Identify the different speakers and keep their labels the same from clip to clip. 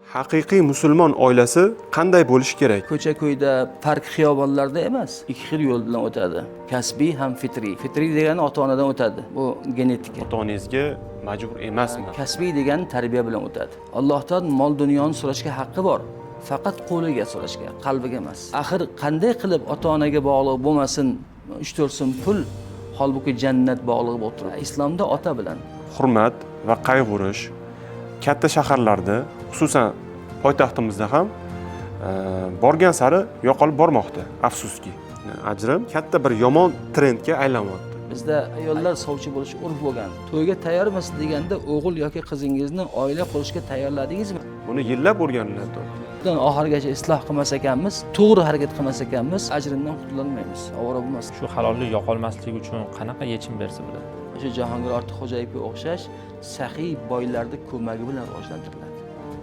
Speaker 1: Haqiqiy musulmon oilasi qanday bo'lishi kerak?
Speaker 2: Ko'cha-ko'yda, park xiyobonlarda emas, ikki xil yo'l bilan o'tadi. Kasbiy ham fitriy. Fitriy degani ota-onadan o'tadi. Bu genetika.
Speaker 1: Ota-onangizga majbur emasmi?
Speaker 2: Kasbiy degani tarbiya bilan o'tadi. Allohdan mol dunyoni so'rashga haqqi bor. Faqat qo'liga so'rashga, qalbiga emas. Axir qanday qilib ota-onaga bog'liq bo'lmasin, 3-4 so'm pul, holbuki jannat bog'liq bo'lib turadi. Islomda ota bilan
Speaker 1: Hurmat va qayg'urish katta shaharlarda, xususan poytaxtimizda ham borgan sari yo'qolib bormoqda, afsuski. Ajrim katta bir yomon trendga aylanyapti.
Speaker 2: bizda ayollar sovchi bo'lish urf bo'lgan. To'yga tayyormisiz deganda o'g'il yoki qizingizni oila qurishga tayyorladingizmi?
Speaker 1: Buni yillab o'rganiladi.
Speaker 2: Bundan oxirigacha isloh qilmas ekanmiz, to'g'ri harakat qilmas ekanmiz, ajrimdan qutulolmaymiz. Ovora bo'lmasin.
Speaker 3: Shu halollik yo'qolmasligi uchun qanaqa yechim bersa bo'ladi?
Speaker 2: O'sha Jahongir Ortiqxo'jayevga o'xshash saxiy boylarning ko'magi bilan rivojlantiriladi.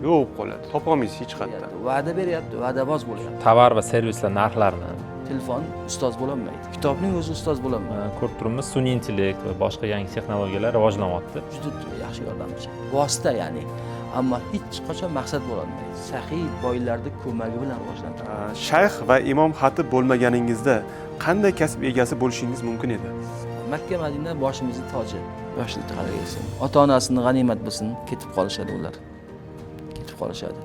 Speaker 1: Yo'q qoladi. Topolmaysiz hech qayerdan.
Speaker 2: Va'da beryapti, va'daboz bo'lyapti.
Speaker 3: Tovar va servislar narxlarini
Speaker 2: Telefon ustoz bo'lolmaydi. Kitobning o'zi ustoz bo'lolmaydi.
Speaker 3: ko'rib turibmiz, sun'iy intellekt va boshqa yangi texnologiyalar rivojlanyapti.
Speaker 2: Juda yaxshi yordamchi. Vosita ya'ni, ammo hech qachon maqsad bo'lolmaydi. Saxiy boylarning ko'magi bilan rivojlantiriladi.
Speaker 1: Shayx va imom xatib bo'lmaganingizda qanday kasb egasi bo'lishingiz mumkin edi?
Speaker 2: Makka Madina boshimizning toji. Yoshlik qaragan. Ota-onasini g'animat bilsin, ketib qolishadi ular. Ketib qolishadi.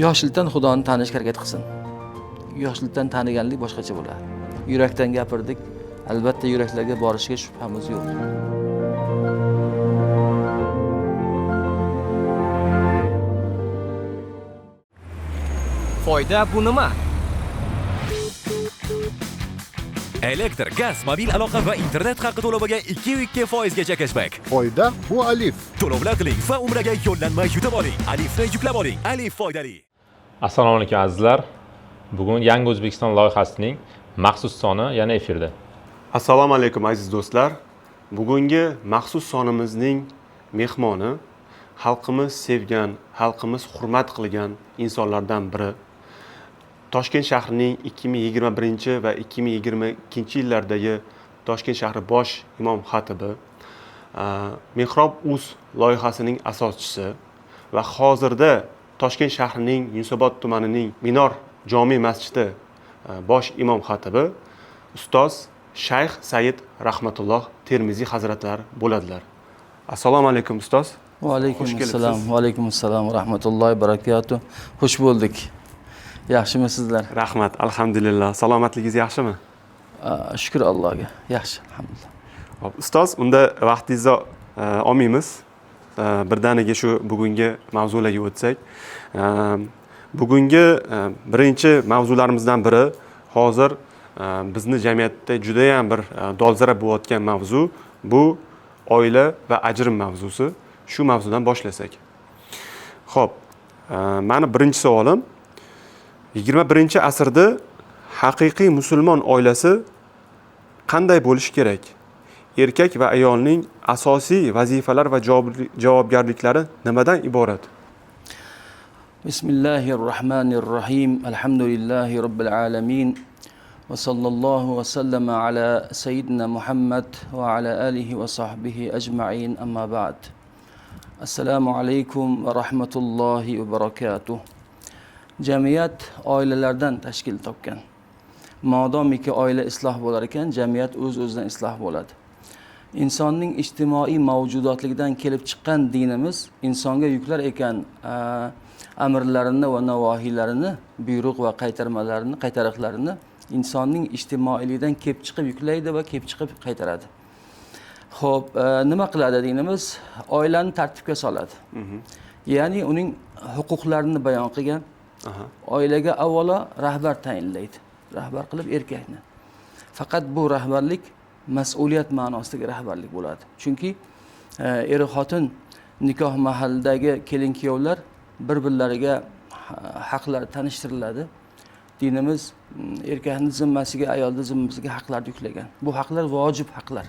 Speaker 2: Yoshlikdan Xudoni tanishga harakat qilsin. Yoshlikdan taniganlik boshqacha bo'ladi. Yurakdan gapirdik, albatta yuraklarga borishiga shubhamiz yo'q.
Speaker 4: Foyda bu nima?
Speaker 5: Elektr, gaz, mobil aloqa va internet haqi to'loviga 2.2% cashback.
Speaker 6: Foyda bu Alif.
Speaker 5: To'lovlar qiling va umraga yo'llanma yutib oling. Alifni yuklab oling. Alif foydali.
Speaker 3: Assalomu alaykum azizlar. Bugun Yangi O'zbekiston loyihasining maxsus soni yana efirda.
Speaker 1: Assalomu alaykum aziz do'stlar. Bugungi maxsus sonimizning mehmoni xalqimiz sevgan, xalqimiz hurmat qilgan insonlardan biri. Toshkent shahrining 2021 va 2022 yillardagi Toshkent shahri bosh imom xatibi, Mehrob.uz loyihasining asoschisi va hozirda Toshkent shahrining Yunusobod tumanining Minor jome masjidi bosh imom xatibi ustoz Shayx Said Rahmatulloh Termiziy hazratlar bo'ladilar. Assalomu alaykum ustoz.
Speaker 2: Va alaykum assalom. Va alaykum assalom va rahmatullohi barakatuh. Xush bo'ldik. Yaxshimisizlar?
Speaker 1: Rahmat, alhamdulillah. Salomatligingiz yaxshimi?
Speaker 2: Shukr Allohga. Yaxshi, alhamdulillah.
Speaker 1: Hop, ustoz, unda vaqtingizni olmaymiz. Birdaniga shu bugungi mavzularga o'tsak. Bugungi birinchi mavzularimizdan biri hozir bizni jamiyatda juda ham bir dolzarb bo'layotgan mavzu bu oila va ajrim mavzusi. Shu mavzudan boshlasak. Xo'p, meni birinchi savolim 21-asrda haqiqiy musulmon oilasi qanday bo'lishi kerak? Erkak va ayolning asosiy vazifalar va javobgarliklari nimadan iborat?
Speaker 2: Bismillahirrohmanirrohim. Alhamdulillahi robbil alamin. Va sallallohu va sallama ala sayyidina Muhammad va ala alihi va sahbihi ajma'in, amma ba'd. Assalomu alaykum va rahmatullohi va barakatuh. Jamiyat oilalardan tashkil topgan. Modomiki oila isloh bo'lar ekan, jamiyat o'z-o'zidan isloh bo'ladi. Insonning ijtimoiy mavjudotligidan kelib chiqqan dinimiz insonga yuklar ekan amrlarini va navohiylarini, buyruq va qaytariqlarini insonning ijtimoiyligidan kelib chiqib yuklaydi va kelib chiqib qaytaradi. Xo'p, nima qiladi dinimiz? Oilani tartibga soladi. Ya'ni uning huquqlarini bayon qilgan. Oilaga avvalo rahbar tayinlaydi. Rahbar qilib erkakni. Faqat bu rahbarlik mas'uliyat ma'nosidagi rahbarlik bo'ladi. Chunki er xotin nikoh mahallidagi kelin-kuyovlar bir-birlariga haqlar tanishtiriladi. Dinimiz erkakning zimmasiga, ayolning zimmasiga haqlarni yuklagan. Bu haqlar vojib haqlar.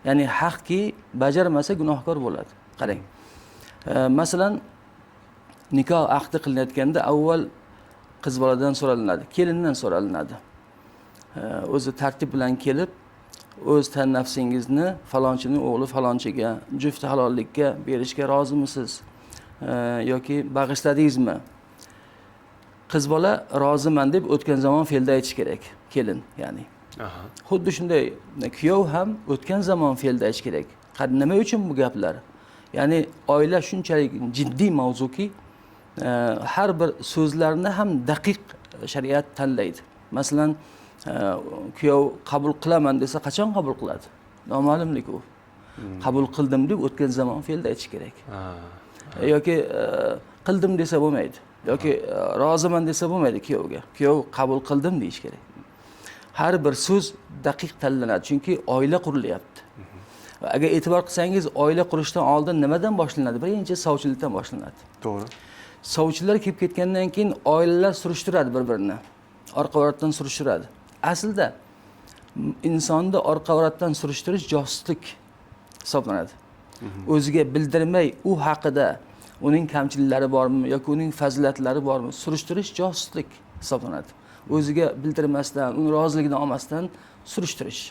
Speaker 2: Ya'ni haqki bajarmasa gunohkor bo'ladi. Qarang. Masalan, nikoh aqdi qilinayotganda avval qiz boladan so'ralinadi, kelindan so'ralinadi. O'zi tartib bilan kelib, o'z tan nafsingizni falonchining o'g'li falonchiga, jufti halollikka berishga rozimisiz yoki bag'ishladingizmi qiz bola roziman deb o'tgan zamon fe'lda aytish kerak, kelin ya'ni.
Speaker 1: Aha.
Speaker 2: Xuddi shunday kuyov ham o'tgan zamon fe'lda aytish kerak. Nima uchun bu gaplar? Ya'ni oila shunchalik jiddiy mavzuki, har bir so'zlarni ham daqiq shariat tanlaydi. Masalan, kuyov qabul qilaman desa qachon qabul qiladi? Noma'lumlik u. Qabul qildim deb o'tgan zamon fe'lda aytish kerak. Yoki qildim desa bo'lmaydi. Yoki roziman desa bo'lmaydi kuyovga. Kuyov qabul qildim deyish kerak. Har bir so'z daqiq tanlanadi, chunki oila qurilyapti. Agar e'tibor qilsangiz, oila qurishdan oldin nimadan boshlanadi? Birinchi sovchilikdan boshlanadi.
Speaker 1: To'g'ri.
Speaker 2: Sovchilar kelib ketgandan keyin oilalar surishtiradi bir-birini. Orqa-orqadan surishtiradi. Aslida insonni orqa-orqadan surishtirish josuslik hisoblanadi. O'ziga bildirmay u haqida uning kamchiliklari bormi yoki uning fazilatlari bormi surishtirish josuslik hisoblanadi. O'ziga bildirmasdan, uning roziligidan olmasdan surishtirish.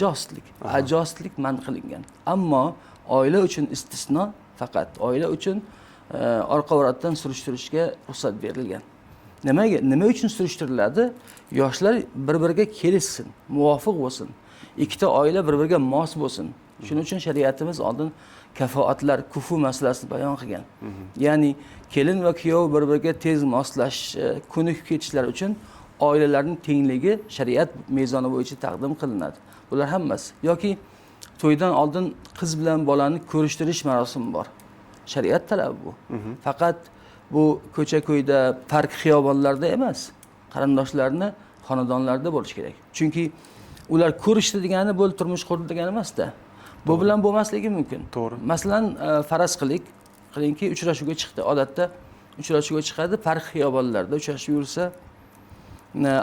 Speaker 2: Josuslik. Josuslik man qilingan. Ammo oila uchun istisno, faqat oila uchun orqa-orqadan surishtirishga ruxsat berilgan. Nimaga? Nima uchun surishtiriladi? Yoshlar bir-biriga kelishsin, muvofiq bo'lsin. Ikkita oila bir-biriga mos bo'lsin. Shuning uchun shariatimiz oldin kafoatlar, kufu masalasini bayon qilgan. Ya'ni kelin va kuyov bir-biriga tez moslash, ko'nikib ketishlari uchun oilalarning tengligi shariat mezoni bo'yicha taqdim qilinadi. Bular hammasi. Yoki to'ydan oldin qiz bilan bolani ko'rishtirish marosimi bor. Shariat talabi bu. Faqat bu ko'cha-ko'yda, park xiyobonlarda emas, qarindoshlarni xonadonlarda bo'lish kerak. Chunki ular ko'rishdi degani bo'lib turmush qurdi degani emas-da. Bu bilan bo'lmasligi mumkin.
Speaker 1: To'g'ri.
Speaker 2: Masalan, faraz qilingki, uchrashuvga chiqdi. Odatda uchrashuvga chiqadi, park xiyobonlarda uchrashib yursa,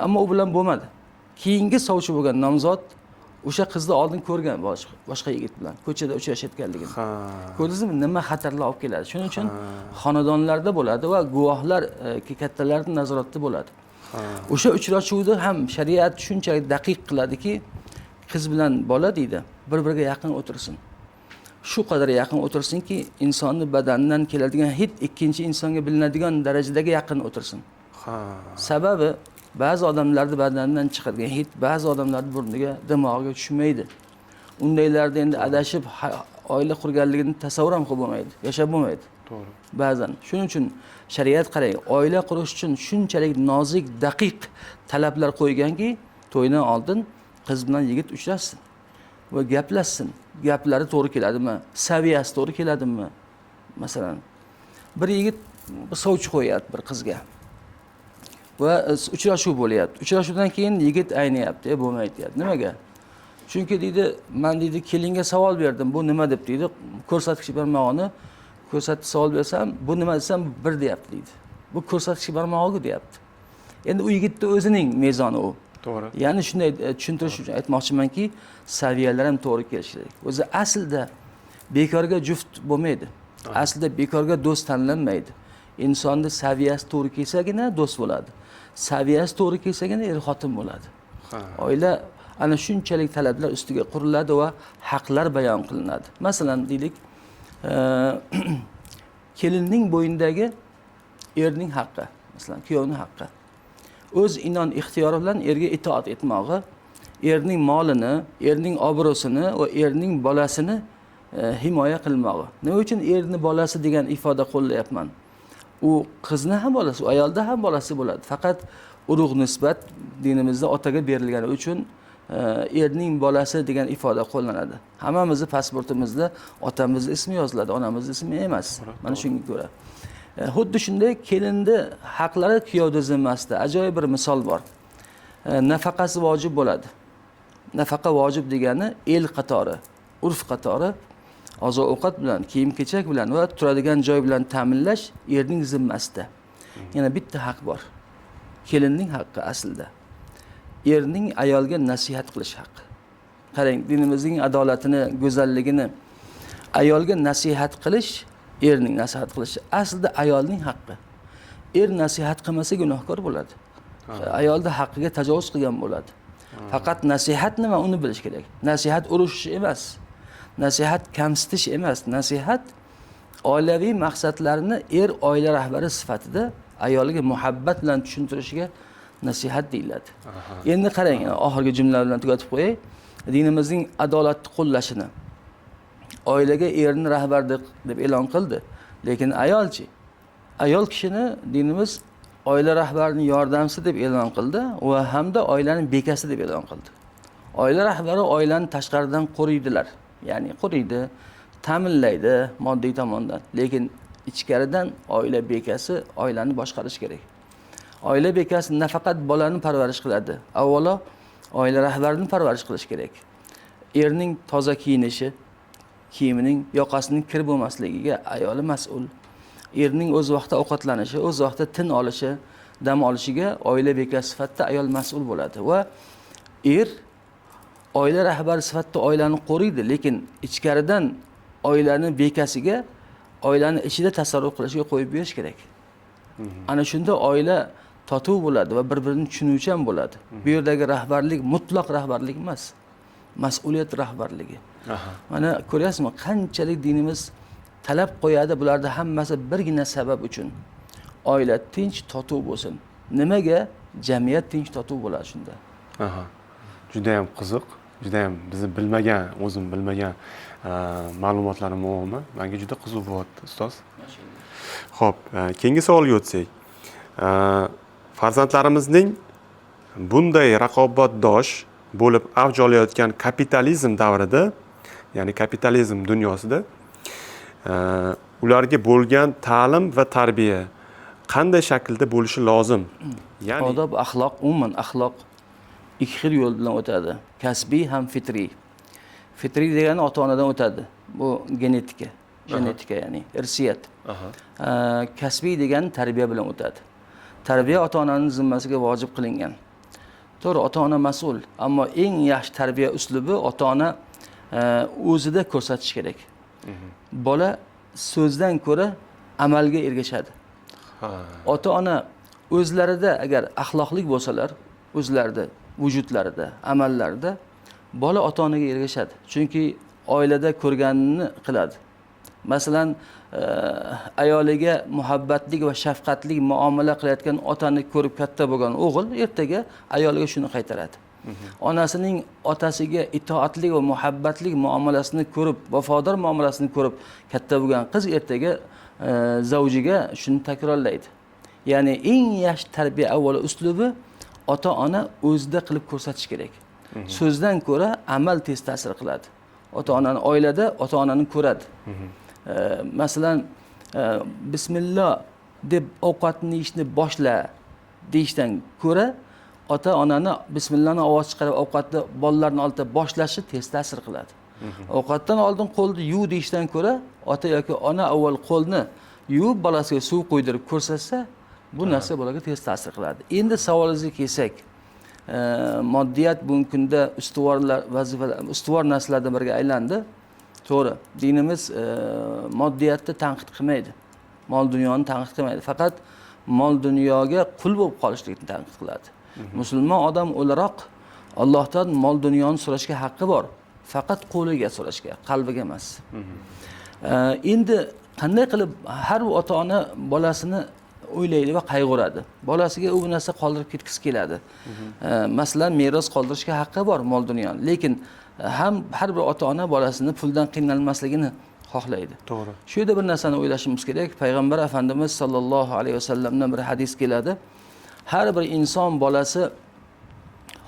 Speaker 2: ammo u bilan bo'lmadi. Keyingi sovchi bo'lgan nomzod o'sha qizni oldin ko'rgan boshqa yigit bilan ko'chada uchrashayotganligini. Ko'rdingizmi, nima xatarlar olib keladi? Shuning uchun xonadonlarda bo'ladi va guvohlar kattalarning nazoratida bo'ladi. O'sha uchrashuvda ham shariat shunchalik daqiq qiladiki, qiz bilan bola deydi, bir-biriga yaqin o'tirsin. Shu qadar yaqin o'tirsinki, insonning badanidan keladigan hid ikkinchi insonga bilinadigan darajadagi yaqin o'tirsin. Sababi ba'zi odamlarning badanidan chiqadigan hid ba'zi odamlarning burniga, dimog'iga tushmaydi. Undaylarda endi adashib oila qurganligini tasavvur ham qilib bo'lmaydi, yashab bo'lmaydi.
Speaker 1: To'g'ri.
Speaker 2: Ba'zan. Shuning uchun shariat qarang, oila qurish uchun shunchalik nozik, daqiq talablar qo'yganki, to'ydan oldin qiz bilan yigit uchrashsin va gaplashsin. Gaplari to'g'ri keladimi? Saviyasi to'g'ri keladimi? Masalan, bir yigit sovchi qo'yadi bir qizga. Va uchrashuv bo'lyapti. Uchrashuvdan keyin yigit aynayapti, bo'lmaydi deyapti. Nimaga? Chunki deydi, men deydi kelinga savol berdim, bu nima deb deydi, ko'rsatkich barmog'ini ko'rsatib savol bersam, bu nima desam bir deyapti deydi. Bu ko'rsatkich barmog'i deyapti. Endi u yigitning o'zining mezoni u.
Speaker 1: To'g'ri.
Speaker 2: Ya'ni shunday tushuntirish uchun aytmoqchimanki, saviyalar ham to'g'ri kelishi kerak. O'zi aslida bekorga juft bo'lmaydi. Aslida bekorga do'st tanlanmaydi. Insonning saviyasi to'g'ri kelsagina do'st bo'ladi. Saviyasi to'g'ri kelsagina er-xotin bo'ladi. Oila ana shunchalik talablar ustiga quriladi va haqlar bayon qilinadi. Masalan, deylik, kelinning bo'yindagi erning haqqi, masalan, kuyovning haqqi. O'z inon ixtiyori bilan erga itoat etmog'i, erning molini, erning obro'sini va erning bolasini himoya qilmog'i. Nima uchun erni bolasi degan ifoda qo'llayapman? U qizni ham bolasi, ayolda ham bolasi bo'ladi. Faqat urug' nisbat dinimizda otaga berilgani uchun erning bolasi degan ifoda qo'llanadi. Hammamizning pasportimizda otamizning ismi yoziladi, onamizning ismi emas. Mana shunga ko'ra. Xuddi shunday kelinni haqlari kuyovning zimmasida. Ajoyib bir misol bor. Nafaqasi vojib bo'ladi. Nafaqa vojib degani el qatori, urf qatori oziq-ovqat bilan, kiyim-kechak bilan va turadigan joy bilan ta'minlash erning zimmasida. Yana bitta haq bor. Kelinning haqqi aslida. Erning ayolga nasihat qilish haqqi. Qarang, dinimizning adolatini, go'zalligini, ayolga nasihat qilish, erning nasihat qilishi aslida ayolning haqqi. Er nasihat qilmasa gunohkor bo'ladi. Ayolda haqqiga tajovuz qilgan bo'ladi. Faqat nasihat nima, uni bilish kerak. Nasihat urushish emas. Nasihat kamsitish emas. Nasihat oilaviy maqsadlarini oila rahbari sifatida ayoliga muhabbat bilan tushuntirishiga nasihat deyiladi. Endi qarang, oxirgi jumla bilan tugatib qo'yay. Dinimizning adolatni qo'llashini, oilaga erni rahbar deb e'lon qildi. Lekin ayolchi? Ayol kishini dinimiz oila rahbarining yordamchisi deb e'lon qildi va hamda oilaning bekasi deb e'lon qildi. Oila rahbari oilani tashqaridan qo'riydilar. Ya'ni qo'riydi, ta'minlaydi moddiy tomondan. Lekin ichkaridan oila bekasi oilani boshqarish kerak. Oila bekasi nafaqat bolani parvarish qiladi. Avvalo oila rahbarini parvarish qilish kerak. Erning toza kiyinishi, kiyimining yoqasining kir bo'lmasligiga ayoli mas'ul. Erning o'z vaqtida ovqatlanishi, o'z vaqtida tin olishi, dam olishiga oila bekasi sifatida ayol mas'ul bo'ladi va oila rahbari sifatida oilani qo'riydi, lekin ichkaridan oilani bekasiga oilani ichida tasarruf qilishga qo'yib berish kerak. Ana shunda oila totuv bo'ladi va bir-birini tushunuvchan bo'ladi. Bu yerdagi rahbarlik mutlaq rahbarlik emas, mas'uliyat rahbarligi. Mana ko'ryapsizmi, qanchalik dinimiz talab qo'yadi, bularda hammasi birgina sabab uchun. Oila tinch, totuv bo'lsin. Nimaga? Jamiyat tinch, totuv bo'ladi shunda.
Speaker 1: Juda ham qiziq, juda ham bizni bilmagan, o'zim bilmagan ma'lumotlarim bo'lgan. Menga juda qiziq bo'lyapti, ustoz. Xo'p, keyingi savolga o'tsak. Farzandlarimizning bunday raqobatdosh bo'lib avj olayotgan kapitalizm davrida, ya'ni kapitalizm dunyosida ularga bo'lgan ta'lim va tarbiya qanday shaklda bo'lishi lozim? Ya'ni
Speaker 2: odob, axloq, umuman axloq ikki xil yo'l bilan o'tadi. Kasbiy ham fitriy. Fitriy degani ota-onadan o'tadi. Bu genetika ya'ni irsiyat. Kasbiy degani tarbiya bilan o'tadi. Tarbiya ota-onaning zimmasiga vojib qilingan. To'g'ri, ota-ona mas'ul, ammo eng yaxshi tarbiya uslubi ota-ona o'zida ko'rsatish kerak. Bola so'zdan ko'ra amalga ergashadi. Ota-ona o'zlarida agar axloqli bo'lsalar, o'zlarida, vujudlarida, amallarida bola ota-onaga ergashadi. Chunki oilada ko'rganini qiladi. Masalan, ayoliga muhabbatli va shafqatli muomala qilayotgan otani ko'rib katta bo'lgan o'g'il ertaga ayoliga shuni qaytaradi. Onasining otasiga itoatli va muhabbatli muomalasini ko'rib, vafodor muomalasini ko'rib katta bo'lgan qiz ertaga zavjiga shuni takrorlaydi. Ya'ni eng yaxshi tarbiya avvalo uslubi ota-ona o'zida qilib ko'rsatish kerak. So'zdan ko'ra amal tez ta'sir qiladi. Ota-onani oilada ota-onani ko'radi. Masalan, bismillah deb ovqatni yeyishni boshla deyishdan ko'ra ota-onani bismillahni ovoz chiqarib ovqatni bolalarning oldida boshlashi tez ta'sir qiladi. Ovqatdan oldin qo'lni yuv deyishdan ko'ra ota yoki ona avval qo'lni yuvib bolasiga suv quydirib ko'rsatsa, bu narsa bolaga tez ta'sir qiladi. Endi savolingizga kelsak, moddiyat bugungi kunda ustuvor narsalardan biriga aylandi. To'g'ri, dinimiz moddiyatni tanqid qilmaydi. Mol dunyoni tanqid qilmaydi. Faqat mol dunyoga qul bo'lib qolishlikni tanqid qiladi. Musulmon odam o'laroq Allohdan mol dunyoni so'rashga haqqi bor. Faqat qo'liga so'rashga, qalbiga emas. Endi qanday qilib har bir ota-ona bolasini o'ylaydi va qayg'uradi. Bolasiga u narsa qoldirib ketgisi keladi. Masalan, meros qoldirishga haqqi bor mol dunyoni. Lekin har bir ota-ona bolasini puldan qiynalmasligini xohlaydi.
Speaker 1: To'g'ri.
Speaker 2: Shu yerda bir narsani o'ylashimiz kerak. Payg'ambar Afendimiz sallallohu alayhi vasallamdan bir hadis keladi. Har bir inson bolasi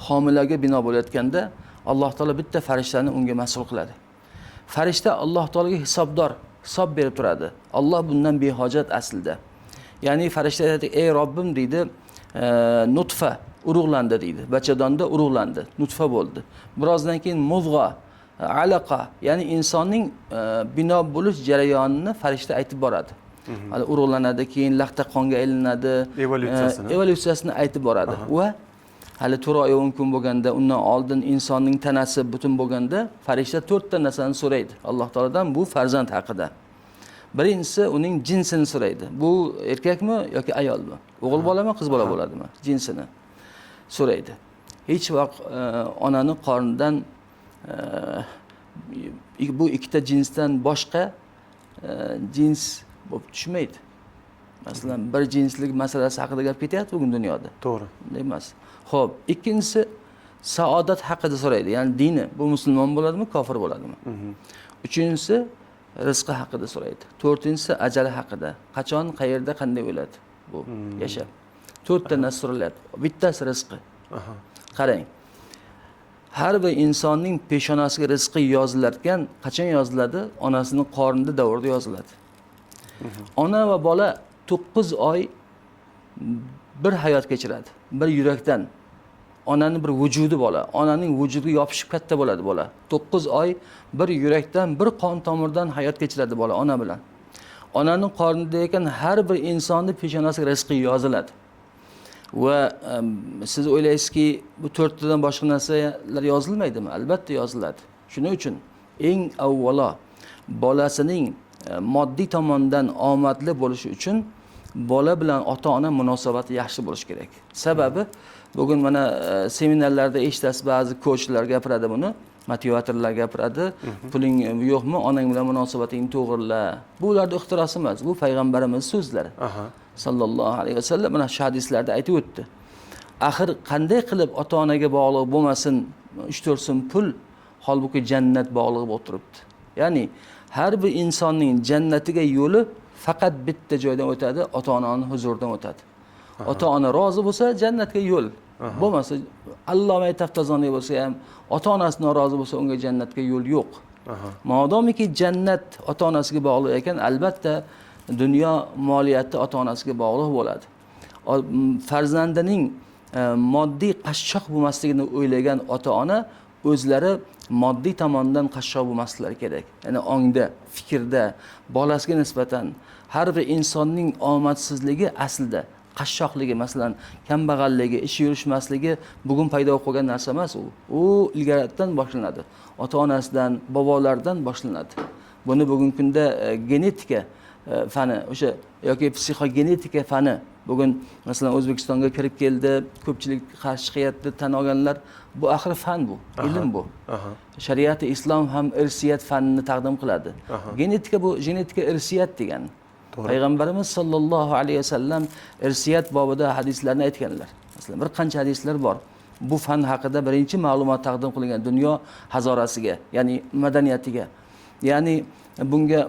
Speaker 2: homilaga bino bo'layotganda Alloh taolo bitta farishtani unga mas'ul qiladi. Farishta Alloh taologa hisob berib turadi. Alloh bundan behojat aslida. Ya'ni farishta aytadi: "Ey Robbim," deydi, "nutfa urug'landi," deydi. Bachadonda urug'landi, nutfa bo'ldi. Birozdan keyin mudg'a, alaqa, ya'ni insonning bino bo'lish jarayonini farishta aytib boradi. Hali urug'lanadi, keyin laxta qonga aylanadi, evolyutsiyasini aytib boradi. Va hali 4 oy 10 kun bo'lganda, undan oldin insonning tanasi butun bo'lganda, farishta 4 ta narsani so'raydi Alloh taoladan bu farzand haqida. Birinchisi uning jinsini so'raydi. Bu erkakmi yoki ayolmi? O'g'il bolami, qiz bola bo'ladimi? Jinsini so'raydi. Hech vaqt onaning qornidan bu ikkita jinsdan boshqa jins bo'lib tushmaydi. Masalan, bir jinslik masalasi haqida gap ketyapti bugun dunyoda.
Speaker 1: To'g'ri.
Speaker 2: Bunday emas. Xo'p, ikkinchisi saodat haqida so'raydi. Ya'ni dini, bu musulmon bo'ladimi, kofir bo'ladimi? Uchinchisi rizqi haqida so'raydi. To'rtinchisi ajali haqida. Qachon, qayerda, qanday o'ladi bu yashab. To'rtta narsa so'raladi. Bittasi rizqi. Qarang. Har bir insonning peshonasiga rizqi yozilarkan, qachon yoziladi? Onasining qornida davrida yoziladi. Ona va bola 9 oy bir hayot kechiradi. Bir yurakdan. Onaning bir vujudi bola. Onaning vujudiga yopishib katta bo'ladi bola. 9 oy bir yurakdan, bir qon tomirdan hayot kechiradi bola ona bilan. Onaning qornida ekan har bir insonning peshonasiga rizqi yoziladi. Va siz o'ylaysizki, bu 4 tadan boshqa narsalar yozilmaydimi? Albatta yoziladi. Shuning uchun eng avvalo bolasining moddiy tomondan omadli bo'lishi uchun bola bilan ota-ona munosabati yaxshi bo'lishi kerak. Sababi bugun mana seminarlarda eshitasiz, ba'zi ko'chlar gapiradi buni, motivatorlar gapiradi. Puling yo'qmi, onang bilan munosabatingni to'g'rila. Bu ularning ixtirosi emas, bu payg'ambarimiz so'zlari. Sallallohu alayhi vasallam mana shu hadislarda aytib o'tdi. Axir qanday qilib ota-onaga bog'liq bo'lmasin 3-4 so'm pul, holbuki jannat bog'liq bo'lib turibdi. Ya'ni har bir insonning jannatiga yo'li faqat bitta joydan o'tadi, ota-onaning huzuridan o'tadi. Ota-ona rozi bo'lsa jannatga yo'l. Bo'lmasa Alloh taftazoni bo'lsa ham, ota-onasi norozi bo'lsa unga jannatga yo'l yo'q. Modomiki jannat ota-onasiga bog'liq ekan, albatta dunyo moliyati ota-onasiga bog'liq bo'ladi. Farzandining moddiy qashshoq bo'lmasligini o'ylagan ota-ona o'zlari moddiy tomondan qashshoq bo'lmaslari kerak. Ya'ni ongda, fikrda bolasiga nisbatan har bir insonning omadsizligi aslida qashshoqligi, masalan, kambag'alligi, ish yurishmasligi bugun paydo bo'lib qolgan narsa emas u. U ilgaridan boshlanadi. Ota-onasidan, bobolardan boshlanadi. Buni bugungi kunda genetika fani, o'sha yoki psixogenetika fani bugun masalan O'zbekistonga kirib keldi, ko'pchilik qarshi chiqyapti, tan olganlar. Bu axir fan bu, ilm bu. Shariati islom ham irsiyat fanini taqdim qiladi. Genetika bu, genetika irsiyat degani. Payg'ambarimiz sallallohu alayhi vasallam irsiyat bobida hadislarni aytganlar. Masalan, bir qancha hadislar bor. Bu fan haqida birinchi ma'lumot taqdim qilingan dunyo hazorasiga, ya'ni madaniyatiga. Ya'ni bunga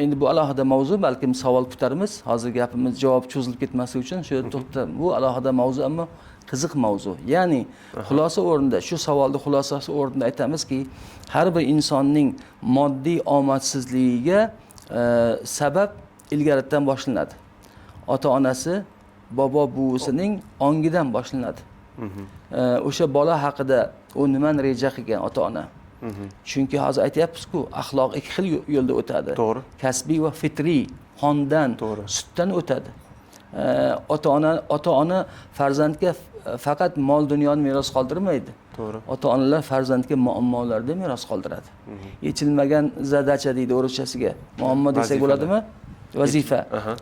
Speaker 2: endi bu alohida mavzu, balkim savol kutarmiz. Hozir gapimiz javob cho'zilib ketmasligi uchun shu to'xtab. Bu alohida mavzu, ammo qiziq mavzu. Ya'ni xulosa o'rnida, shu savolning xulosasi o'rnida aytamizki, har bir insonning moddiy omadsizligiga sabab ilgaridan boshlanadi. Ota-onasi, bobo buvisining ongidan boshlanadi. O'sha bola haqida u nimani reja qilgan ota-ona. Chunki hozir aytyapmiz-ku, axloq ikki xil yo'lda o'tadi.
Speaker 1: To'g'ri.
Speaker 2: Kasbiy va fitriy, qondan, sutdan o'tadi. Ota-ona farzandga faqat mol dunyoni meros qoldirmaydi.
Speaker 1: To'g'ri.
Speaker 2: Ota-onalar farzandga muammolarni meros qoldiradi. Yechilmagan zadacha deydi o'rischasiga. Muammo desak bo'ladimi? Vazifa.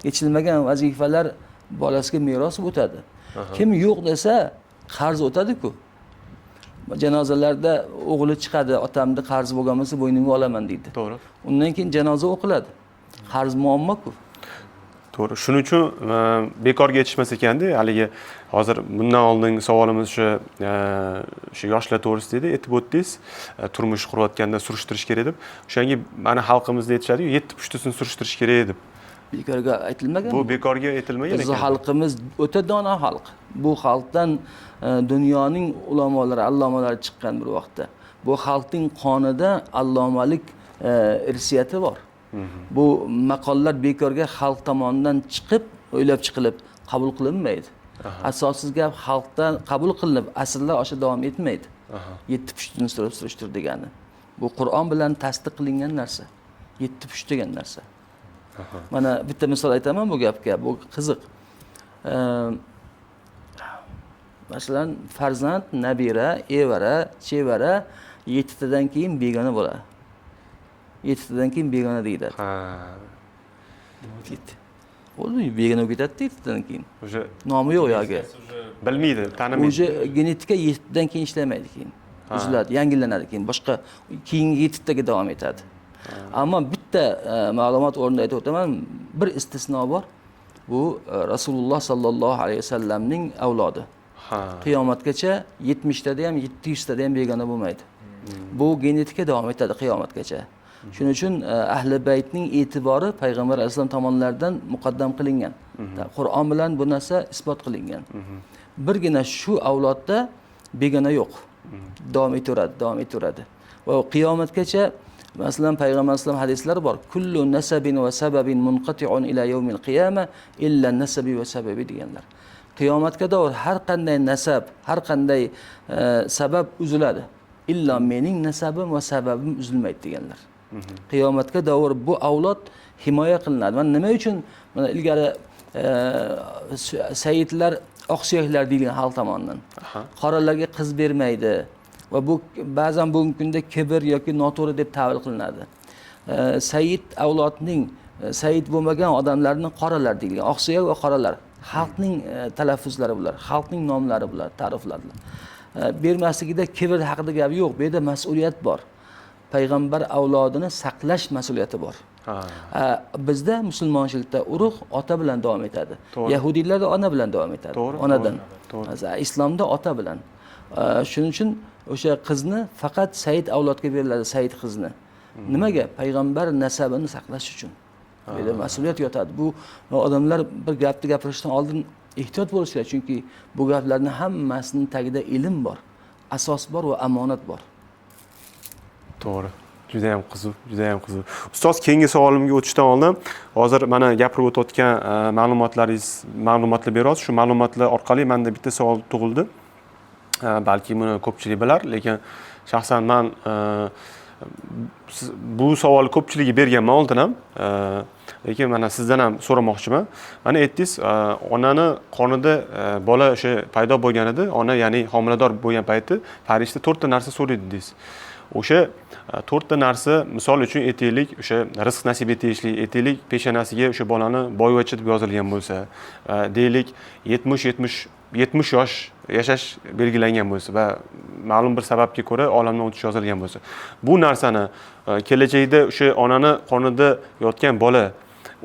Speaker 2: Yechilmagan vazifalar bolasiga meros o'tadi. Kim yo'q desa, qarz o'tadi-ku. Janozalarda o'g'li chiqadi, otamni qarz bo'lgan bo'lsa bo'ynimga olaman deydi.
Speaker 1: To'g'ri.
Speaker 2: Undan keyin janoza o'qiladi. Qarz muammo-ku.
Speaker 1: To'g'ri. Shuning uchun bekorga yetishmas ekanda, haligi hozir bundan oldin savolimiz shu yoshlar to'g'risida edi, aytib o'tdingiz, turmush qurayotganda surishtirish kerak deb. O'shanga mana xalqimizda aytishadi-ku, 7 pushtasini surishtirish kerak deb.
Speaker 2: Bekorga aytilmagan.
Speaker 1: Bu bekorga aytilmagan ekan.
Speaker 2: Bizning xalqimiz o'ta dono xalq. Bu xalqdan dunyoning ulamolari, allomalari chiqqan bir vaqtda. Bu xalqning qonida allomalik irsiyati bor. Bu maqollar bekorga xalq tomonidan chiqib, o'ylab chiqilib qabul qilinmaydi. Asosiy gap xalqdan qabul qilinib, asrlar osha davom etmaydi. 7 pushtini surishtir degani. Bu Qur'on bilan tasdiq qilingan narsa. 7 pusht degan narsa. Mana bitta misol aytaman bu gapga. Bu qiziq. Masalan, farzand, nabira, evara, chevara 7 tadan keyin begona bo'ladi. 7 tadan keyin begona deyiladi. Bo'ldi, begona ketadi 7 tadan keyin.
Speaker 1: O'sha
Speaker 2: nomi yo'q yoki.
Speaker 1: Bilmaydi, tanimaydi.
Speaker 2: O'sha genetika 7 dan keyin ishlamaydi keyin. Uziladi, yangilanadi keyin. Boshqa keyingi 7 taga davom etadi. Ammo bitta ma'lumot o'rnida aytib o'taman, bir istisno bor. Bu Rasululloh sallallohu alayhi vasallamning avlodi.
Speaker 1: Ha.
Speaker 2: Qiyomatgacha 70 tada ham 700 tada ham begona bo'lmaydi. Bu genetika davom etadi qiyomatgacha. Shuning uchun ahli baytning e'tibori payg'ambar alayhisalom tomonidan muqaddam qilingan. Qur'on bilan bu narsa isbot qilingan. Birgina shu avlodda begona yo'q. Davom etaveradi. Va qiyomatgacha masalan payg'ambar alayhisalom hadislari bor. Kullu nasabin va sababin munqati'un ila yawmil qiyamah illa nasabi va sababi deganlar. Qiyomatga davr har qanday nasab, har qanday sabab uziladi. Illo mening nasabim va sababim uzilmaydi deganlar. Qiyomatga davr bu avlod himoya qilinadi. Mana nima uchun mana ilgari sayyidlar oqsuyaklar deyilgan xalq tomonidan qoralarga qiz bermaydi va bu ba'zan bugungi kunda kibr yoki noto'g'ri deb ta'bir qilinadi. Sayyid avlodning sayyid bo'lmagan odamlarning qoralar deyilgan. Oqsuyak va qoralar xalqning talaffuzlari bular, xalqning nomlari bular, ta'rifladilar. Bermasligida kibr haqida gap yo'q, bu yerda mas'uliyat bor. Payg'ambar avlodini saqlash mas'uliyati bor. Bizda musulmonchilikda urug' ota bilan davom etadi. Yahudiylarda ona bilan davom etadi. Onadan. Islomda ota bilan. Shuning uchun o'sha qizni faqat sayyid avlodga beriladi, sayyid qizni. Nimaga? Payg'ambar nasabini saqlash uchun. Bu yerda mas'uliyat yotadi. Bu odamlar bir gapni gapirishdan oldin ehtiyot bo'lish kerak, chunki bu gaplarning hammasining tagida ilm bor, asos bor va amonat bor.
Speaker 1: To'g'ri. Juda ham qiziq. Ustoz, keyingi savolimga o'tishdan oldin, hozir mana gapirib o'tayotgan ma'lumotlar berasiz. Shu ma'lumotlar orqali menda bitta savol tug'ildi. Balki buni ko'pchilik bilar, lekin shaxsan men bu savol ko'pchiligi berganman oldin ham. Lekin mana sizdan ham so'ramoqchiman. Mana aytdingiz, onani qonida bola o'sha paydo bo'lganida, ona ya'ni homilador bo'lgan payti farishta 4 ta narsa so'raydi deysiz. O'sha 4 ta narsa, misol uchun aytaylik, o'sha rizq nasib etishlik, aytaylik peshonasiga o'sha bolani boyvachcha deb yozilgan bo'lsa, deylik 70 yosh yashash belgilangan bo'lsa va ma'lum bir sababga ko'ra olamdan o'tish yozilgan bo'lsa, bu narsani kelajakda o'sha onani qonida yotgan bola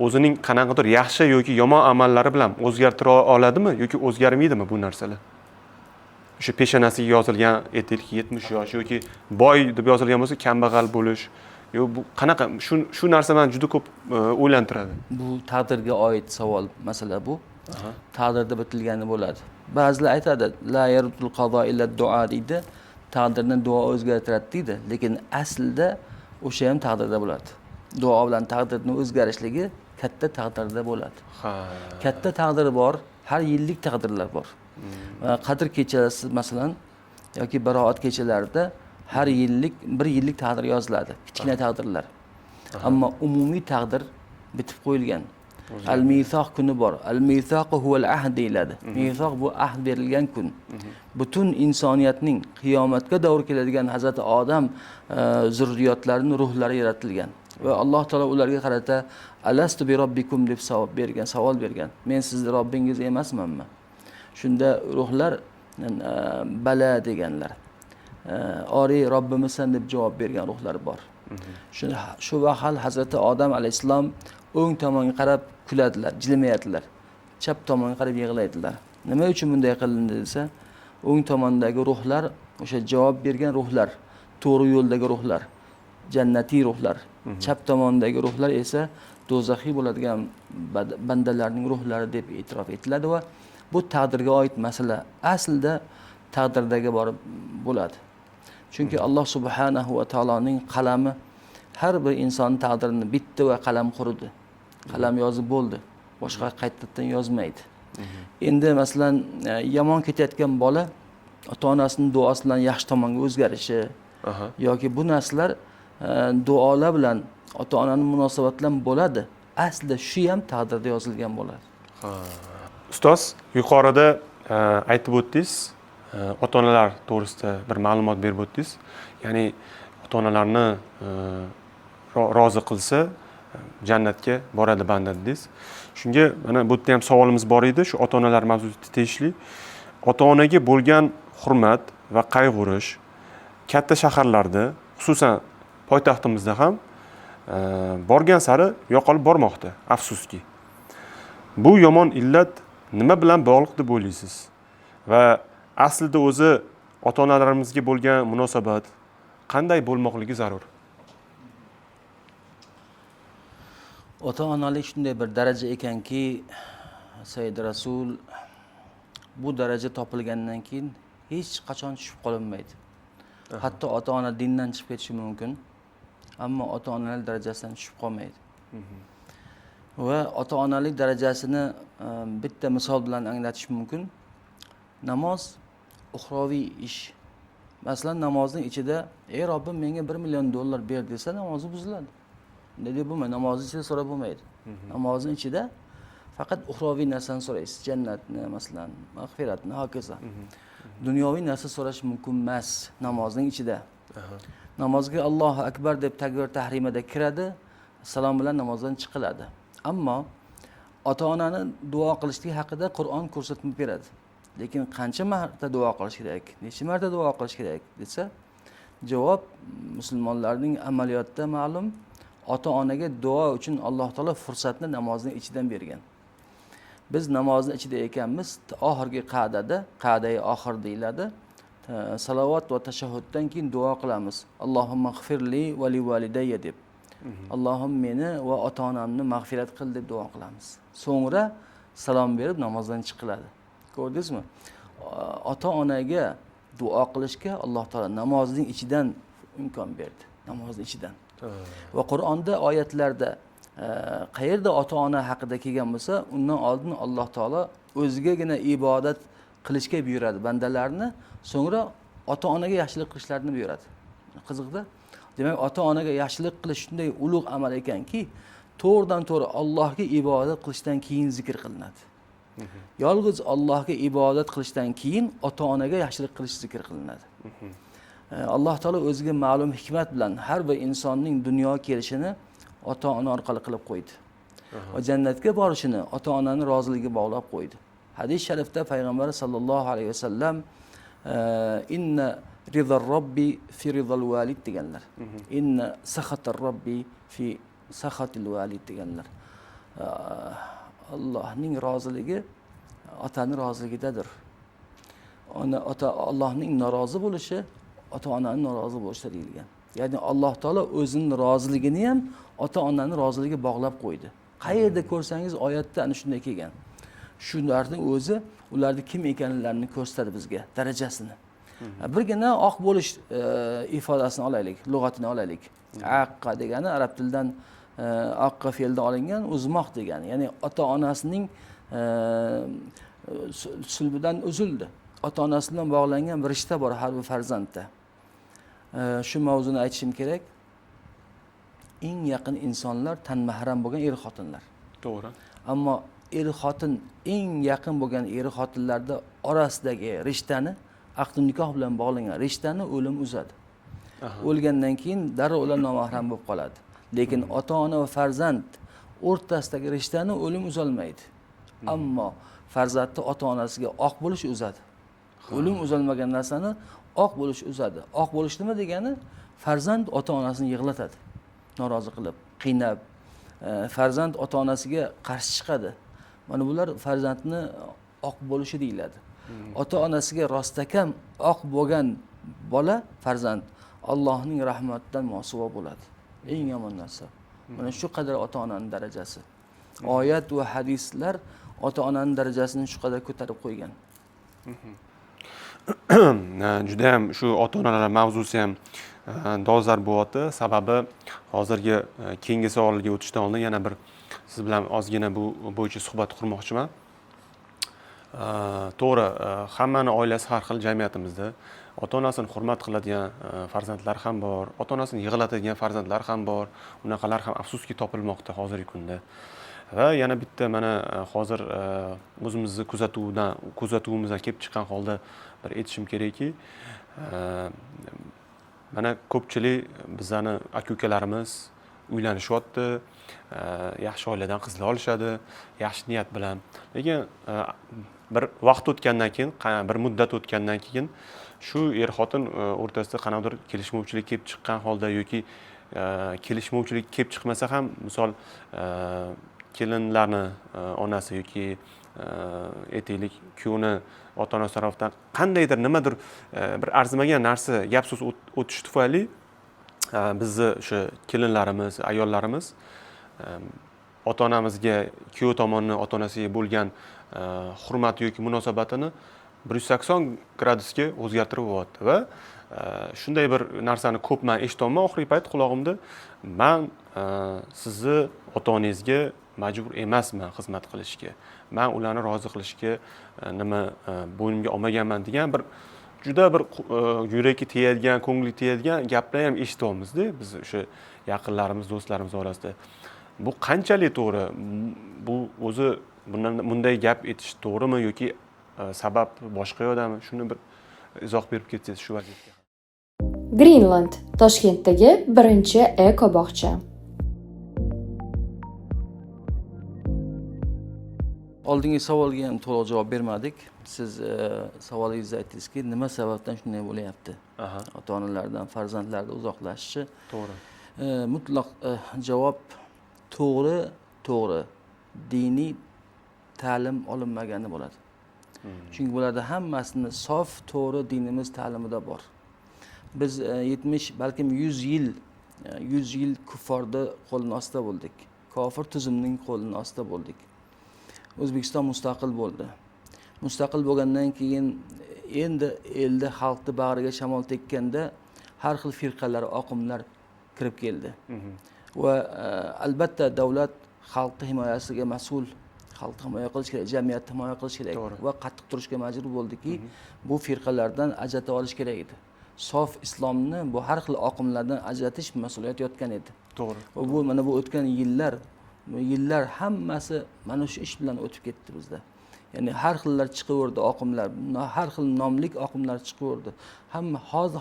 Speaker 1: o'zining qanaqadir yaxshi yoki yomon amallari bilan o'zgartira oladimi yoki o'zgarmaydimi bu narsalar? O'sha peshonasiga yozilgan aytaylik 70 yosh yoki boy deb yozilgan bo'lsa kambag'al bo'lish, yo bu qanaqa shu narsa meni juda ko'p o'ylantiradi.
Speaker 2: Bu taqdirga oid savol, masala bu. Taqdirda bitilgani bo'ladi. Ba'zilar aytadi, la yarudul qado illa duo deydi. Taqdirni duo o'zgartiradi deydi, lekin aslida o'sha ham taqdirda bo'ladi. Duo bilan taqdirning o'zgarishligi katta taqdirda bo'ladi. Katta taqdir bor, har yillik taqdirlar bor. Qadr kechasi masalan yoki baroat kechalarida har yillik bir yillik taqdir yoziladi, kichkina taqdirlar. Ammo umumiy taqdir bitib qo'yilgan. Al-Misoq kuni bor. Al-Misoq huval ahd deyiladi. Misoq bu ahd berilgan kun. Butun insoniyatning qiyomatga davr keladigan Hazrati Odam zurriyotlarining ruhlari yaratilgan. Va Alloh taolo ularga qarata alastu bi robbikum deb savol bergan. Men sizning Robbingiz emasmanmi? Shunda ruhlar bala deganlar. Ori Robbimizsan deb javob bergan ruhlar bor. Shu vaqt Hazrati Odam alayhisalom o'ng tomonga qarab kuladilar, jilmayadilar. Chap tomonga qarab yig'laydilar. Nima uchun bunday qilindi desa, o'ng tomondagi ruhlar o'sha javob bergan ruhlar, to'g'ri yo'ldagi ruhlar, jannatiy ruhlar. Chap tomondagi ruhlar esa do'zaxiy bo'ladigan bandalarning ruhlari deb e'tirof etiladi va bu taqdirga oid masala. Aslida taqdirdagi borib bo'ladi. Chunki Alloh subhanahu va taoloning qalami har bir inson taqdirini bitdi va qalam qurdi. Qalam yozib bo'ldi. Boshqa qaytadan yozmaydi. Endi masalan yomon ketayotgan bola ota-onasining duosi bilan yaxshi tomonga o'zgarishi yoki bu narsalar duolar bilan ota-onaning munosabati bilan bo'ladi. Aslida shu ham taqdirda yozilgan bo'ladi.
Speaker 1: Ustoz, yuqorida aytib o'tdingiz, ota-onalar to'g'risida bir ma'lumot berib o'tdingiz. Ya'ni ota-onalarni rozi qilsa jannatga boradi banda dedingiz. Shunga mana bu yerda ham savolimiz bor edi, shu ota-onalar mavzusiga tegishli. Ota-onaga bo'lgan hurmat va qayg'urish katta shaharlarda, xususan poytaxtimizda ham borgan sari yo'qolib bormoqda, afsuski. Bu yomon illat nima bilan bog'liq deb o'ylaysiz? Va aslida o'zi ota-onalarimizga bo'lgan munosabat qanday bo'lmoqligi zarur?
Speaker 2: Ota-onalik shunday bir daraja ekanki, Sayyid Rasul bu daraja topilgandan keyin hech qachon tushib qolinmaydi. Hatto ota-ona dindan chiqib ketishi mumkin, ammo ota-onalik darajasidan tushib qolmaydi. Va ota-onalik darajasini bitta misol bilan anglatish mumkin. Namoz uxroviy ish. Masalan, namozning ichida, "Ey Robbim, menga $1 million ber" desa, namozi buziladi. Deb bo'lmaydi, namozning ichida so'rab bo'lmaydi. Namozning ichida faqat uxroviy narsani so'raysiz, jannatni, masalan, mag'firatni, hokazo. Dunyoviy narsa so'rash mumkin emas namozning ichida. Namozga Allohu akbar deb takbir tahrimada kiradi, salom bilan namozdan chiqiladi. Ammo ota-onani duo qilishlik haqida Qur'on ko'rsatma beradi. Lekin qancha marta duo qilish kerak, necha marta duo qilish kerak desa, javob musulmonlarning amaliyotda ma'lum, ota-onaga duo uchun Alloh taolo fursatni namozning ichidan bergan. Biz namozning ichida ekanmiz, oxirgi qa'dada, qa'dai oxir deyiladi. Salovat va tashahhuddan keyin duo qilamiz. Allohumma g'firli va li validayya deb. Allohim meni va ota-onamni mag'firat qil deb duo qilamiz. So'ngra salom berib namozdan chiqiladi. Ko'rdingizmi? Ota-onaga duo qilishga Alloh taolo namozning ichidan imkon berdi. Namozning ichidan. Va Qur'onda oyatlarda qayerda ota-ona haqida kelgan bo'lsa, undan oldin Alloh taolo o'zigagina ibodat qilishga buyuradi bandalarni, so'ngra ota-onaga yaxshilik qilishlarini buyuradi. Qiziqda? Demak, ota-onaga yaxshilik qilish shunday ulug' amal ekanki, to'g'ridan-to'g'ri Allohga ibodat qilishdan keyin zikr qilinadi. Yolg'iz Allohga ibodat qilishdan keyin ota-onaga yaxshilik qilish zikr qilinadi. Alloh taolo o'ziga ma'lum hikmat bilan har bir insonning dunyoga kelishini ota-ona orqali qilib qo'ydi. Va jannatga borishini ota-onaning roziligiga bog'lab qo'ydi. Hadis sharifda payg'ambar sallallohu alayhi vasallam inna ridar robbi fi ridal valid deganlar. Inna sakhatar robbi fi sakhatil valid deganlar. Allohning roziligi otaning roziligidadir. Allohning norozi bo'lishi ota-onaning norozi bo'lishda deyilgan. Ya'ni Alloh taolo o'zining roziligini ham ota-onaning roziligiga bog'lab qo'ydi. Qayerda ko'rsangiz oyatda ana shunday kelgan. Shularning o'zi ularni kim ekanliklarini ko'rsatadi bizga, darajasini. Birgina oq bo'lish ifodasini olaylik, lug'atini olaylik. Aqqa degani arab tilidan aqqa fe'ldan olingan, uzmoq degani. Ya'ni ota-onasining sulbidan uzildi. Ota-onasi bilan bog'langan bir rishta bor har bir farzandda. Shu mavzuni aytishim kerak. Eng yaqin insonlar tan mahram bo'lgan er-xotinlar.
Speaker 1: To'g'ri.
Speaker 2: Ammo er-xotin eng yaqin bo'lgan er-xotinlarda orasidagi rishtani, aqd nikoh bilan bog'langan rishtani o'lim uzadi. O'lgandan keyin darrov ular nomahram bo'lib qoladi. Lekin ota-ona va farzand o'rtasidagi rishtani o'lim uzolmaydi. Ammo farzandni ota-onasiga oq bo'lish uzadi. O'lim uzolmagan narsani oq bo'lish uzadi. Oq bo'lish nima degani? Farzand ota-onasini yig'latadi. Norozi qilib, qiynab, farzand ota-onasiga qarshi chiqadi. Mana bular farzandni oq bo'lishi deyiladi. Ota-onasiga rostakam oq bo'lgan bola farzand Allohning rahmatidan mosuvo bo'ladi. Eng yomon narsa. Mana shu qadar ota-onaning darajasi. Oyat va hadislar ota-onaning darajasini shu qadar ko'tarib qo'ygan.
Speaker 1: Juda ham shu ota-onalar mavzusi ham dolzarb bo'lyapti. Sababi hozirgi keyingi savolga o'tishdan oldin yana bir siz bilan ozgina bu bo'yicha suhbat qurmoqchiman. To'g'ri, hammani oilasi har xil jamiyatimizda. Ota-onasini hurmat qiladigan farzandlar ham bor, ota-onasini yig'latadigan farzandlar ham bor. Unaqalar ham afsuski topilmoqda hozirgi kunda. Va yana bitta mana hozir o'zimizni kuzatuvimizdan kelib chiqqan holda bir aytishim kerakki, mana ko'pchilik bizani aka-ukalarimiz uylanishyapti, yaxshi oiladan qizlar olishadi, yaxshi niyat bilan. Lekin bir vaqt o'tgandan keyin, bir muddat o'tgandan keyin shu er-xotin o'rtasida qanaqadir kelishmovchilik kelib chiqqan holda yoki kelishmovchilik kelib chiqmasa ham, misol kelinlarni onasi yoki aytaylik kuyovni ota-onasi tomonidan qandaydir nimadir bir arzimagan narsa gap so'z o'tishi tufayli bizni o'sha kelinlarimiz, ayollarimiz ota-onamizga, kuyov tomonining ota-onasiga bo'lgan hurmati yoki munosabatini 180 gradusga o'zgartirib yuboryapti va shunday bir narsani ko'p men eshitolman oxirgi payt qulog'imda. Men sizni ota-onangizga majbur emasman xizmat qilishga. Men ularni rozi qilishga bo'ynimga olmaganman degan bir juda bir yurakka tegadigan, ko'ngilga tegadigan gaplarni ham eshityapmiz-da biz o'sha yaqinlarimiz, do'stlarimiz orasida. Bu qanchalik to'g'ri? Bu o'zi bunday gap etish to'g'rimi yoki sabab boshqa yo'qdami? Shuni bir izoh berib ketsangiz shu vaziyatga.
Speaker 4: Greenland, Toshkentdagi birinchi eko-bog'cha.
Speaker 2: Oldingi savolga ham to'liq javob bermadik. Siz savolingizda aytdingizki, nima sababdan shunday bo'lyapti? Ota-onalardan farzandlarga uzoqlashishi.
Speaker 1: To'g'ri.
Speaker 2: Mutlaq javob to'g'ri. Diniy ta'lim olinmagani bo'ladi. Chunki bularda hammasini sof to'g'ri dinimiz ta'limida bor. Biz 70 balkim 100 yil kuffarda qo'lini ostida bo'ldik. Kofir tuzumning qo'lini ostida bo'ldik. O'zbekiston mustaqil bo'ldi. Mustaqil bo'lgandan keyin endi elda xalqni bag'riga shamol tekkanda har xil firqalar, oqimlar kirib keldi. Va albatta davlat xalqni himoyasiga mas'ul, xalqni himoya qilish kerak, jamiyatni himoya qilish kerak va qattiq turishga majbur bo'ldiki, bu firqalardan ajratib olish kerak edi. Sof islomni bu har xil oqimlardan ajratish mas'uliyati yotgan edi.
Speaker 1: To'g'ri.
Speaker 2: Va bu mana bu o'tgan yillar hammasi mana shu ish bilan o'tib ketdi bizda. Ya'ni har xillar chiqaverdi oqimlar, har xil nomlik oqimlar chiqaverdi. Hamma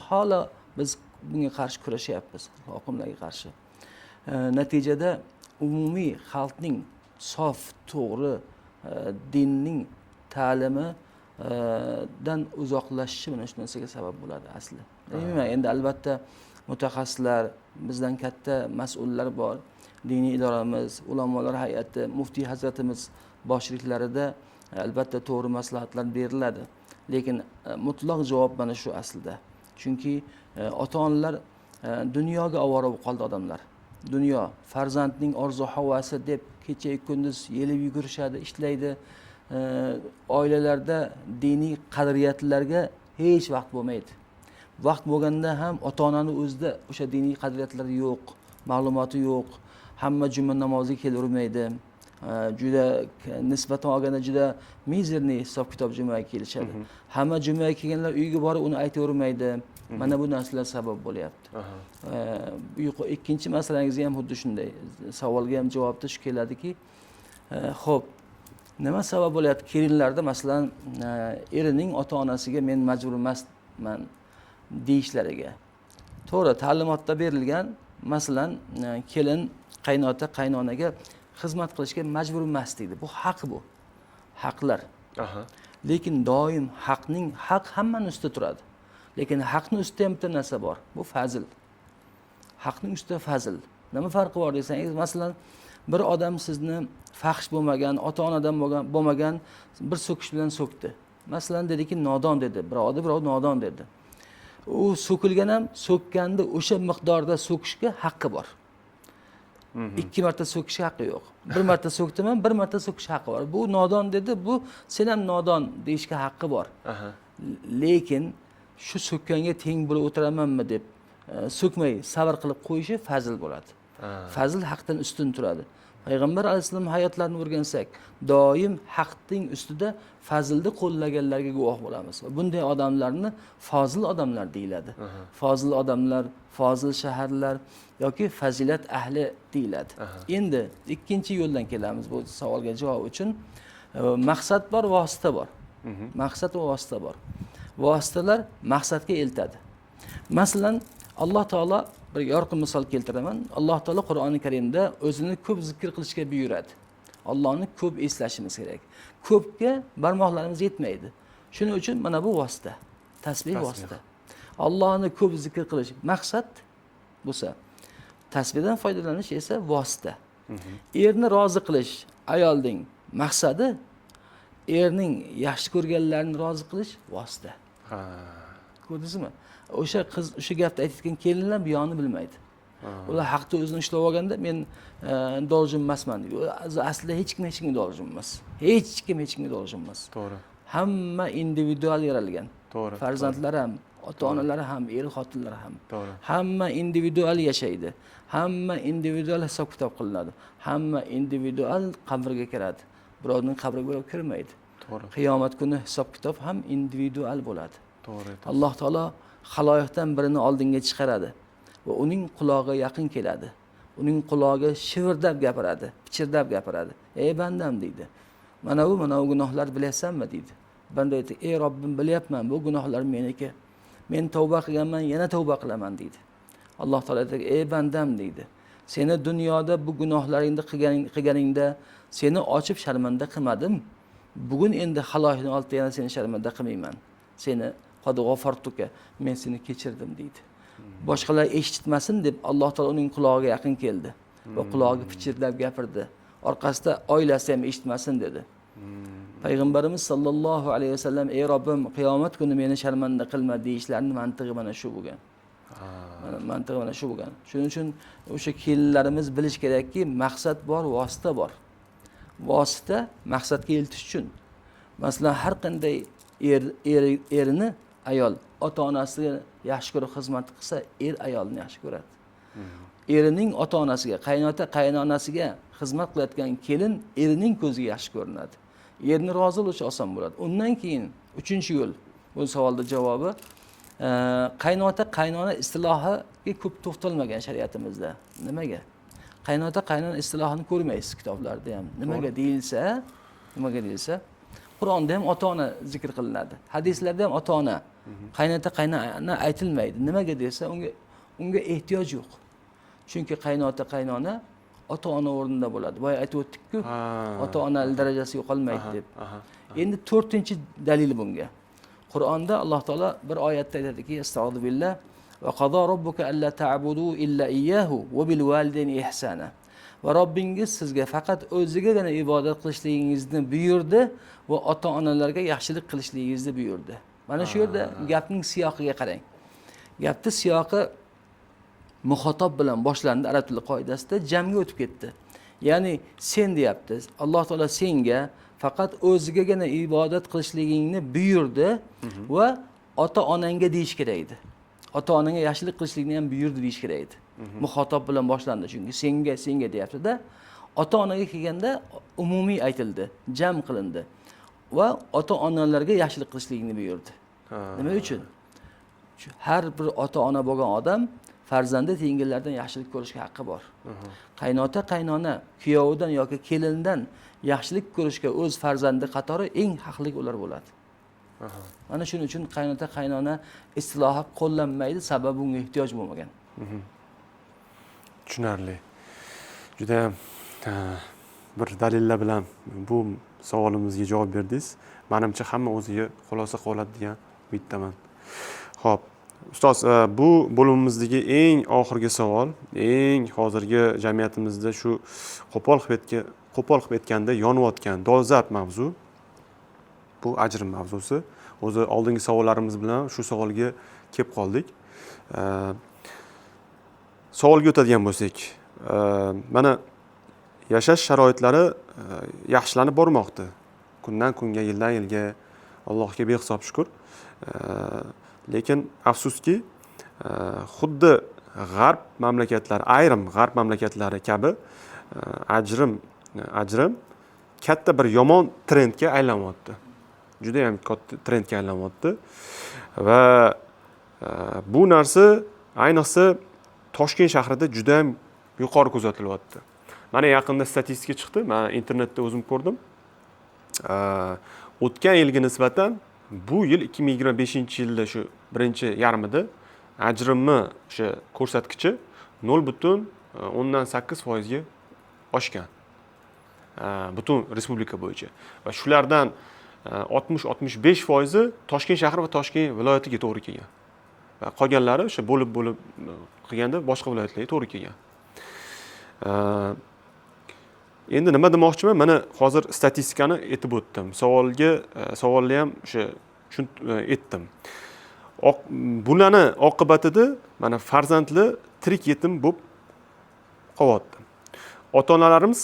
Speaker 2: hala biz bunga qarshi kurashyapmiz, oqimlarga qarshi. Natijada umumiy xalqning sof, to'g'ri dinning ta'limi dan uzoqlashishi mana shu narsaga sabab bo'ladi asli. Bilmayman, endi albatta mutaxassislar, bizdan katta mas'ullar bor. Diniy idoramiz, ulamolar hay'ati, muftiy hazratimiz boshchiliklarida albatta to'g'ri maslahatlar beriladi. Lekin mutlaq javob mana shu aslida. Chunki ota-onalar dunyoga ovora bo'lib qoldi odamlar. Dunyo farzandning orzu havasi deb kecha kunduz yelib yugurishadi, ishlaydi. Oilalarda diniy qadriyatlarga hech vaqt bo'lmaydi. Vaqt bo'lganda ham ota-onaning o'zida o'sha diniy qadriyatlar yo'q, ma'lumoti yo'q. Hamma juma namoziga kelavermaydi. Juda nisbatan olganda juda mizerniy hisob kitob jumaga kelishadi. Hamma jumaga kelganlar uyga borib uni aytavermaydi. Mana bu narsalar sabab bo'lyapti. Ikkinchi masalangizga ham xuddi shunday. Savolga ham javobda shu keladiki, xo'p, nima sabab bo'lyapti? Kelinlarda masalan erining ota-onasiga men majbur emasman deyishlariga. To'g'ri, ta'limotda berilgan, masalan, kelin qaynota qaynonaga xizmat qilishga majbur emas deydi. Bu haq bu. Haqlar. Lekin doim haq hammaning ustida turadi. Lekin haqning ustida ham bitta narsa bor. Bu fazil. Haqning ustida fazil. Nima farqi bor desangiz, masalan, bir odam sizni fahsh bo'lmagan, ota-onadan bo'lmagan bir so'kish bilan so'kdi. Masalan, dediki nodon dedi. Birov nodon dedi. U so'kilgan ham so'kkanda o'sha miqdorda so'kishga haqqi bor. 2 marta so'kish haqqi yo'q. 1 marta so'kdim, 1 marta so'kish haqqi bor. Bu nodon dedi, bu sen ham nodon deyishga haqqi bor. Lekin shu so'kkanga teng bo'lib o'tiramanmi deb so'kmay sabr qilib qo'yishi fazil bo'ladi. Fazil haqdan ustun turadi. Payg'ambar alayhisalom hayotlarini o'rgansak, doim haqning ustida fazilni qo'llaganlarga guvoh bo'lamiz. Bunday odamlarni fozil odamlar deyiladi. Fozil odamlar, fozil shaharlar yoki fazilat ahli deyiladi. Endi ikkinchi yo'ldan kelamiz bu savolga javob uchun. Maqsad bor, vosita bor. Maqsad va vosita bor. Vositalar maqsadga eltadi. Masalan, Alloh taolo bir yorqin misol keltiraman. Alloh taolo Qur'oni Karimda o'zini ko'p zikr qilishga buyuradi. Allohni ko'p eslashimiz kerak. Ko'pga barmoqlarimiz yetmaydi. Shuning uchun mana bu vosita, tasbih vosita. Allohni ko'p zikr qilish maqsad bo'lsa, Tasbihdan foydalanish esa vosita. Erni rozi qilish ayolning maqsadi, erning yaxshi ko'rganlarini rozi qilish vosita.
Speaker 1: Ha.
Speaker 2: Ko'rdingizmi? O'sha qiz o'sha gapni aytayotgan kelinlar bu yonni bilmaydi. Ular haqda o'zini ishlab olganda men dolzim emasman deydi. Aslida hech kimga dolzim emas. Hech kimga dolzim emas.
Speaker 1: To'g'ri.
Speaker 2: Hamma individual yaralgan.
Speaker 1: To'g'ri.
Speaker 2: Farzandlar ham, ota-onalari ham, er xotinlar ham.
Speaker 1: To'g'ri.
Speaker 2: Hamma individual yashaydi. Hamma individual hisob-kitob qilinadi. Hamma individual qabrga kiradi. Birovning qabriga birov kirmaydi.
Speaker 1: To'g'ri.
Speaker 2: Qiyomat kuni hisob-kitob ham individual bo'ladi.
Speaker 1: To'g'ri.
Speaker 2: Alloh taolo xaloyiqdan birini oldinga chiqaradi va uning qulog'iga yaqin keladi. Uning qulog'iga shivirdab gapiradi, pichirdab gapiradi. Ey bandam deydi. Mana bu gunohlar bilasanmi deydi. Banda aytdi, ey Robbim bilyapman, bu gunohlar meniki. Men tavba qilganman, yana tavba qilaman deydi. Alloh taolo aytadi, ey bandam deydi. Seni dunyoda bu gunohlaringni qilganingda seni ochib sharmanda qilmadim. Bugun endi xaloyiqning oldida yana seni sharmanda qilmayman. Seni qad g'afartuka, men seni kechirdim deydi. Boshqalar eshitmasin deb Alloh taolo uning qulog'iga yaqin keldi va qulog'iga pichirdab gapirdi. Orqasida oilasi ham eshitmasin dedi. Payg'ambarimiz sollallohu alayhi vasallam ey Robbim qiyomat kuni meni sharmanda qilma deyishlarining mantig'i mana shu bo'lgan. Mantig'i mana shu bo'lgan. Shuning uchun o'sha kelinlarimiz bilish kerakki, maqsad bor, vosita bor. Vosita maqsadga yetish uchun. Masalan, har qanday erini ayol ota-onasiga yaxshi ko'rib xizmat qilsa, ayolni yaxshi ko'radi. Erining ota-onasiga, qaynota qaynonasiga xizmat qilayotgan kelin erining ko'ziga yaxshi ko'rinadi. Erni rozi bo'lish oson bo'ladi. Undan keyin 3-yo'l bu savolning javobi qaynota qaynona istilohiga ko'p to'xtalmagan shariatimizda. Nimaga? Qaynota qaynona istilohini ko'rmaysiz kitoblarda ham. Nimaga deyilsa, Qur'onda ham ota-ona zikr qilinadi. Hadislarda ham ota-ona, qaynota qaynona aytilmaydi. Nimaga desa, unga ehtiyoj yo'q. Chunki qaynota qaynona ota-ona o'rnida bo'ladi. Boya aytib o'tdik-ku, ota-ona darajasi yo'qolmaydi deb. Endi 4-dalil bunga. Qur'onda Alloh taolo bir oyatda aytadiki, astag'firullah va qado robbuka alla ta'budu illa iyyahu va bil validayni ihsana. Va Robbingiz sizga faqat o'zigagina ibodat qilishligingizni buyurdi va ota-onalarga yaxshilik qilishligingizni buyurdi. Mana shu yerda gapning siyoqiga qarang. Gapning siyoqi muxotob bilan boshlandi arab tili qoidasida, jamga o'tib ketdi. Ya'ni sen deyapti. Alloh taolo senga faqat o'zigagina ibodat qilishligingni buyurdi va ota-onangga deyish kerak edi. Ota-onangga yaxshilik qilishlikni ham buyurdi deyish kerak edi. Muxotob bilan boshlandi chunki senga deyapti-da. Ota-onaga kelganda umumiy aytildi, jam qilindi va ota-onalarga yaxshilik qilishligini buyurdi. Nima uchun? Har bir ota-ona bo'lgan odam farzandi tengillardan yaxshilik ko'rishga haqqi bor. Qaynota qaynona kuyovidan yoki kelindan yaxshilik ko'rishga o'z farzandi qatori eng haqli ular bo'ladi. Mana shuning uchun qaynota qaynona istilohi qo'llanmaydi, sababi bunga ehtiyoj bo'lmagan.
Speaker 1: Tushunarli. Juda bir dalillar bilan bu savolimizga javob berdingiz. Menimcha hamma o'ziga xulosa qilib oladi degan umiddaman. Xo'p, ustoz, bu bo'limimizdagi eng oxirgi savol, eng hozirgi jamiyatimizda shu qo'pol qilib aytganda yonayotgan dolzarb mavzu. Bu ajrim mavzusi. O'zi oldingi savollarimiz bilan shu savolga kelib qoldik. Savolga o'tadigan bo'lsak, mana yashash sharoitlari yaxshilanib bormoqda. Kundan kunga, yildan yilga Allohga behisob shukr. Lekin afsuski, xuddi g'arb mamlakatlari, ayrim g'arb mamlakatlari kabi ajrim katta bir yomon trendga aylanyapti. Juda ham katta trendga aylanyapti va bu narsa ayniqsa Toshkent shahrida juda ham yuqori kuzatilyapti. Mana yaqinda statistika chiqdi, men internetda o'zim ko'rdim. O'tgan yilga nisbatan bu yil 2025-yilda shu birinchi yarmida ajrimni o'sha ko'rsatkichi 0.8% ga oshgan. Butun respublika bo'yicha. Va shulardan 60-65% Toshkent shahri va Toshkent viloyatiga to'g'ri kelgan. Va qolganlari o'sha bo'lib qilganda boshqa viloyatlarga to'g'ri kelgan. Endi nima demoqchiman? Mana hozir statistikani aytib o'tdim. Savolni ham o'sha aytdim. Bularni oqibatida mana farzandli tirik yetim bo'lib qolyapti. Ota-onalarimiz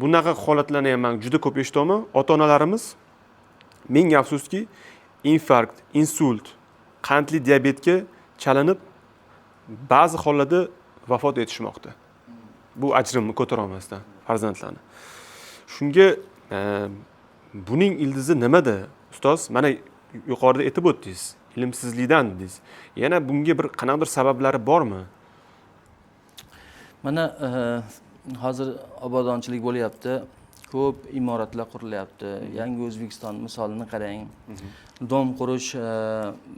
Speaker 1: bunaqa holatlarni ham men juda ko'p eshityapman. Ota-onalarimiz ming afsuski infarkt, insult, qandli diabetga chalinib ba'zi hollarda vafot etishmoqda. Bu ajrimni ko'tara olmasdan farzandlarni. Shunga buning ildizi nimada? Ustoz, mana yuqorida aytib o'tdingiz, ilmsizlikdan dedingiz. Yana bunga bir qanaqadir sabablari bormi?
Speaker 2: Mana hozir obodonchilik bo'lyapti. Ko'p imoratlar qurilyapti. Yangi O'zbekiston misolini qarang. Dom qurish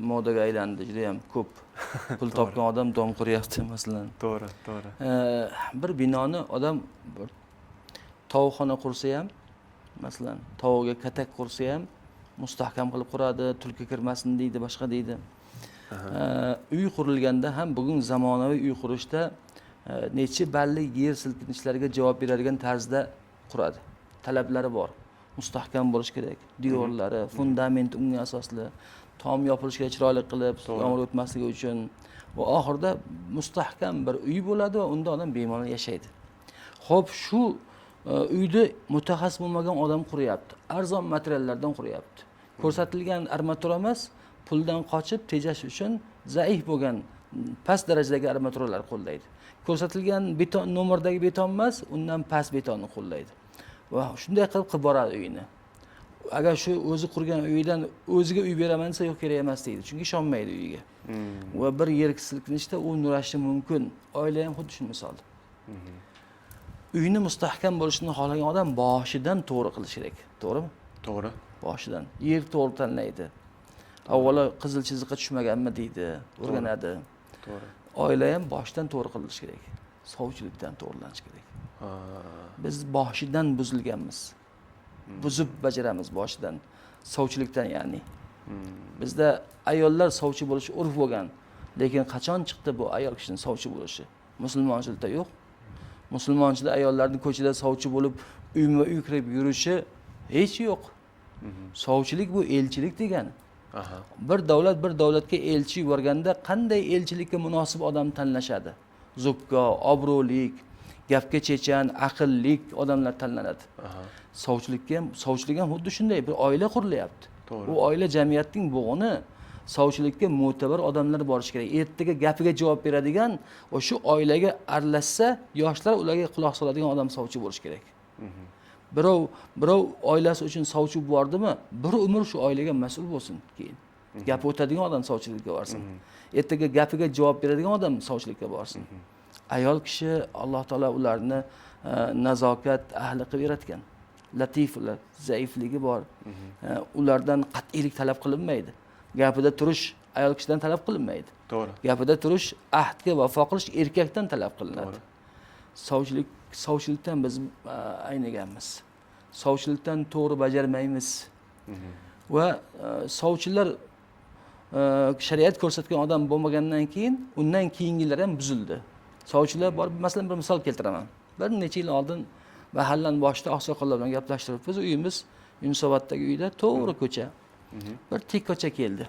Speaker 2: modaga aylandi, juda ham ko'p. Pul topgan odam dom quryapti masalan.
Speaker 1: To'g'ri.
Speaker 2: Bir binoni odam tovuqxona qursa ham, masalan, tovuqga katak qursa ham mustahkam qilib quradi, tulki kirmasin deydi, boshqa deydi. Uy qurilganda ham bugun zamonaviy uy qurishda necha balli yer silkinishlariga javob beradigan tarzda quradi. Talablari bor. Mustahkam bo'lish kerak. Devorlari, fundamenti unga asosli, tom yopilishi kerak, chiroyli qilib, yomg'ir o'tmasligi uchun. Va oxirida mustahkam bir uy bo'ladi va unda odam bemalol yashaydi. Xo'p, shu uyni mutaxassis bo'lmagan odam quryapti. Arzon materiallardan quryapti. Ko'rsatilgan armatura emas, puldan qochib tejash uchun zaif bo'lgan past darajadagi armaturalar qo'llaydi. Ko'rsatilgan beton nomerdagi beton emas, undan past betonni qo'llaydi. Va shunday qilib boradi uyini. Agar shu o'zi qurgan uyidan o'ziga uy beraman desa, yo'q, kerak emas deydi. Chunki ishonmaydi uyiga. Va bir yer silkinishda u nurashi mumkin. Oila ham xuddi shu misol. Uyni mustahkam bo'lishini xohlagan odam boshidan to'g'ri qilish kerak. To'g'rimi?
Speaker 1: To'g'ri.
Speaker 2: Boshidan. Yer to'g'ri tanlaydi. Avvalo qizil chiziqqa tushmaganmi deydi, o'rganadi.
Speaker 1: To'g'ri.
Speaker 2: Oila ham boshidan to'g'ri qilish kerak. Sovchilikdan to'g'rilanish kerak. Biz boshidan buzilganmiz. Buzib bajaramiz boshidan. Sovchilikdan ya'ni. Bizda ayollar sovchi bo'lishi urf bo'lgan. Lekin qachon chiqdi bu ayol kishining sovchi bo'lishi? Musulmonchilikda yo'q. Musulmonchilikda ayollarning ko'chada sovchi bo'lib, uyma-uy kirib yurishi hech yo'q. Sovchilik bu elchilik degani. Bir davlat bir davlatga elchi yuborganda qanday elchilikka munosib odam tanlashadi? Zukko, obro'lik, gapga chechan, aqllik odamlar tanlanadi. Sovchilik ham xuddi shunday bir oila qurilyapti. Bu oila jamiyatning bo'g'ini. Sovchilikka mo'tabar odamlar borish kerak. Ertaga gapiga javob beradigan, o'sha oilaga aralashsa, yoshlar ularga quloq soladigan odam sovchi bo'lish kerak. Birov oilasi uchun sovchi bordimi, bir umr shu oilaga mas'ul bo'lsin keyin. Gap o'tadigan odam sovchilikka borsin. Ertaga gapiga javob beradigan odam sovchilikka borsin. Ayol kishi Alloh taolo ularni nazokat ahli qilib yaratgan. Latif ular, zaifligi bor. Ulardan qat'iylik talab qilinmaydi. Gapida turish ayol kishidan talab qilinmaydi.
Speaker 1: To'g'ri.
Speaker 2: Gapida turish ahdga vafo qilish erkakdan talab qilinadi. Sovchilikdan biz ayniganmiz. Sovchilikdan to'g'ri bajarmaymiz. Va sovchilar shariat ko'rsatgan odam bo'lmagandan keyin undan keyingilar ham buzildi. Sovchilar bor, masalan bir misol keltiraman. Bir necha yil oldin mahallaning boshida oqsoqollar bilan gaplashtiribmiz. Uyimiz Yunusoboddagi uyda to'g'ri ko'cha. Bir tekkocha keldi.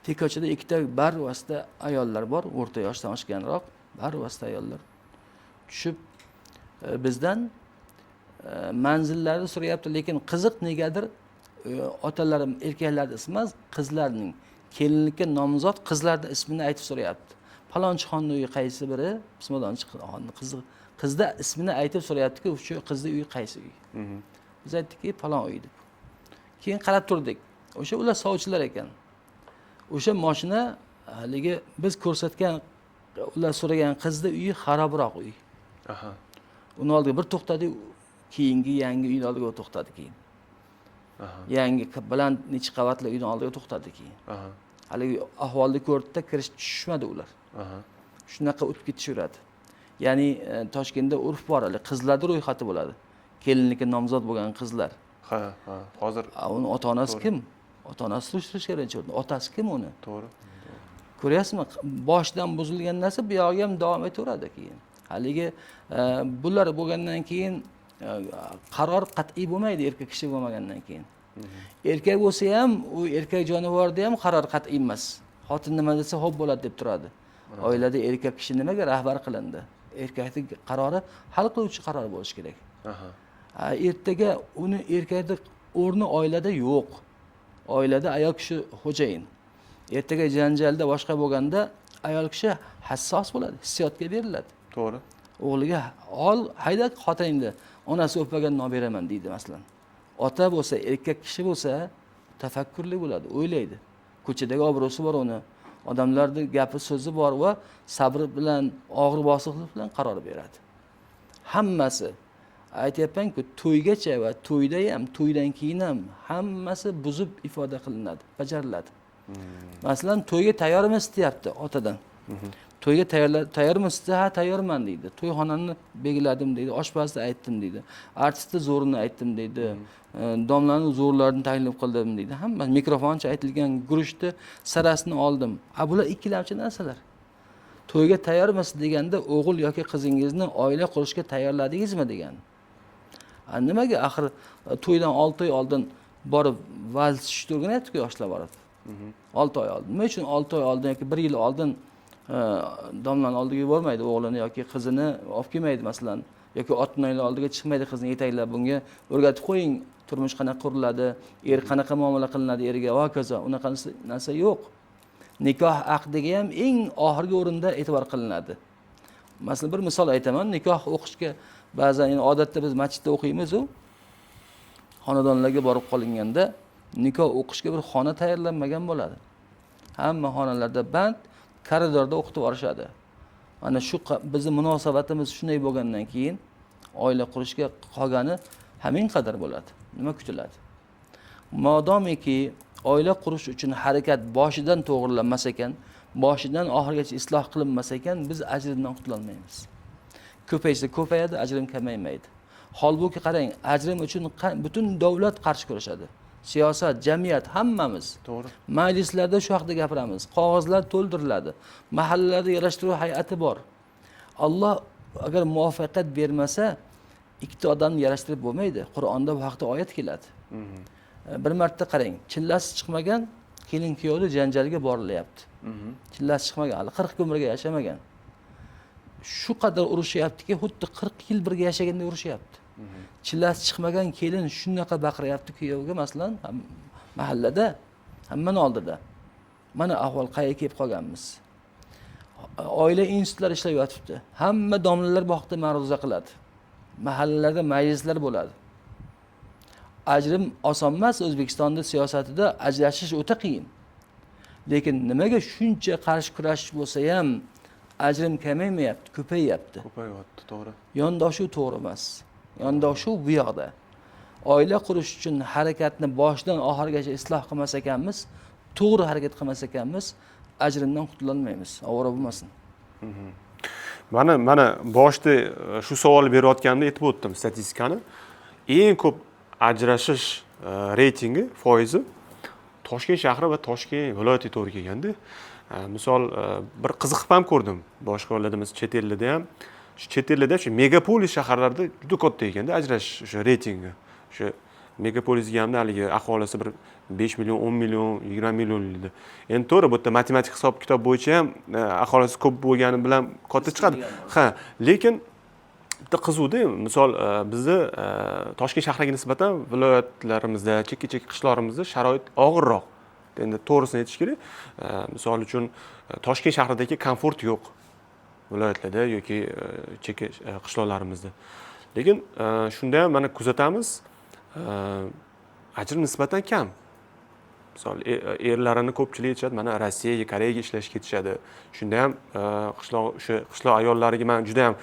Speaker 2: Tekkochada ikkita barvasta ayollar bor, o'rta yoshdan oshganroq, barvasta ayollar. Tushib bizdan manzillarni so'rayapti, lekin qiziq negadir otalarim erkaklarning ismi emas, qizlarning kelinlikka nomzod qizlarning ismini aytib so'rayapti. Falonchixonning uyi qaysi biri? Bismillahirrohmanirrohim. Qizda ismini aytib so'rayapti-ki, shu qizning uyi qaysi uy? Biz aytdikki, falon uy deb. Keyin qarab turdik. O'sha ular sovchilar ekan. O'sha mashina haligi biz ko'rsatgan ular so'ragan qizning uyi xarobroq uy. Uni oldiga bir to'xtadi, keyingi yangi uyning oldiga to'xtadi keyin. Yangi baland necha qavatli uyning oldiga to'xtadi keyin. Haligi ahvolni ko'rdida kirish tushmadi ular. Shunaqa o'tib ketishaveradi. Ya'ni Toshkentda urf bor, qizlarning ro'yxati bo'ladi. Kelinlikka nomzod bo'lgan qizlar.
Speaker 1: Hozir
Speaker 2: uni ota-onasi kim? Ota-onasi surishtirish kerak. Otasi kim uni?
Speaker 1: To'g'ri.
Speaker 2: Ko'ryapsizmi? Boshdan buzilgan narsa bu yog'iga ham davom etaveradi keyin. haligi bular bo'lgandan keyin qaror qat'iy bo'lmaydi erkak kishi bo'lmagandan keyin. Erkak bo'lsa ham, u erkak jonivorda ham qaror qat'iy emas. Xotin nima desa xo'p bo'ladi deb turadi. Oilada erkak kishi nimaga rahbar qilindi? Erkakning qarori hal qiluvchi qaror bo'lishi kerak. Ertaga uni erkakning o'rni oilada yo'q. Oilada ayol kishi xo'jayin. Ertaga janjalda boshqa bo'lganda ayol kishi hassos bo'ladi, hissiyotga beriladi.
Speaker 1: To'g'ri.
Speaker 2: O'g'liga ol, hayda xotiningni, onasi o'pmagan non beraman deydi masalan. Ota bo'lsa, erkak kishi bo'lsa, tafakkurli bo'ladi, o'ylaydi. Ko'chadagi obro'si bor uni. Odamlarning gapi so'zi bor va sabr bilan, og'ir bosiqlik bilan qaror beradi. Hammasi aytyapman-ku, to'ygacha va to'yda ham, to'ydan keyin ham hammasi buzib ifoda qilinadi, bajariladi. Masalan, to'yga tayyormiz deyapti otadan. To'yga tayyormiz desa, ha tayyorman deydi. To'yxonani belgiladim deydi, oshpazni aytdim deydi. Artistni zo'rini aytdim deydi. Domlaning zo'rlarini taklif qildim deydi. Hamma mikrofoncha aytilgan guruchni sarasini oldim. Bular ikkilamchi narsalar. To'yga tayyormiz deganda o'g'il yoki qizingizni oila qurishga tayyorladingizmi degan. Nimaga axir to'ydan 6 oy oldin borib vals tushishni o'rganyapti-ku yoshlar borib. 6 oy oldin. Nima uchun 6 oy oldin yoki 1 yil oldin domlaning oldiga yubormaydi o'g'lini yoki qizini olib kelmaydi masalan, yoki otning oldiga chiqmaydi qizni yetaklab bunga o'rgatib qo'ying, turmush qanaqa quriladi, er qanaqa muomala qilinadi eriga va hokazo. Unaqa narsa yo'q. Nikoh aqdiga ham eng oxirgi o'rinda e'tibor qilinadi. Masalan, bir misol aytaman, nikoh o'qishga ba'zan odatda biz masjidda o'qiymiz u xonadonlarga borib qolinganda nikoh o'qishga bir xona tayyorlanmagan bo'ladi. Hamma xonalarda band, koridorda o'qitib borishadi. Ana shu bizning munosabatimiz shunday bo'lgandan keyin oila qurishga qolgani hamin qadar bo'ladi. Nima kutiladi? Modomiki oila qurish uchun harakat boshidan to'g'rilanmas ekan, boshidan oxirigacha isloh qilinmas ekan, biz ajrimdan qutula olmaymiz. Ko'paysa ko'payadi, ajrim kamaymaydi. Holbuki qarang, ajrim uchun butun davlat qarshi kurashadi. Siyosat, jamiyat, hammamiz.
Speaker 1: To'g'ri.
Speaker 2: Majlislarda shu haqida gapiramiz. Qog'ozlar to'ldiriladi. Mahallalarda yarashtiruv hay'ati bor. Alloh agar muvaffaqiyat bermasa, ikkita odamni yarashtirib bo'lmaydi. Qur'onda bu haqda oyat keladi. Bir marta qarang, chillasi chiqmagan kelin kuyovni janjalga borilyapti. Chillasi chiqmagan, hali 40 kun birga yashamagan. Shu qadar urushyaptiki, xuddi 40 yil birga yashaganda urushyapti. Chillasi chiqmagan kelin shunaqa baqiryapti kuyovga masalan mahallada, hammani oldida. Mana ahvol qayerga kelib qolganmiz. Oila institutlari ishlab yotibdi. Hamma domlalar bu haqda ma'ruza qiladi. Mahallalarda majlislar bo'ladi. Ajrim oson emas, O'zbekistonda siyosatida ajrashish o'ta qiyin. Lekin nimaga shuncha qarshi kurashish bo'lsa ham ajrim kamaymayapti, ko'payyapti.
Speaker 1: Ko'payyapti, to'g'ri.
Speaker 2: Yondashuv to'g'ri emas. Yondashuv bu yoqda. Oila qurish uchun harakatni boshidan oxirigacha isloh qilmas ekanmiz, to'g'ri harakat qilmas ekanmiz, ajrimdan qutula olmaymiz. Ovora bo'lmasin.
Speaker 1: Mana boshda shu savol berayotganda aytib o'tdim statistikani. Eng ko'p ajrashish reytingi, foizi Toshkent shahri va Toshkent viloyatiga to'g'ri kelganda. Misol bir qiziqib ham ko'rdim. Boshqa viloyatimiz chet ellarda ham, chet ellarda shu megapolis shaharlarda juda katta ekanda ajrashish o'sha reytingi. O'sha megapolisga ham haligi aholisi bir 5 million, 10 million, 20 million edi. Endi to'g'ri, bu yerda matematik hisob-kitob bo'yicha ham aholisi ko'p bo'lgani bilan katta chiqadi. Ha, lekin bitta qiziqda, misol bizni Toshkent shahriga nisbatan viloyatlarimizda, chekka-chekka qishlarimizda sharoit og'irroq. Endi to'g'risini aytish kerak. Misol uchun Toshkent shahridagi komfort yo'q viloyatlarda yoki chekka qishloqlarimizda. Lekin shunda ham mana kuzatamiz, ajr nisbatan kam. Misol erlarini ko'pchilik aytishadi, mana Rossiyaga, Koreyaga ishlashga ketishadi. Shunda ham qishloq ayollariga men juda ham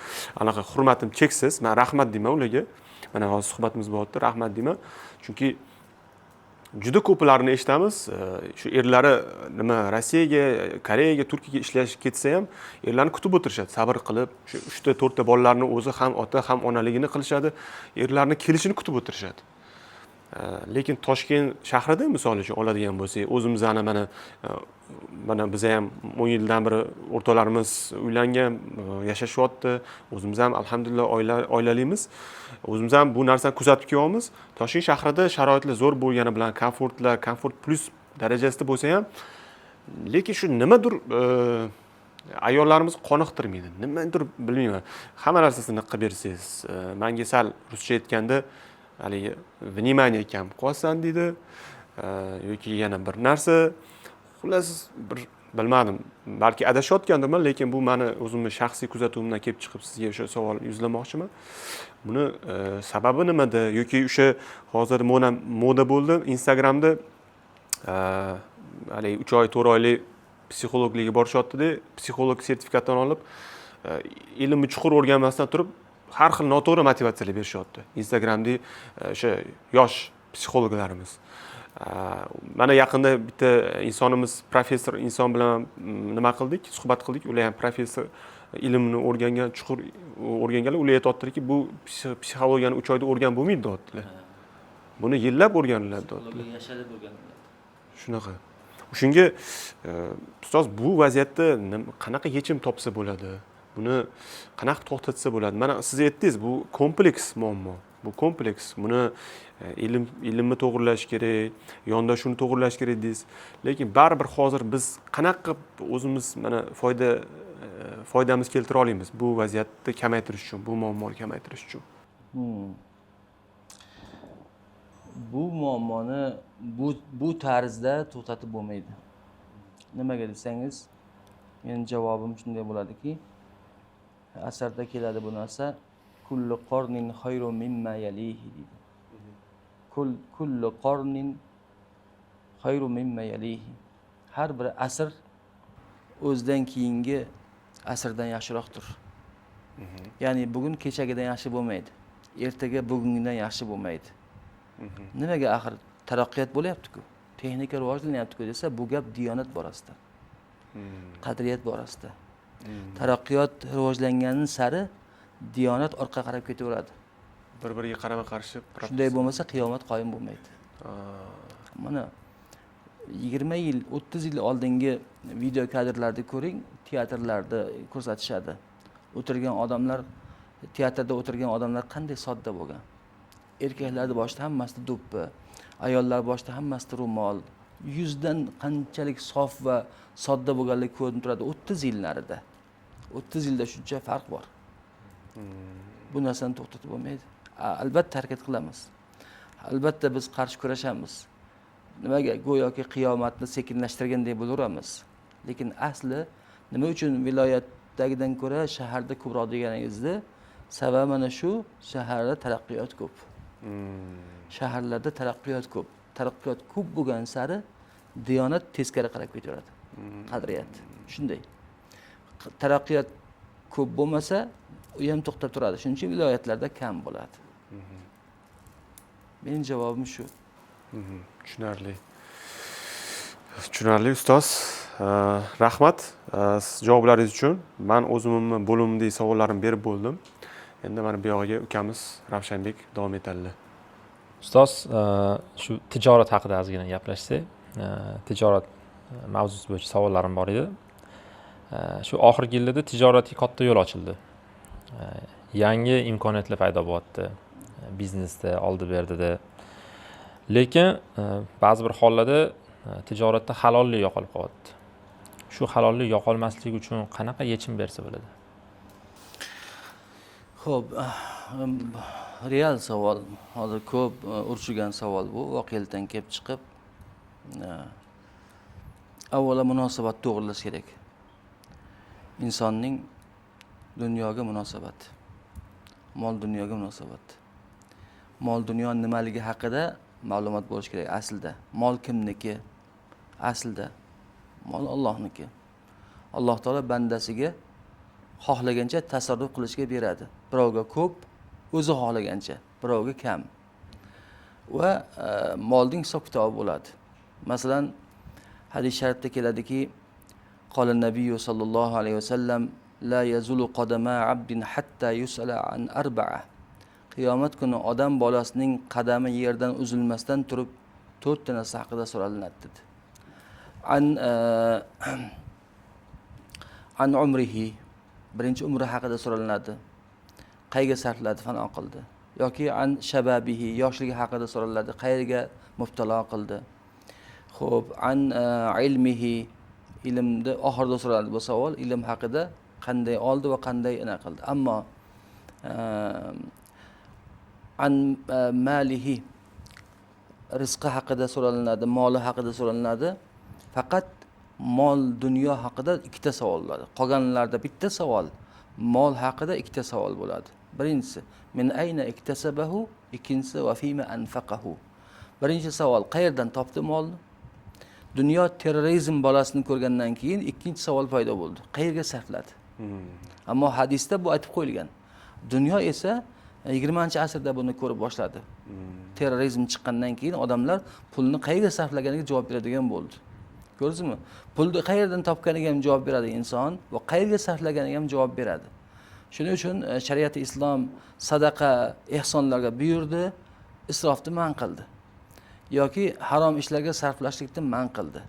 Speaker 1: anaqa hurmatim cheksiz. Men rahmat deyman ularga. Mana hozir suhbatimiz bo'lyapti, rahmat deyman. Chunki juda ko'plarini eshitamiz, shu erlari nima Rossiyaga, Koreyaga, Turkiyaga ishlashga ketsa ham erlarni kutib o'tirishadi, sabr qilib, shu 3 ta 4 ta bolalarni o'zi ham ota, ham onaligini qilishadi, erlarni kelishini kutib o'tirishadi. Lekin Toshkent shahrida misol uchun oladigan bo'lsak, o'zimizni mana biz ham 10 yildan beri o'rtoqlarimiz uylangan, yashashyapti. O'zimiz ham alhamdulillah oilalimiz. O'zimiz ham bu narsani kuzatib kelyapmiz. Toshkent shahrida sharoitlar zo'r bo'lgani bilan komfort plus darajasida bo'lsa ham, lekin shu nimadir ayollarimiz qoniqtirmaydi. Nimadir bilmayman. Hamma narsasini qilib bersangiz, menga sal ruscha aytganda haligi vнимание kam qolsan deydi, yoki yana bir narsa. Xullas bir bilmadim, balki adashayotgandirman, lekin bu meni o'zimni shaxsiy kuzatuvimdan kelib chiqib sizga o'sha savol yuzlamoqchiman. Buni sababi nimada yoki o'sha hozir moda bo'ldi Instagramda haligi 3 oy 4 oylik psixologligiga borishyapti-da, psixolog sertifikatini olib, ilmni chuqur o'rganmasdan turib har xil noto'g'ri motivatsiyalar berishyapti. Instagramda o'sha yosh psixologlarimiz. Mana yaqinda bitta insonimiz, professor inson bilan nima qildik, suhbat qildik. Ular ham professor ilmni o'rgangan, chuqur o'rganganlar. Ular aytayotdiki, bu psixologiyani 3 oyda o'rgan bo'lmaydi deyaptilar. Buni yillab o'rganiladi deyaptilar.
Speaker 2: Yashada bo'lganlar.
Speaker 1: Shunaqa. Shunga ustoz bu vaziyatda qanaqa yechim topsa bo'ladi? Buni qanaqa to'xtatsa bo'ladi? Mana siz aytdingiz, bu kompleks muammo. Bu kompleks. Buni ilmni to'g'irlash kerak, yondashuvni to'g'irlash kerak deysiz. Lekin baribir hozir biz qanaqa o'zimiz mana foydamiz keltira olamiz bu vaziyatni kamaytirish uchun, bu muammoni kamaytirish uchun?
Speaker 2: Bu muammoni bu tarzda to'xtatib bo'lmaydi. Nimaga desangiz, mening javobim shunday bo'ladiki, asarda keladi bu narsa, kullu qarnin xayrun mimma yalihi deydi. Kullu qarnin xayrun mimma yalihi. Har bir asr o'zidan keyingi asrdan yaxshiroqdir. Ya'ni bugun kechagidan yaxshi bo'lmaydi. Ertaga bugungidan yaxshi bo'lmaydi. Nimaga axir taraqqiyot bo'lyapti-ku? Texnika rivojlanyapti-ku desa, bu gap diyonat borasida. Qadriyat borasida. Taraqqiyot rivojlanganning sari diyonat orqa qarab ketaveradi.
Speaker 1: Bir-biriga qarama-qarshi.
Speaker 2: Shunday bo'lmasa qiyomat qoyim bo'lmaydi. Mana 20 yil, 30 yil oldingi video kadrlarni ko'ring, teatrlarda ko'rsatishadi. O'tirgan odamlar, teatrda o'tirgan odamlar qanday sodda bo'lgan. Erkaklarning boshida hammasida do'ppi, ayollar boshida hammasida ro'mol, yuzdan qanchalik sof va sodda bo'lganligi ko'rinib turadi 30 yillarida. 30 yilda shuncha farq bor. Bu narsani to'xtatib bo'lmaydi. Albatta harakat qilamiz. Albatta biz qarshi kurashamiz. Nimaga go'yoki qiyomatni sekinlashtirgandek bo'laveramiz. Lekin asli nima uchun viloyatdagidan ko'ra shaharda ko'proq deganingizda, sababi mana shu, shaharda taraqqiyot ko'p. Shaharlarda taraqqiyot ko'p. Taraqqiyot ko'p bo'lgan sari diyonat teskari qarab ketaveradi. Qadriyat. Shunday. Taraqqiyot ko'p bo'lmasa, u ham to'xtab turadi. Shuning uchun viloyatlarda kam bo'ladi. Mening javobim shu.
Speaker 1: Tushunarli. Tushunarli ustoz. Rahmat siz javoblaringiz uchun. Men o'zimni bo'limdagi savollarimni berib bo'ldim. Endi mana bu yog'iga ukamiz Ravshanbek davom etadilar.
Speaker 3: Ustoz, shu tijorat haqida ozgina gaplashsak, tijorat mavzusi bo'yicha savollarim bor edi. Shu oxirgi yillarda tijoratga katta yo'l ochildi. Yangi imkoniyatlar paydo bo'lyapti. Biznesda, oldi-berdida. Lekin ba'zi bir hollarda tijoratda halollik yo'qolib qolyapti. Shu halollik yo'qolmasligi uchun qanaqa yechim bersa bo'ladi?
Speaker 2: Xo'p, real savol. Hozir ko'p urishgan savol bu, voqelikdan kelib chiqib. Avvalo munosabat to'g'rilash kerak. Insonning dunyoga munosabat. Mol dunyoga munosabat. Mol dunyo nimaligi haqida ma'lumot bo'lish kerak aslida. Mol kimniki? Aslida mol Allohniki. Alloh taolo bandasiga xohlagancha tasarruf qilishga beradi. Birovga ko'p, o'zi xohlagancha, birovga kam. Va molning hisob-kitobi bo'ladi. Masalan, hadis sharifda keladiki, qala nabiy sallallohu alayhi vasallam la yazulu qadama abdin hatta yusala an arba'a. qiyomat kuni odam bolasining qadami yerdan uzilmasdan turib 4 ta narsa haqida so'ralinadi dedi. An umrihi, birinchi umri haqida so'ralinadi. Qayerga sarfladi, fano qildi. Yoki an shababihi, yoshligi haqida so'raladi, qayerga mubtalo qildi. Xo'p, an ilmihi, ilmni oxirida so'raladi bu savol, ilm haqida qanday oldi va qanday ina qildi. Ammo an malihi, rizqi haqida so'ralinadi, moli haqida so'ralinadi. Faqat mol, dunyo haqida ikkita savol bo'ladi. Qolganlarda bitta savol, mol haqida ikkita savol bo'ladi. Birinchisi, min ayna iktasabahu, ikkinchisi va fima anfaqahu. Birinchi savol, qayerdan topdi molni? Dunyo terrorizm bolasini ko'rgandan keyin ikkinchi savol paydo bo'ldi. Qayerga sarfladi? Ammo hadisda bu aytib qo'yilgan. Dunyo esa 20-asrda buni ko'rib boshladi. Terrorizm chiqqandan keyin odamlar pulni qayerga sarflaganiga javob beradigan bo'ldi. Ko'rdingizmi? Pulni qayerdan topganiga ham javob beradi inson va qayerga sarflaganiga ham javob beradi. Shuning uchun shariat islom sadaqa, ehsonlarga buyurdi, isrofni man qildi. Yoki harom ishlarga sarflashlikni man qildi.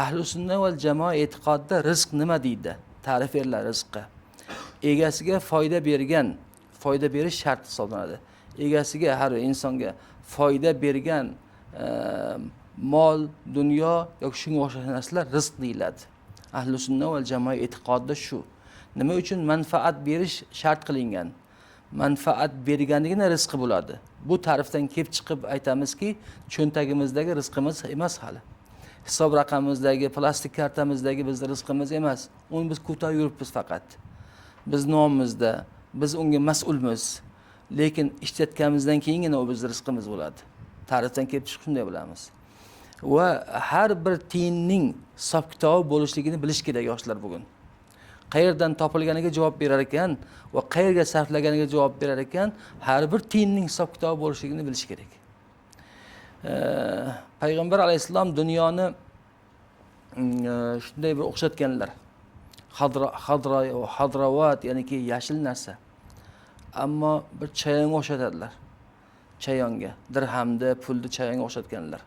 Speaker 2: Ahli sunna val jamoa e'tiqodida rizq nima deydi? Ta'rif beriladi rizqqa. Egasiga foyda bergan, foyda berish shart hisoblanadi. Egasiga, har insonga foyda bergan mol, dunyo yoki shunga o'xshash narsalar rizq deyiladi. Ahli sunna val jamoa e'tiqodida shu. Nima uchun manfaat berish shart qilingan? Manfaat berganligina rizqi bo'ladi. Bu ta'rifdan kelib chiqib aytamizki, cho'ntagimizdagi rizqimiz emas hali. Hisob raqamimizdagi, plastik kartamizdagi bizning rizqimiz emas. Uni biz ko'tarib yuribmiz faqat. Biz nomimizda, biz unga mas'ulmiz. Lekin ishlatganimizdan keyingina u bizning rizqimiz bo'ladi. Ta'rifdan kelib chiqib shunday bilamiz. Va har bir tiyinning hisob-kitobi bo'lishligini bilish kerak yoshlar bugun. Qayerdan topilganiga javob berar ekan va qayerga sarflaganiga javob berar ekan, har bir tiyinning hisob-kitobi bo'lishligini bilish kerak. Payg'ambar alayhisalom dunyoni shunday bir o'xshatganlar. Hadravat, ya'niki yashil narsa. Ammo bir chayonga o'xshatadilar. Chayonga, dirhamni, pulni chayonga o'xshatganlar.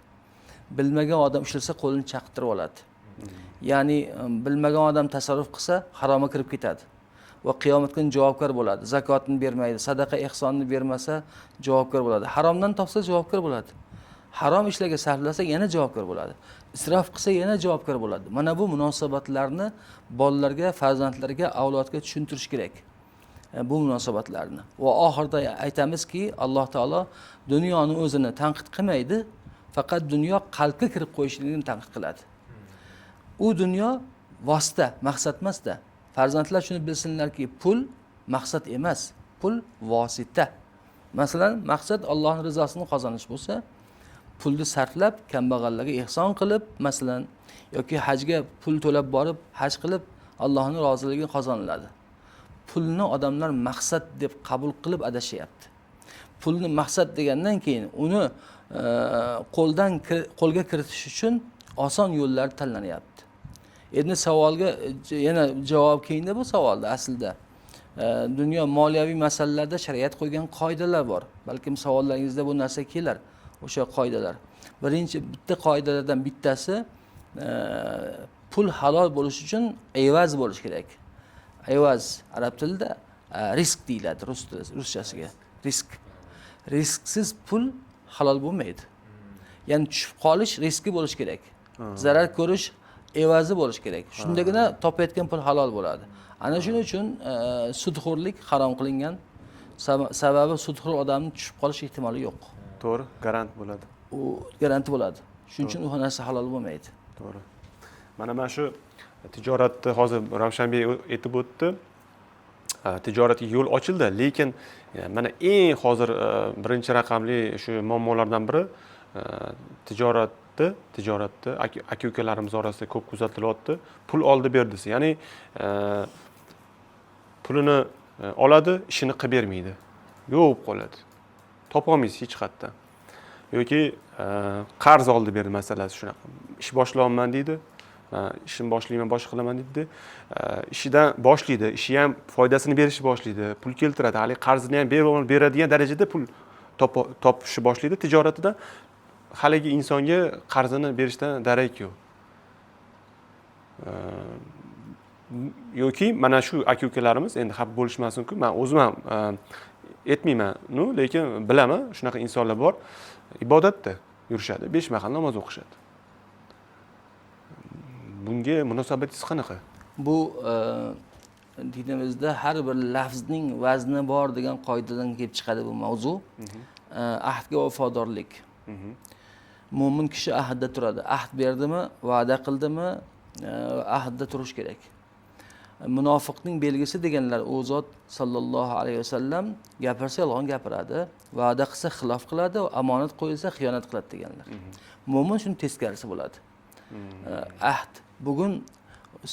Speaker 2: Bilmagan odam ishlasa qo'lini chaqtirib oladi. Ya'ni bilmagan odam tasarruf qilsa haromga kirib ketadi va qiyomat kuni javobgar bo'ladi. Zakotni bermaydi, sadaqa ehsonni bermasa javobgar bo'ladi. Haromdan topsa javobgar bo'ladi. Harom ishlarga sarflasa yana javobgar bo'ladi. Isrof qilsa yana javobgar bo'ladi. Mana bu munosabatlarni bolalarga, farzandlarga, avlodga tushuntirish kerak. Bu munosabatlarni. Va oxirida aytamizki, Alloh taolo dunyoni o'zini tanqid qilmaydi, faqat dunyo qalbga kirib qo'yishligini tanqid qiladi. U dunyo vosita, maqsad emas-da. Farzandlar shuni bilsinlarki, pul maqsad emas, pul vosita. Masalan, maqsad Allohning rizosini qozonish bo'lsa, pulni sarflab, kambag'allarga ehson qilib, masalan, yoki hajga pul to'lab borib, haj qilib, Allohning roziligini qozoniladi. Pulni odamlar maqsad deb qabul qilib adashyapti. Pulni maqsad degandan keyin uni qo'lga kiritish uchun oson yo'llar tanlanyapti. Endi savolga yana javob keyinda bu savolda aslida dunyo moliyaviy masalalarda shariat qo'ygan qoidalar bor. Balkim savollaringizda bu narsa kelar, o'sha qoidalar. Bitta qoidalardan bittasi pul halol bo'lish uchun evaz bo'lish kerak. Evaz arab tilida risk deyiladi, ruschasiga. Risk. Risksiz pul halol bo'lmaydi. Ya'ni tushib qolish riski bo'lish kerak. Zarar ko'rish evazi bo'lish kerak. Shundagina topayotgan pul halol bo'ladi. Ana shuning uchun sudxo'rlik harom qilingan. Sababi sudxo'r odamning tushib qolish ehtimoli yo'q.
Speaker 1: To'g'ri, garant bo'ladi.
Speaker 2: U garanti bo'ladi. Shuning uchun u narsa halol bo'lmaydi.
Speaker 1: To'g'ri. Mana shu tijoratni hozir Ravshanbek aytib o'tdi. Tijoratga yo'l ochildi, lekin mana eng hozir birinchi raqamli shu muammolardan biri tijoratni aka-ukalarimiz orasida ko'p kuzatilyapti. Pul oldi berdisi, ya'ni pulini oladi, ishini qilib bermaydi. Yo'q qoladi. Topolmaysiz hech qayerdan. Yoki qarz oldi berdi masalasi shunaqa. Ish boshlayapman deydi. ishimni boshlayman, boshqa qilaman deydi. Ishidan boshlaydi, ishi ham foydasini berishni boshlaydi, pul keltiradi, hali qarzini ham beradigan darajada pul topishni boshlaydi tijoratida. Haligi insonga qarzini berishdan darak yo'q. Yoki mana shu aka-ukalarimiz endi xafa bo'lishmasin-ku, men o'zim ham etmayman, lekin bilaman, shunaqa insonlar bor. Ibodatda yurishadi, 5 mahal namoz o'qishadi. Bunga munosabatingiz qanaqa?
Speaker 2: Bu dinimizda har bir lafzning vazni bor degan qoidadan kelib chiqadi bu mavzu. Ahdga vafodorlik. Mo'min kishi ahdda turadi. Ahd berdimi, va'da qildimi, ahdda turish kerak. Munofiqning belgisi deganlar u zot sallallohu alayhi vasallam gapirsa yolg'on gapiradi, va'da qilsa xilof qiladi, omonat qo'yilsa xiyonat qiladi deganlar. Mo'min shuni teskarisi bo'ladi. Ahd bugun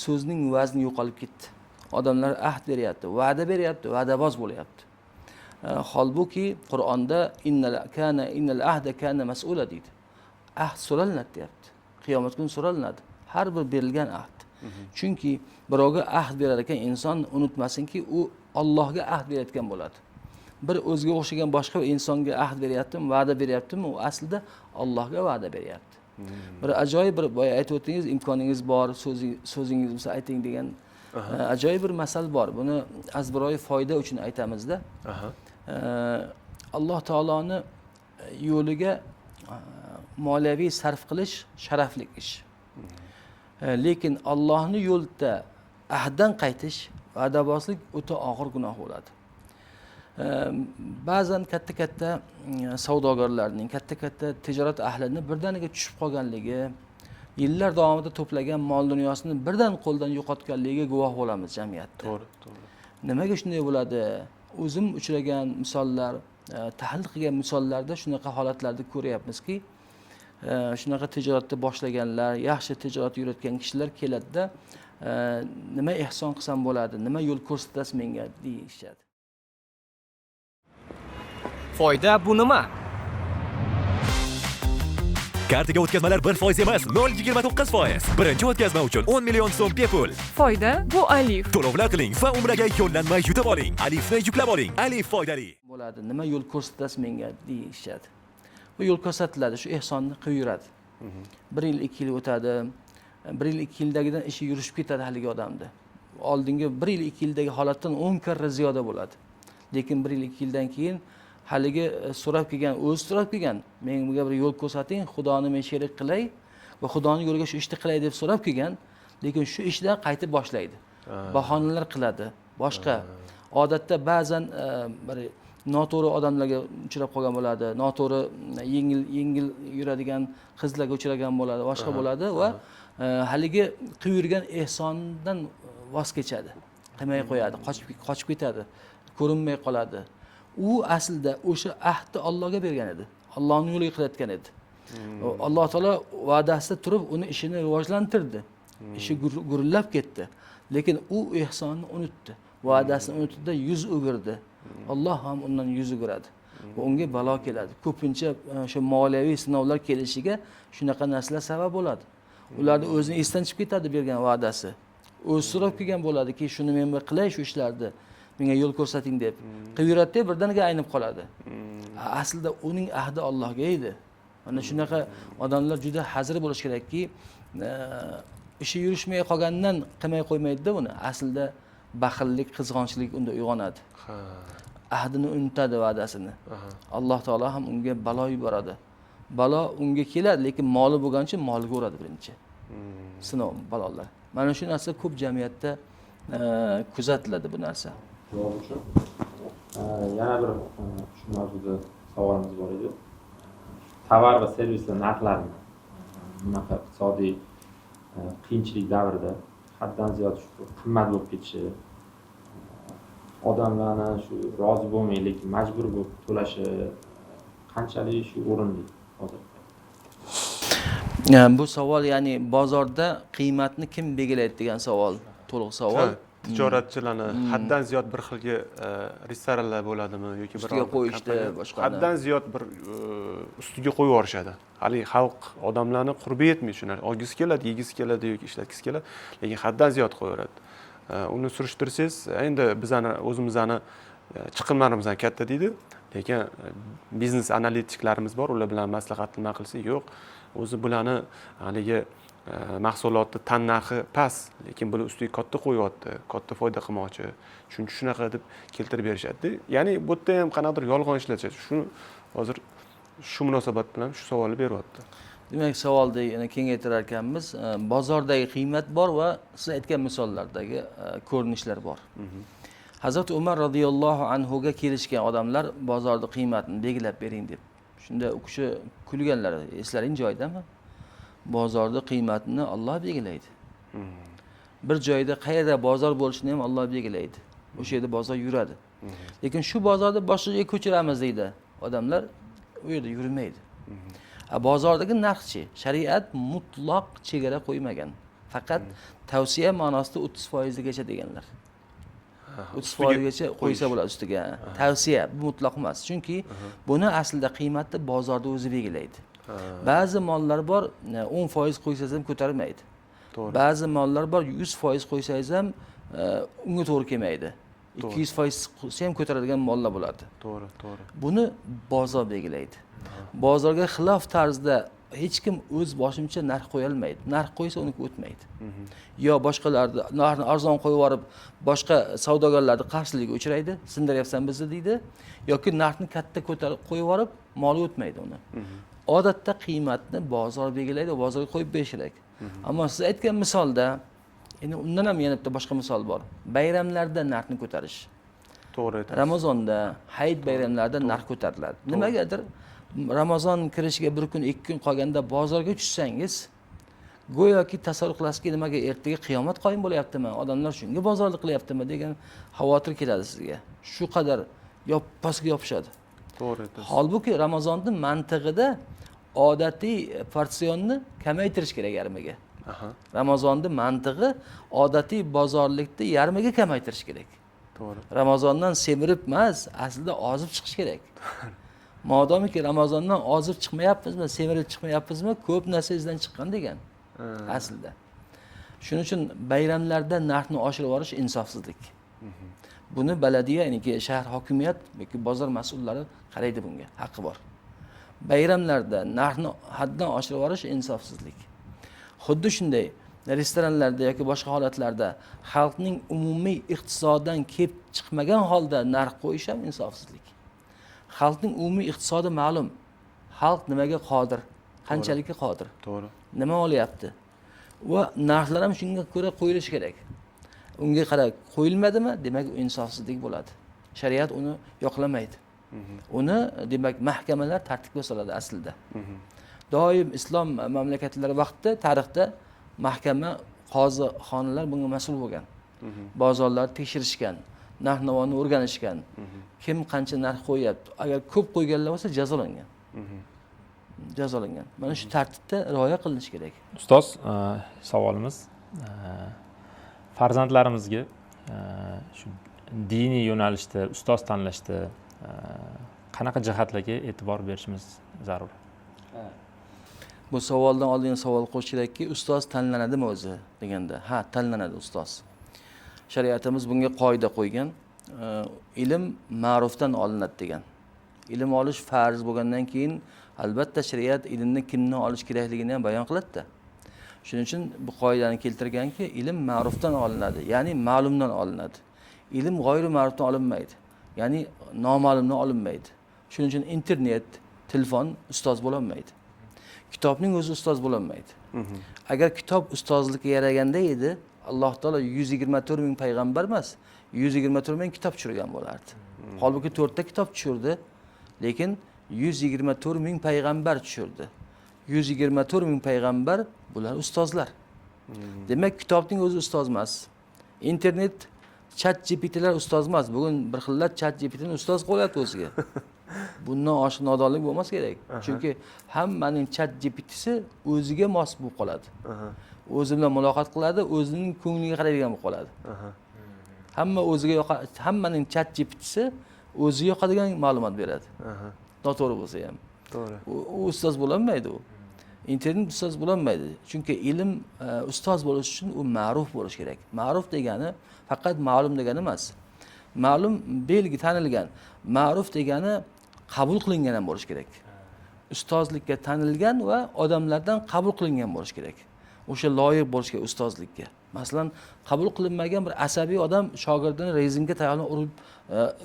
Speaker 2: so'zning vazni yo'qolib ketdi. Odamlar ahd beryapti, va'da beryapti, va'daboz bo'lyapti. Holbuki Qur'onda innal ahda kana mas'ula deydi. Ahd so'ralinadi deyapti. Qiyomat kuni so'ralinadi. Har bir berilgan ahd. Chunki birovga ahd berar ekan inson unutmasinki, u Allohga ahd berayotgan bo'ladi. Bir o'ziga o'xshagan boshqa insonga ahd beryaptimi, va'da beryaptimi, u aslida Allohga va'da beryapti. Bir ajoyib bir boya aytib o'tdingiz, imkoningiz bor, so'zingizni ayting degan ajoyib bir masal bor. Buni azbiroyi foyda uchun aytamizda. Alloh taoloni yo'liga moliyaviy sarf qilish sharafli ish. Lekin Allohning yo'lida ahddan qaytish, va'dabozlik o'ta og'ir gunoh bo'ladi. Ba'zan katta savdogarlarning, katta tijorat ahlining birdaniga tushib qolganligi, yillar davomida to'plagan mol dunyosini birdan qo'ldan yo'qotganligiga guvoh bo'lamiz jamiyatda.
Speaker 1: To'g'ri.
Speaker 2: Nimaga shunday bo'ladi? O'zim uchragan misollar, tahlil qilgan misollarda shunaqa holatlarni ko'ryapmizki, shunaqa tijoratni boshlaganlar, yaxshi tijorat yuritgan kishilar keladida, nima ehson qilsam bo'ladi, nima yo'l ko'rsatasiz menga deyishadi.
Speaker 6: Foyda bu nima?
Speaker 5: Kartaga o'tkazmalar 1% emas, 0,29%. Birinchi o'tkazma uchun 10 million so'm bepul.
Speaker 7: Foyda bu Alif.
Speaker 5: To'lovlar qiling va umraga yo'llanma yutib oling. Alifni yuklab oling. Alif foydali.
Speaker 2: Bo'ladi, nima yo'l ko'rsatasiz menga deyishadi. Bu yo'l ko'rsatiladi, shu ehsonni qilib yuradi. 1 yil, 2 yil o'tadi. 1 yil, 2 yildagidan ishi yurishib ketadi haligi odamda. Oldingi 1 yil, 2 yildagi holatdan 10 karra ziyoda bo'ladi. Lekin 1 yil, 2 yildan keyin haligi so'rab kelgan, o'zi so'rab kelgan, menga bir yo'l ko'rsating, Xudoni men sherik qilay va Xudoning yo'liga shu ishni qilay deb so'rab kelgan, lekin shu ishdan qaytib boshlaydi. Bahonalar qiladi. Boshqa odatda ba'zan bir noto'g'ri odamlarga uchrab qolgan bo'ladi, noto'g'ri yengil yuradigan qizlarga uchragan bo'ladi, boshqa bo'ladi va haligi qilib yurgan ehsondan voz kechadi. Qilmay qo'yadi, qochib ketadi, ko'rinmay qoladi. U aslida o'sha ahdni Allohga bergan edi. Allohning yo'liga qilayotgan edi. Alloh taolo va'dasida turib uni ishini rivojlantirdi. Ishi gurillab ketdi. Lekin u ehsonni unutdi. Va'dasini unutdi, yuz o'girdi. Alloh ham undan yuz o'giradi. Va unga balo keladi. Ko'pincha o'sha moliyaviy sinovlar kelishiga shunaqa narsalar sabab bo'ladi. Ularni o'zini esdan chiqib ketadi bergan va'dasi. O'zi so'rab kelgan bo'ladiki, shuni men qilay shu ishlarni. Menga yo'l ko'rsating deb. Qilib yuradi, birdaniga aynib qoladi. Aslida uning ahdi Allohga edi. Mana shunaqa odamlar juda hazir bo'lish kerakki, ishi yurishmay qolgandan qilmay qo'ymaydi-da buni. Aslida baxillik, qizg'onchilik unda uyg'onadi. Ahdini unutadi, va'dasini. Alloh taolo ham unga balo yuboradi. Balo unga keladi, lekin moli bo'lgancha moliga uradi birinchi. Sinov, balolar. Mana shu narsa ko'p jamiyatda kuzatiladi bu narsa.
Speaker 3: Javob uchun yana bir shu mavzuda savolimiz bor edi. Tovar va servislar narxlarini bunaqa iqtisodiy qiyinchilik davrida haddan ziyod qimmat bo'lib ketishi, odamlarni shu rozi bo'lmay, lekin majbur bo'lib to'lashi qanchalik shu o'rinli hozir?
Speaker 2: Bu savol, ya'ni bozorda qiymatni kim belgilaydi degan savol, to'liq savol.
Speaker 1: tijoratchilarni haddan ziyod bir xilga restoranlar bo'ladimi yoki
Speaker 2: Ustiga qo'yishdi, boshqani.
Speaker 1: haddan ziyod bir ustiga qo'yib yuborishadi. Haligi xalq odamlarni qurbi yetmaydi shu narsa. Olgisi keladi, yegisi keladi yoki ishlatgisi keladi, lekin haddan ziyod qo'yaveradi. Uni surishtirsangiz, endi bizani o'zimizni chiqimlarimiz katta deydi, lekin biznes analitiklarimiz bor, ular bilan maslahat nima qilsak, yo'q, o'zi bularni haligi mahsulotni tan narxi past, lekin buni ustiga katta qo'yyapti, katta foyda qilmoqchi, chunki shunaqa deb keltirib berishadi. Ya'ni bu yerda ham qanaqadir yolg'on ishlatishadi. Shuni hozir shu munosabat bilan shu savolni beryapti.
Speaker 2: Demak, savolni yana kengaytirar ekanmiz. Bozordagi qiymat bor va siz aytgan misollardagi ko'rinishlar bor. Hazrat Umar radhiyallohu anhuga kelishgan odamlar bozorda qiymatini belgilab bering deb. Shunda u kishi kulganlar, eslaring joyidami? Bozorda qiymatini Alloh belgilaydi. Bir joyda qayerda bozor bo'lishini ham Alloh belgilaydi. O'sha yerda bozor yuradi. Lekin shu bozorda boshqa joyga ko'chiramiz deydi odamlar, u yerda yurmaydi. Bozordagi narxchi, shariat mutlaq chegara qo'ymagan. Faqat tavsiya ma'nosida 30% gacha deganlar. 30% gacha qo'ysa bo'ladi ustiga. Tavsiya bu mutlaq emas. Chunki buni aslida qiymatni bozorda o'zi belgilaydi. Ba'zi mollar bor 10% qo'ysangiz ham ko'tarmaydi. Ba'zi mollar bor 100% qo'ysangiz ham unga to'g'ri kelmaydi. 200% qo'ysa ham ko'taradigan mollar bo'ladi.
Speaker 1: To'g'ri, to'g'ri.
Speaker 2: Buni bozor belgilaydi. Bozorga xilof tarzda hech kim o'z boshimcha narx qo'ya olmaydi. Narx qo'ysa uniki o'tmaydi. Yo boshqalarni narxni arzon qo'yib yuborib, boshqa savdogarlarning qarshiligiga uchraydi, sindiryapsan bizni deydi, yoki narxni katta ko'tarib qo'yib yuborib, moli o'tmaydi uni. Odatda qiymatni bozor belgilaydi, bozorga qo'yib berish kerak. Ammo siz aytgan misolda, endi undan ham yana bitta boshqa misol bor. Bayramlarda narxni ko'tarish.
Speaker 1: To'g'ri aytasiz.
Speaker 2: Ramazonda, hayit bayramlarida narx ko'tariladi. Nimagadir Ramazon kirishiga bir kun, 2 kun qolganda bozorga tushsangiz, go'yoki tasavvur qilasizki, nimaga ertaga qiyomat qoyim bo'lyaptimi? Odamlar shunga bozorlik qilyaptimi degan xavotir keladi sizga. Shu qadar pastga yopishadi.
Speaker 1: To'g'ri aytasiz.
Speaker 2: Holbuki Ramazonning mantig'ida odatiy porsionni kamaytirish kerak yarmiga. Ramazonning mantig'i odatiy bozorlikni yarmiga kamaytirish kerak.
Speaker 1: To'g'ri.
Speaker 2: Ramazondan semirib emas, aslida ozib chiqish kerak. Modomiki Ramazondan ozib chiqmayapmizmi, semirib chiqmayapmizmi, ko'p narsa izdan chiqqan degan. Aslida. Shuning uchun bayramlarda narxni oshirib yuborish insofsizlik. Buni baladiya, ya'ni shahar hokimiyat yoki bozor mas'ullari qaraydi bunga, haqqi bor. Bayramlarda narxni haddan oshirib yuborish insofsizlik. Xuddi shunday restoranlarda yoki boshqa holatlarda xalqning umumiy iqtisodidan kelib chiqmagan holda narx qo'yish ham insofsizlik. Xalqning umumiy iqtisodi ma'lum. Xalq nimaga qodir, qanchalikka qodir,
Speaker 1: To'g'ri.
Speaker 2: nima olyapti va narxlar ham shunga ko'ra qo'yilishi kerak. Unga qarab qo'yilmadimi, demak insofsizlik bo'ladi. Shariat uni yoqlamaydi. Uni demak mahkamalar tartibga soladi aslida. Doim islom mamlakatlari vaqtida tarixda mahkama, qozi, xonlar bunga mas'ul bo'lgan. Bozorlarni tekshirishgan, narx-navoni o'rganishgan. Kim qancha narx qo'yapti? Agar ko'p qo'yganlar bo'lsa jazolangan. Jazolangan. Mana shu tartibda rioya qilinishi kerak.
Speaker 3: Ustoz, savolimiz farzandlarimizga shu diniy yo'nalishda ustoz tanlashda qanaqa jihatlarga e'tibor berishimiz zarur?
Speaker 2: Bu savoldan oldin savol qo'yish kerakki, ustoz tanlanadimi o'zi deganda. Ha, tanlanadi ustoz. Shariatimiz bunga qoida qo'ygan. Ilm ma'rufdan olinadi degan. Ilm olish farz bo'lgandan keyin albatta shariat ilmni kimdan olish kerakligini ham bayon qiladi-da. Shuning uchun bu qoidani keltirganki, ilm ma'rufdan olinadi, ya'ni ma'lumdan olinadi. Ilm g'oyri ma'rufdan olinmaydi, ya'ni noma'lumdan olinmaydi. Shuning uchun internet, telefon ustoz bo'la olmaydi. Kitobning o'zi ustoz bo'la olmaydi. Agar kitob ustozlikka yaraganda edi, Alloh taolo 124 ming payg'ambar emas, 124 ming kitob tushirgan bo'lardi. Holbuki 4 ta kitob tushirdi, lekin 124 ming payg'ambar tushirdi. 124 ming payg'ambar bular ustozlar. Demak, kitobning o'zi ustoz emas. Internet, ChatGPT'lar ustoz emas. Bugun bir xillar ChatGPT'ni ustoz qo'yapti o'ziga. Bundan oshiq nodonlik bo'lmas kerak. Chunki hammaning ChatGPT'si o'ziga mos bo'lib qoladi. O'zi bilan muloqot qiladi, o'zining ko'ngliga qaraydigan bo'lib qoladi. Hamma o'ziga hammaning chat GPT'si o'ziga yoqadigan ma'lumot beradi. Noto'g'ri bo'lsa ham.
Speaker 1: To'g'ri.
Speaker 2: U ustoz bo'lolmaydi u. Internet ustoz bo'lolmaydi. Chunki ilm ustoz bo'lish uchun u ma'ruf bo'lish kerak. Ma'ruf degani faqat ma'lum degani emas. Ma'lum belgi tanilgan. Ma'ruf degani qabul qilingan ham bo'lish kerak. Ustozlikka tanilgan va odamlardan qabul qilingan bo'lish kerak. O'sha loyiq bo'lish kerak ustozlikka. Masalan, qabul qilinmagan bir asabiy odam shogirdini rezinga tayoqni urib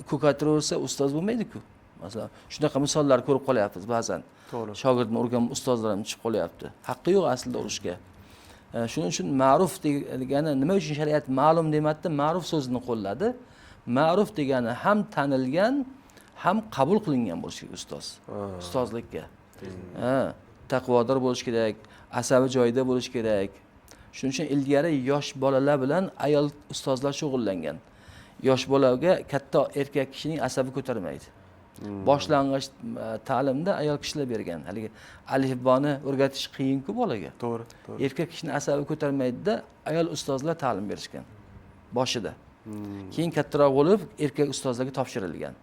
Speaker 2: ko'katiraversa ustoz bo'lmaydi-ku. Masalan, shunaqa misollar ko'rib qolyapmiz ba'zan.
Speaker 1: To'g'ri.
Speaker 2: Shogirdni urgan ustozlar ham chiqib qolyapti. Haqqi yo'q aslida urishga. Shuning uchun ma'ruf degani nima uchun shariat ma'lum demadida ma'ruf so'zini qo'lladi. Ma'ruf degani ham tanilgan, ham qabul qilingan bo'lishi kerak ustoz. Ustozlikka. Taqvodor bo'lish kerak, asabi joyida bo'lish kerak. Shuning uchun ilgari yosh bolalar bilan ayol ustozlar shug'ullangan. Yosh bolaga katta erkak kishining asabi ko'tarmaydi. Boshlang'ich ta'limda ayol kishilar bergan. Haligi alifboni o'rgatish qiyin-ku bolaga.
Speaker 1: To'g'ri, to'g'ri.
Speaker 2: Erkak kishining asabi ko'tarmaydi-da, ayol ustozlar ta'lim berishgan boshida. Keyin kattaroq bo'lib erkak ustozlarga topshirilgan.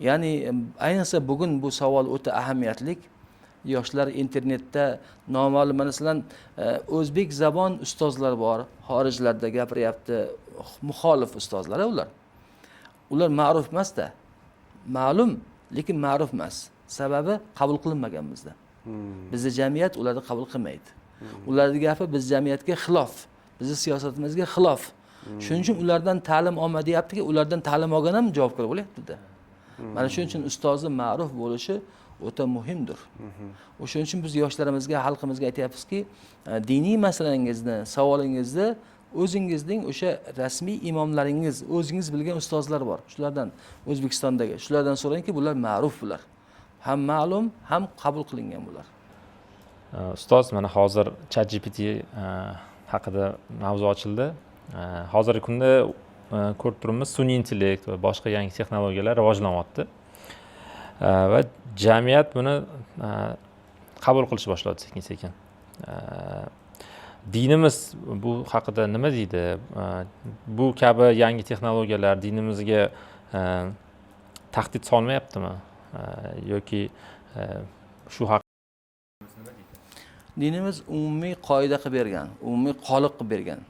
Speaker 2: Ya'ni ayniqsa bugun bu savol o'ta ahamiyatli. Yoshlar internetda noma'lum masalan o'zbek zabon ustozlar bor, xorijlarda gapiryapti, muxolif ustozlar ular. Ular ma'ruf emas-da. Ma'lum, lekin ma'ruf emas. Sababi qabul qilinmagan bizda. Bizning jamiyat ularni qabul qilmaydi. Ularning gapi biz jamiyatga xilof, bizning siyosatimizga xilof. Shuning uchun ulardan ta'lim olma deyaptiki, ulardan ta'lim olgan ham javobgar bo'lyapti-da. Mana shuning uchun ustozni ma'ruf bo'lishi o'ta muhimdir. O'shaning uchun biz yoshlarimizga, xalqimizga aytayapmizki, diniy masalalarningizni, savolingizni o'zingizning o'sha rasmiy imomlaringiz, o'zingiz bilgan ustozlar bor. Shulardan O'zbekistondagi, shulardan so'rangki, bular ma'ruf bular. Ham ma'lum, ham qabul qilingan bular.
Speaker 3: Ustoz, mana hozir ChatGPT haqida mavzu ochildi. Hozirgi kunda ko'rib turibmiz, sun'iy intellekt va boshqa yangi texnologiyalar rivojlanyapti. Va jamiyat buni qabul qilish boshladi sekin-sekin. Dinimiz bu haqida nima deydi? Bu kabi yangi texnologiyalar dinimizga tahdid solmayaptimi? Yoki shu
Speaker 2: Dinimiz umumiy qoida qilib bergan, umumiy qolip qilib bergan.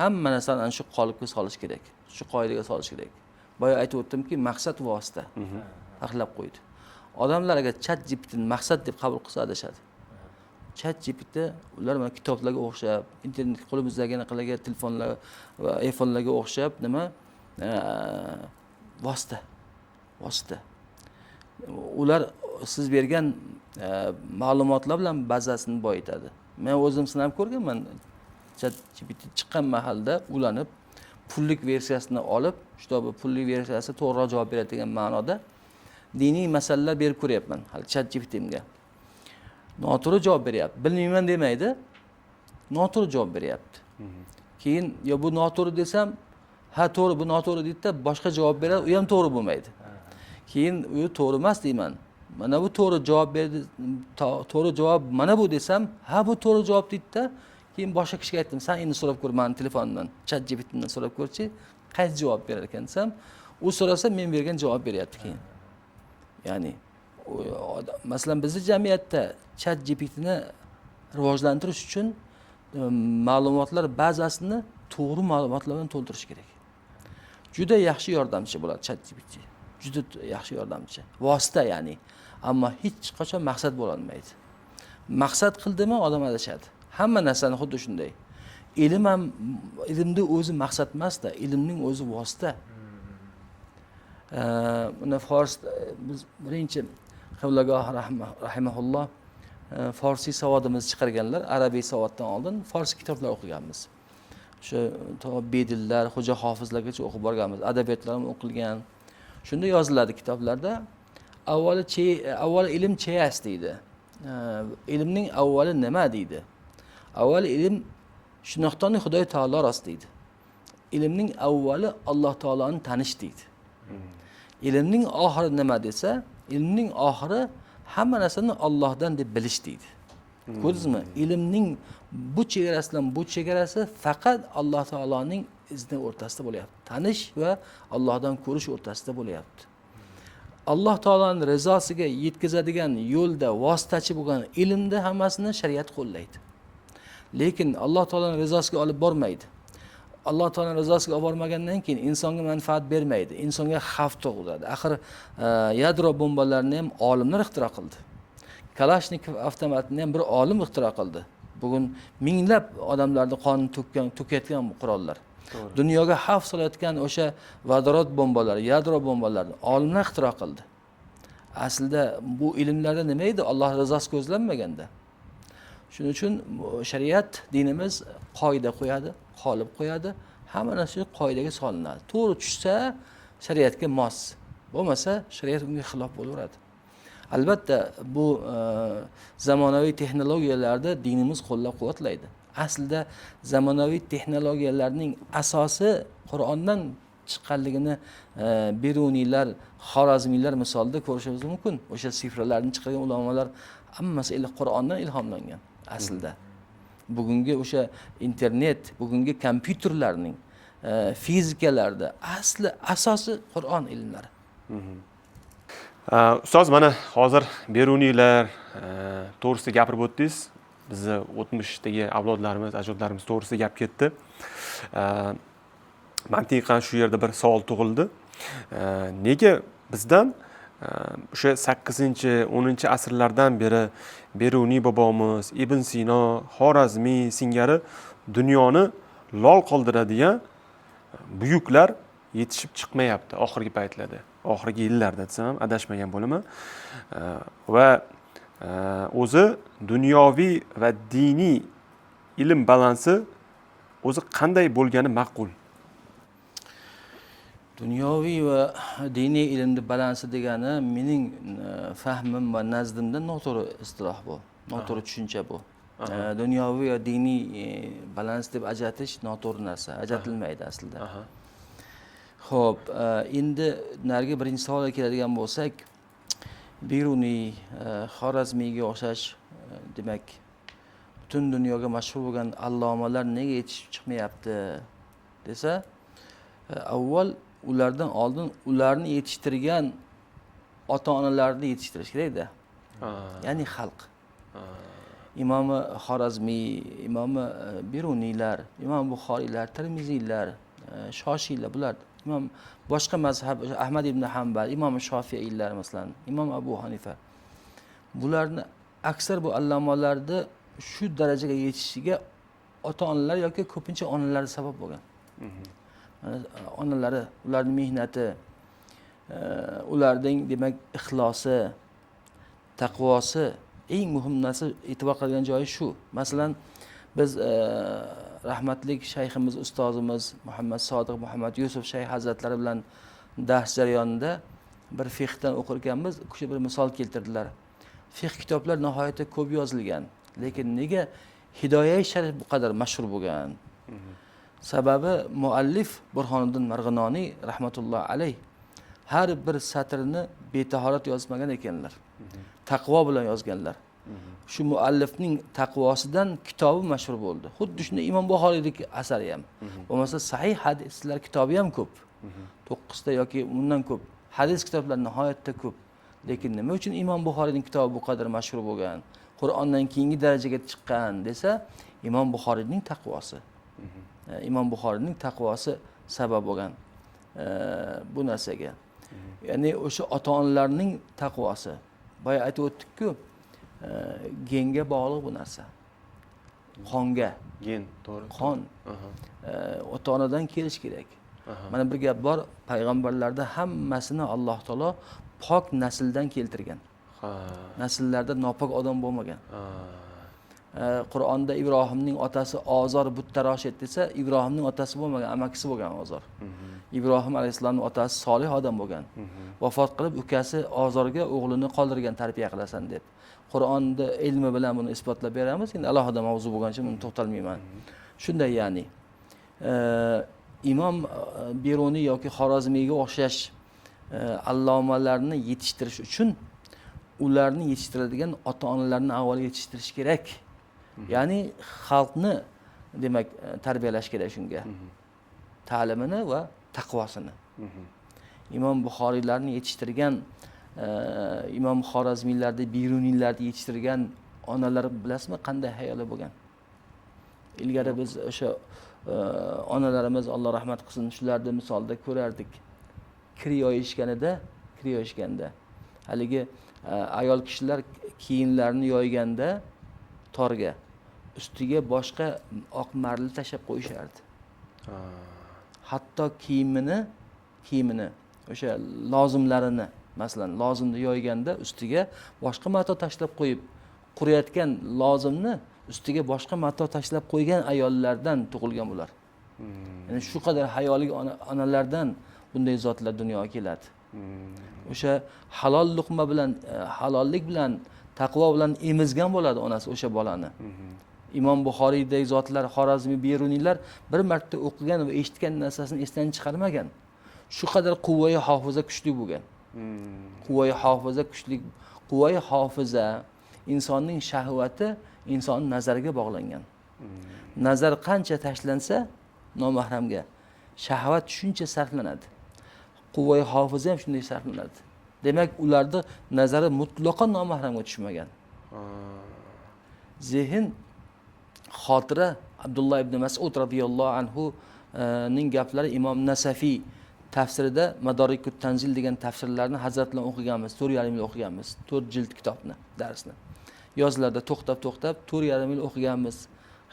Speaker 2: Hamma narsani ana shu qolipga solish kerak. Shu qoidaga solish kerak. Boya aytib o'tdimki, maqsad vosita. Aniqlab qo'ydi. Odamlar agar ChatGPTni maqsad deb qabul qilsa adashadi. ChatGPT ular mana kitoblarga o'xshab, internet qo'limizdagi anaqalarga, telefonlar va iPhonelarga o'xshab nima? Vosita. Ular siz bergan ma'lumotlar bilan bazasini boyitadi. Men o'zim sinab ko'rganman. ChatGPT chiqqan mahalda ulanib, pullik versiyasini olib, shu pullik versiyasi to'g'riroq javob beradi degan ma'noda diniy masalalar berib ko'ryapman hali ChatGPT'imga. Noto'g'ri javob beryapti. Bilmayman demaydi. Noto'g'ri javob beryapti. Keyin yo bu noto'g'ri desam, ha to'g'ri, bu noto'g'ri deydi-da, boshqa javob beradi, u ham to'g'ri bo'lmaydi. Keyin u to'g'ri emas deyman. Mana bu to'g'ri javob berdi, to'g'ri javob mana bu desam, ha bu to'g'ri javob deydi-da. Keyin boshqa kishiga aytdim, sen endi so'rab ko'r meni telefondan, ChatGPTdan so'rab ko'rchi, qaysi javob berar ekan desam, u so'rasa men bergan javob beryapti keyin. Ya'ni masalan bizning jamiyatda ChatGPTni rivojlantirish uchun ma'lumotlar bazasini to'g'ri ma'lumotlar bilan to'ldirish kerak. Juda yaxshi yordamchi bo'ladi ChatGPT. Juda yaxshi yordamchi. Vosita ya'ni, ammo hech qachon maqsad bo'la olmaydi. Maqsad qildimi odam adashadi. Hamma narsani xuddi shunday. Ilm ham ilmni o'zi maqsad emas-da, ilmning o'zi vosita. Buni fors biz birinchi Qavlagoh rahimahulloh forsiy savodimizni chiqarganlar, arabiy savoddan oldin fors kitoblar o'qiganmiz. Shu bedillar, xo'ja hofizlargacha o'qib borganmiz, adabiyotlar ham o'qilgan. Shunda yoziladi kitoblarda avvali ilm cheyas deydi. Ilmning avvali nima deydi? Avvali ilm shunaqtoni Xudoy taolo rost deydi. Ilmning avvali Alloh taoloni tanish deydi. Ilmning oxiri nima desa, ilmning oxiri hamma narsani Allohdan deb bilish deydi. Ko'rdingizmi? Ilmning bu chegarasidan bu chegarasi faqat Alloh taoloning izni o'rtasida bo'lyapti. Tanish va Allohdan ko'rish o'rtasida bo'lyapti. Alloh taolaning rizosiga yetkazadigan yo'lda vositachi bo'lgan ilmni hammasini shariat qo'llaydi. Lekin Alloh taolaning rizosiga olib bormaydi. Alloh taolaning rizosiga olib bormagandan keyin insonga manfaat bermaydi, insonga xavf tug'diradi. Axir yadro bombalarini ham olimlar ixtiro qildi. Kalashnikov avtomatini ham bir olim ixtiro qildi. Bugun minglab odamlarni qonini to'kayotgan qurollar. Dunyoga xavf solayotgan o'sha vodorod bombalari, yadro bombalarini olimlar ixtiro qildi. Aslida bu ilmlarda nima edi? Alloh rizosi ko'zlanmaganda. Shuning uchun shariat dinimiz qoida qo'yadi, qolib qo'yadi. Hamma narsa qoidaga solinadi. To'g'ri tushsa shariatga mos, bo'lmasa shariat unga xilof bo'laveradi. Albatta bu zamonaviy texnologiyalarda dinimiz qo'llab-quvvatlaydi. Aslida zamonaviy texnologiyalarning asosi Qur'ondan chiqqanligini Beruniylar, Xorazmiylar misolida ko'rishimiz mumkin. O'sha sifralarni chiqargan ulamolar hammasi Qur'ondan ilhomlangan aslida. Bugungi o'sha internet, bugungi kompyuterlarning fizikalarda asosi Qur'on ilmlari.
Speaker 1: Ustoz, mana hozir Beruniylar to'g'risida gapirib o'tdingiz. Bizni o'tmishdagi avlodlarimiz, ajdodlarimiz to'g'risida gap ketdi. Mantiqan shu yerda bir savol tug'ildi. Nega bizdan o'sha 8-10 asrlardan beri Beruniy bobomiz, Ibn Sino, Xorazmiy singari dunyoni lol qoldiradigan buyuklar yetishib chiqmayapti oxirgi paytlarda, oxirgi yillarda desam ham adashmagan bo'laman. Va o'zi dunyoviy va diniy ilm balansi o'zi qanday bo'lgani ma'qul?
Speaker 2: Dunyoviy va diniy ilmni balansi degani mening fahmim va nazdimda noto'g'ri istiloh bu, noto'g'ri tushuncha bu. Dunyoviy va diniy balans deb ajratish noto'g'ri narsa, ajratilmaydi aslida. Xo'p, endi narigi birinchi savolga keladigan bo'lsak, Beruniy, Xorazmiyga o'xshash, demak, butun dunyoga mashhur bo'lgan allomalar nega yetishib chiqmayapti desa, avval ulardan oldin ularni yetishtirgan ota-onalarni yetishtirish kerak-da. Ya'ni xalq. Imomi Xorazmiy, imomi Beruniylar, imom Buxoriylar, Tirmiziylar, Shoshiylar, bular imom boshqa mazhab Ahmad ibn Hanbal, imom Shofiylar masalan, imom Abu Hanifa. Bularni aksar bu allomalarda shu darajaga yetishishiga ota-onalar yoki ko'pincha onalar sabab bo'lgan. Onalari, ularning mehnati, ularning demak ixlosi, taqvosi eng muhim narsa, e'tibor qilgan joyi shu. Masalan, biz rahmatlik shayximiz, ustozimiz Muhammad Sodiq Muhammad Yusuf shayx hazratlari bilan dars jarayonida bir fiqhdan o'qir ekanmiz, o'sha bir misol keltirdilar. Fiqh kitoblar nihoyatda ko'p yozilgan, lekin nega Hidoya sharif bu qadar mashhur bo'lgan? Sababi muallif Burhoniddin Marg'inoniy rahmatulloh alayh har bir satrini betahorat yozmagan ekanlar. Taqvo bilan yozganlar. Shu muallifning taqvosidan kitobi mashhur bo'ldi. Xuddi shunday Imom Buxoriyning asari ham. Bo'lmasa sahih hadislar kitobi ham ko'p. 9 ta yoki undan ko'p. Hadis kitoblari nihoyatda ko'p. Lekin nima uchun Imom Buxoriyning kitobi bu qadar mashhur bo'lgan? Qur'ondan keyingi darajaga chiqqan desa, Imom Buxoriyning taqvosi. Imom Buxoriyning taqvosi sabab bo'lgan bu narsaga. Ya'ni o'sha ota-onalarning taqvosi. Boya aytib o'tdik-ku, genga bog'liq bu narsa. Qonga.
Speaker 1: Gen, to'g'ri.
Speaker 2: Qon. Ota-onadan kelish kerak. Mana bir gap bor, payg'ambarlarda hammasini Alloh taolo pok nasldan keltirgan. Nasllarda nopok odam bo'lmagan. Qur'onda Ibrohimning otasi Ozor buttarosh etdi desa, Ibrohimning otasi bo'lmagan, amakisi bo'lgan Ozor. Ibrohim alayhisolamning otasi solih odam bo'lgan. Vafot qilib ukasi Ozorga o'g'lini qoldirgan, tarbiya qilasan deb. Qur'onda ilmi bilan buni isbotlab beramiz. Endi alohida mavzu bo'lgancha buni to'xtalmayman. Shunday ya'ni Imom Beruniy yoki Xorazmiyga o'xshash allomalarni yetishtirish uchun ularni yetishtiradigan ota-onalarni avval yetishtirish kerak. Ya'ni xalqni demak tarbiyalash kerak shunga. ta'limini va taqvosini. Imom Buxoriylarni yetishtirgan, Imom Xorazmiylarni, Biruniylarni yetishtirgan onalar bilasizmi qanday hayoli bo'lgan? Ilgari biz o'sha onalarimiz Alloh rahmat qilsin, shularni misolda ko'rardik. Kir yoyishganda haligi ayol kishilar kiyimlarini yoyganda torga ustiga boshqa oq marli tashab qo'yishardi. Hatto kiyimini o'sha lozimlarini, masalan, lozimni yoyganda ustiga boshqa mato tashlab qo'yib, quriyotgan lozimni ustiga boshqa mato tashlab qo'ygan ayollardan tug'ilgan bular. Ya'ni shu qadar hayoli onalardan bunday zotlar dunyoga keladi. O'sha halol luqma bilan, halollik bilan, taqvo bilan emizgan bo'ladi onasi o'sha bolani. Imom Buxoriydek zotlar, Xorazmiy, Beruniylar bir marta o'qigan va eshitgan narsasini esdan chiqarmagan. Shu qadar quvvai hofiza kuchli bo'lgan. Quvvai hofiza insonning shahvati inson nazariga bog'langan. Nazar qancha tashlansa nomahramga, shahvat shuncha sarflanadi. Quvvai hofiza ham shunday sarflanadi. Demak, ularda nazari mutlaqo nomahramga tushmagan. Zehn, xotira, Abdullah ibn Mas'ud radhiyallohu anhu ning gaplari Imom Nasafiy tafsirida Madorikut Tanzil degan tafsirlarni Hazrat bilan o'qiganmiz, 4,5 yil o'qiganmiz, 4 jild kitobni, darsni. Yozlarda to'xtab 4,5 yil o'qiganmiz.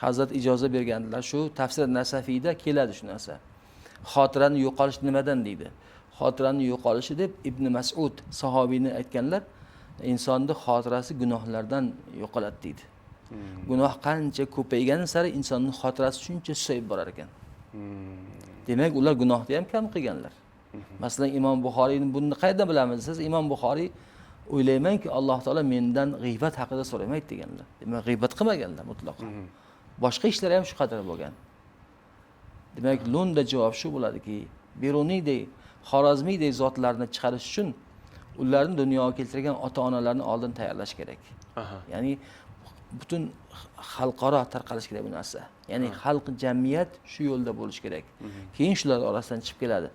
Speaker 2: Hazrat ijozat bergandilar. Shu tafsir Nasafiyda keladi shu narsa. Xotirani yo'qolish nimadan deydi? Xotirani yo'qolishi deb Ibn Mas'ud sahobiyni aytganlar, insonning xotirasi gunohlardan yo'qoladi deydi. Gunoh qancha ko'paygani sari insonning xotirasi shuncha susayib borar ekan. Demak, ular gunohni ham kam qilganlar. Masalan, Imom Buxoriyni buni qayerdan bilamiz? Siz Imom Buxoriy o'ylaymanki, Alloh taolo mendan g'iybat haqida so'ramaydi deganlar. Demak, g'iybat qilmaganlar mutlaqo. Boshqa ishlar ham shu qadar bo'lgan. Demak, lo'nda javob shu bo'ladiki, Beruniydek, Xorazmiydek zotlarni chiqarish uchun ularni dunyoga keltirgan ota-onalarni oldin tayyorlash kerak. Ya'ni butun xalqaro tarqalish kerak bu narsa. Ya'ni xalq, jamiyat shu yo'lda bo'lish kerak. Keyin shular orasidan chiqib keladi.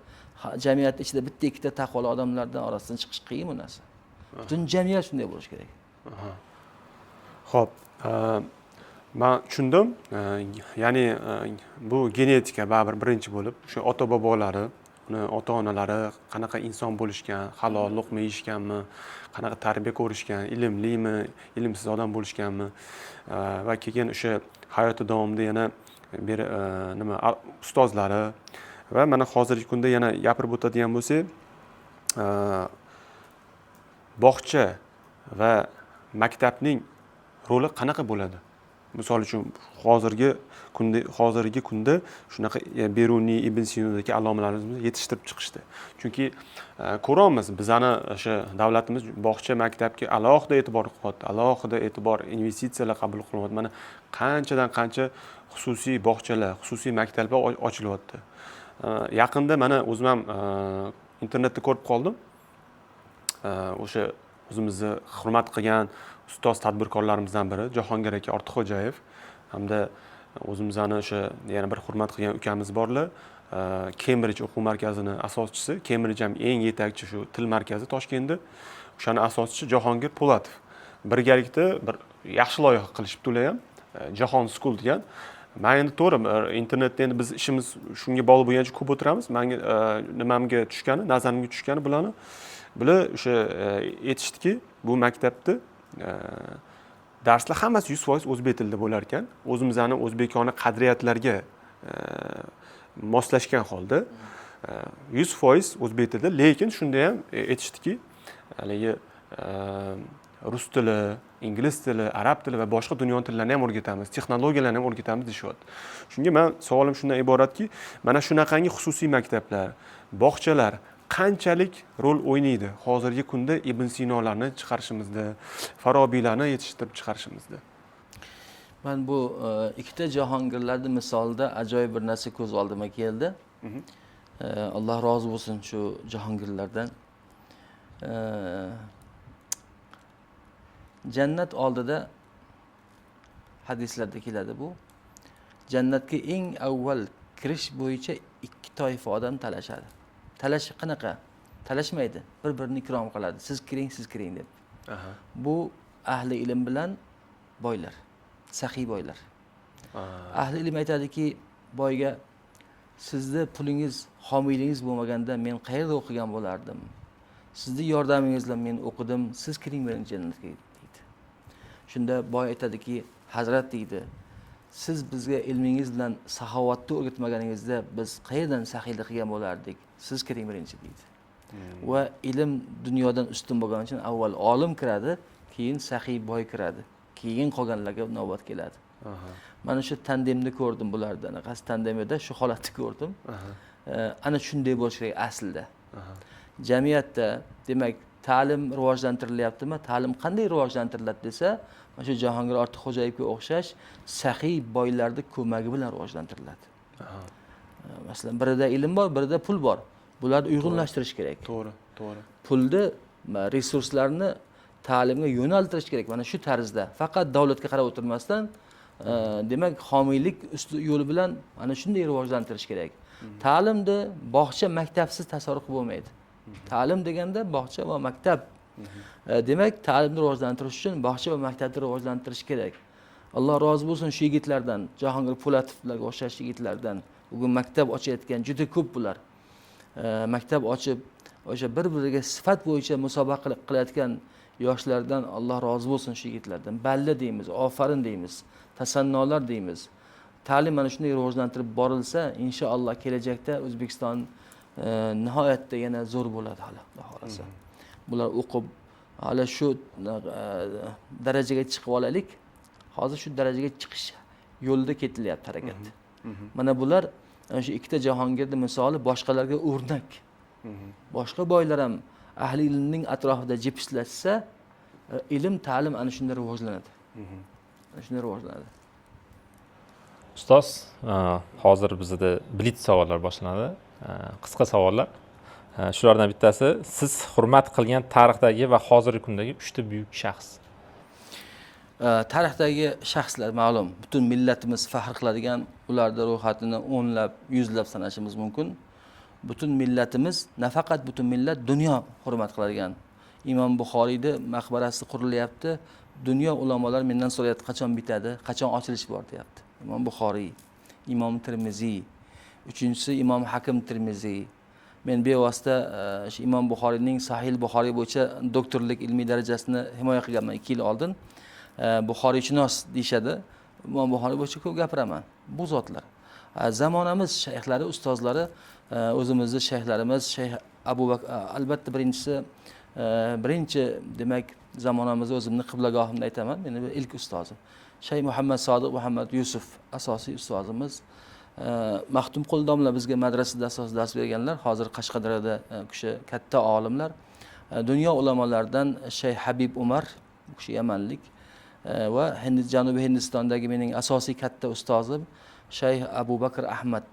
Speaker 2: Jamiyat ichida bitta ikkita taqvoli odamlardan orasidan chiqish qiyin bu narsa. Butun jamiyat shunday bo'lish kerak.
Speaker 1: Xo'p, men tushundim. Ya'ni bu genetika baribir birinchi bo'lib, o'sha ota-bobolari, uni ota-onalari qanaqa inson bo'lishgan, halol luqma yeyishganmi, qanaqa tarbiya ko'rishgan, ilmlimi, ilmsiz odam bo'lishganmi va keyin o'sha hayoti davomida yana bir nima ustozlari va mana hozirgi kunda yana gapirib o'tadigan bo'lsak, bog'cha va maktabning roli qanaqa bo'ladi? Misol uchun hozirgi kunda shunaqa Beruniy, Ibn Sinodagi allomalarimizni yetishtirib chiqishdi. Chunki ko'ramiz, bizani o'sha davlatimiz bog'cha, maktabga alohida e'tibor qilyapti, alohida e'tibor, investitsiyalar qabul qilyapti. Mana qanchadan qancha xususiy bog'chalar, xususiy maktablar ochilyapti. Yaqinda mana o'zim ham internetda ko'rib qoldim. O'sha o'zimizni hurmat qilgan ustoz tadbirkorlarimizdan biri Jahongir aka Ortiqxo'jayev hamda o'zimizni o'sha yana bir hurmat qilgan ukamiz borlar. Cambridge o'quv markazini asoschisi, Cambridge ham eng yetakchi shu til markazi Toshkentda. O'shani asoschisi Jahongir Po'latov. Birgalikda bir yaxshi loyiha qilishibdi ular ham, Jahon School degan. Men endi to'g'ri internetda endi biz ishimiz shunga bog'liq bo'lgancha ko'p o'tiramiz. Menga nimamga tushgani, nazarimga tushgani bularni o'sha aytishdiki, bu maktabda darslar hammasi 100% o'zbek tilida bo'lar ekan. O'zimizning o'zbekona qadriyatlarga moslashgan holda 100% o'zbek tilida, lekin shunda ham aytishdiki, haligi rus tili, ingliz tili, arab tili va boshqa dunyo tillarini ham o'rgatamiz, texnologiyalarni ham o'rgatamiz deyapti. Shunga men savolim shundan iboratki, mana shunaqangi xususiy maktablar, bog'chalar qanchalik rol o'ynaydi hozirgi kunda Ibn Sinolarni chiqarishimizda, Farobiylarni yetishtirib chiqarishimizda?
Speaker 2: Men bu ikkita Jahongirlarning misolida ajoyib bir narsa ko'z oldimga keldi. Alloh rozi bo'lsin shu Jahongirlardan. Jannat oldida hadislarda keladi bu. Jannatga eng avval kirish bo'yicha ikki toifa odam talashadi. Talash qanaqa? Talashmaydi. Bir-birini ikrom qiladi. Siz kiring deb. Bu ahli ilm bilan boylar, saxiy boylar. Ahli ilm aytadiki, boyga sizni pulingiz, homiyligingiz bo'lmaganda men qayerda o'qigan bo'lardim? Sizni yordamingiz bilan men o'qidim, siz kiring birinchi jannatga deydi. Shunda boy aytadiki, Hazrat deydi, siz bizga ilmingiz bilan saxovatni o'rgatmaganingizda biz qayerdan saxiylik qilgan bo'lardik? Siz kiring birinchi deydi. Va ilm dunyodan ustun bo'lgani uchun avval olim kiradi, keyin saxiy boy kiradi. Keyin qolganlarga navbat keladi. Mana shu tandemni ko'rdim bularda. Anaqasi tandemida shu holatni ko'rdim. Ana shunday bo'lishi kerak aslida. Jamiyatda demak ta'lim rivojlantirilyaptimi? Ta'lim qanday rivojlantiriladi desa, mana shu Jahongir Ortiqxo'jayevga o'xshash saxiy boylarning ko'magi bilan rivojlantiriladi. Masalan, birida ilm bor, birida pul bor. Bularni uyg'unlashtirish kerak.
Speaker 1: To'g'ri.
Speaker 2: Pulni, resurslarni ta'limga yo'naltirish kerak. Mana shu tarzda, faqat davlatga qarab o'tirmasdan, demak, homiylik yo'li bilan ana shunday rivojlantirish kerak. Ta'limni bog'cha, maktabsiz tasavvur qilib bo'lmaydi. Ta'lim deganda bog'cha va maktab. Demak, ta'limni rivojlantirish uchun bog'cha va maktabni rivojlantirish kerak. Alloh rozi bo'lsin shu yigitlardan, Jahongir Po'latovlarga o'xshash yigitlardan. Bugun maktab ochayotgan juda ko'p bular. Maktab ochib, o'sha bir-biriga sifat bo'yicha musobaqa qilayotgan yoshlardan Alloh rozi bo'lsin shu yigitlardan. Balla deymiz, ofarin deymiz, tasannolar deymiz. Ta'lim mana shunday rivojlantirib borilsa, inshaalloh kelajakda O'zbekiston nihoyatda yana zo'r bo'ladi hali, xohlasa. Bular o'qib, hali shu darajaga chiqib olaylik. Hozir shu darajaga chiqish yo'lida ketilyapti harakat. Mana bular shu ikkita Jahongirning misoli boshqalarga o'rnak. Boshqa boylar ham ahli ilmning atrofida jipslashsa, ilm, ta'lim ana shunday rivojlanadi. Ana shunday rivojlanadi.
Speaker 3: Ustoz, hozir bizda blitz savollar boshlanadi. Qisqa savollar. Shulardan bittasi, siz hurmat qilgan tarixdagi va hozirgi kundagi 3 ta buyuk shaxs.
Speaker 2: Tarixdagi shaxslar ma'lum, butun millatimiz faxr qiladigan, ularning ro'yxatini o'nlab, yuzlab sanashimiz mumkin. Butun millatimiz, nafaqat butun millat, dunyo hurmat qiladigan. Imom Buxoriyning maqbarasi qurilyapti. Dunyo ulamolar mendan so'rayapti, qachon bitadi, qachon ochilish bor deyapti. Imom Buxoriy, Imom Tirmiziy, uchinchisi Imom Hakim Tirmiziy. Men bevosita shu Imom Buxoriyning Sahih Buxoriy bo'yicha doktorlik ilmiy darajasini himoya qilganman 2 yil oldin. Buxoriyshunos deyshadi. Imom Buxoriy bo'yicha ko'p gapiraman. Bu zotlar. Zamonamiz shayxlari, ustozlari, o'zimizning shayxlarimiz, Shayx Abu Bakr, albatta birinchi demak zamonamizda o'zimni qiblagohimda aytaman. Meni ilk ustozim. Shayx Muhammad Sodiq Muhammad Yusuf asosiy ustozimiz. Maxtumqul domla bizga madrasada asos dars berganlar. Hozir Qashqadaryoda kishi katta olimlar. Dunyo ulamolaridan Shayx Habib Umar, bu kishi yamanlik, va Janubiy Hindistondagi mening asosiy katta ustozim Shayx Abu Bakr Ahmad.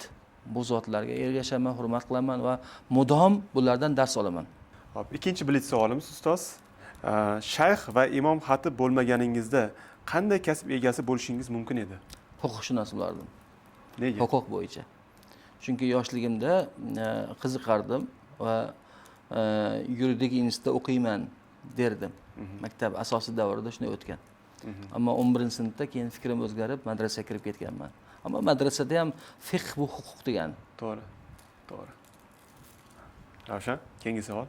Speaker 2: Bu zotlarga ergashaman, hurmat qilaman va mudom bulardan dars olaman.
Speaker 1: Hop, ikkinchi blitz savolimiz ustoz. Shayx va imom xatib bo'lmaganingizda qanday kasb egasi bo'lishingiz mumkin edi?
Speaker 2: Huquqshunos bo'lardim.
Speaker 1: Nega?
Speaker 2: Huquq bo'yicha. Chunki yoshligimda qiziqardim va yuridik institutda o'qiyman derdim. Maktab asosiy davrida shunday o'tgan. Ammo 11-sinfda keyin fikrim o'zgarib madrasaga kirib ketganman. Ammo madrasada ham fiqh bu huquq degan.
Speaker 1: To'g'ri. Ravshan, keyingi savol.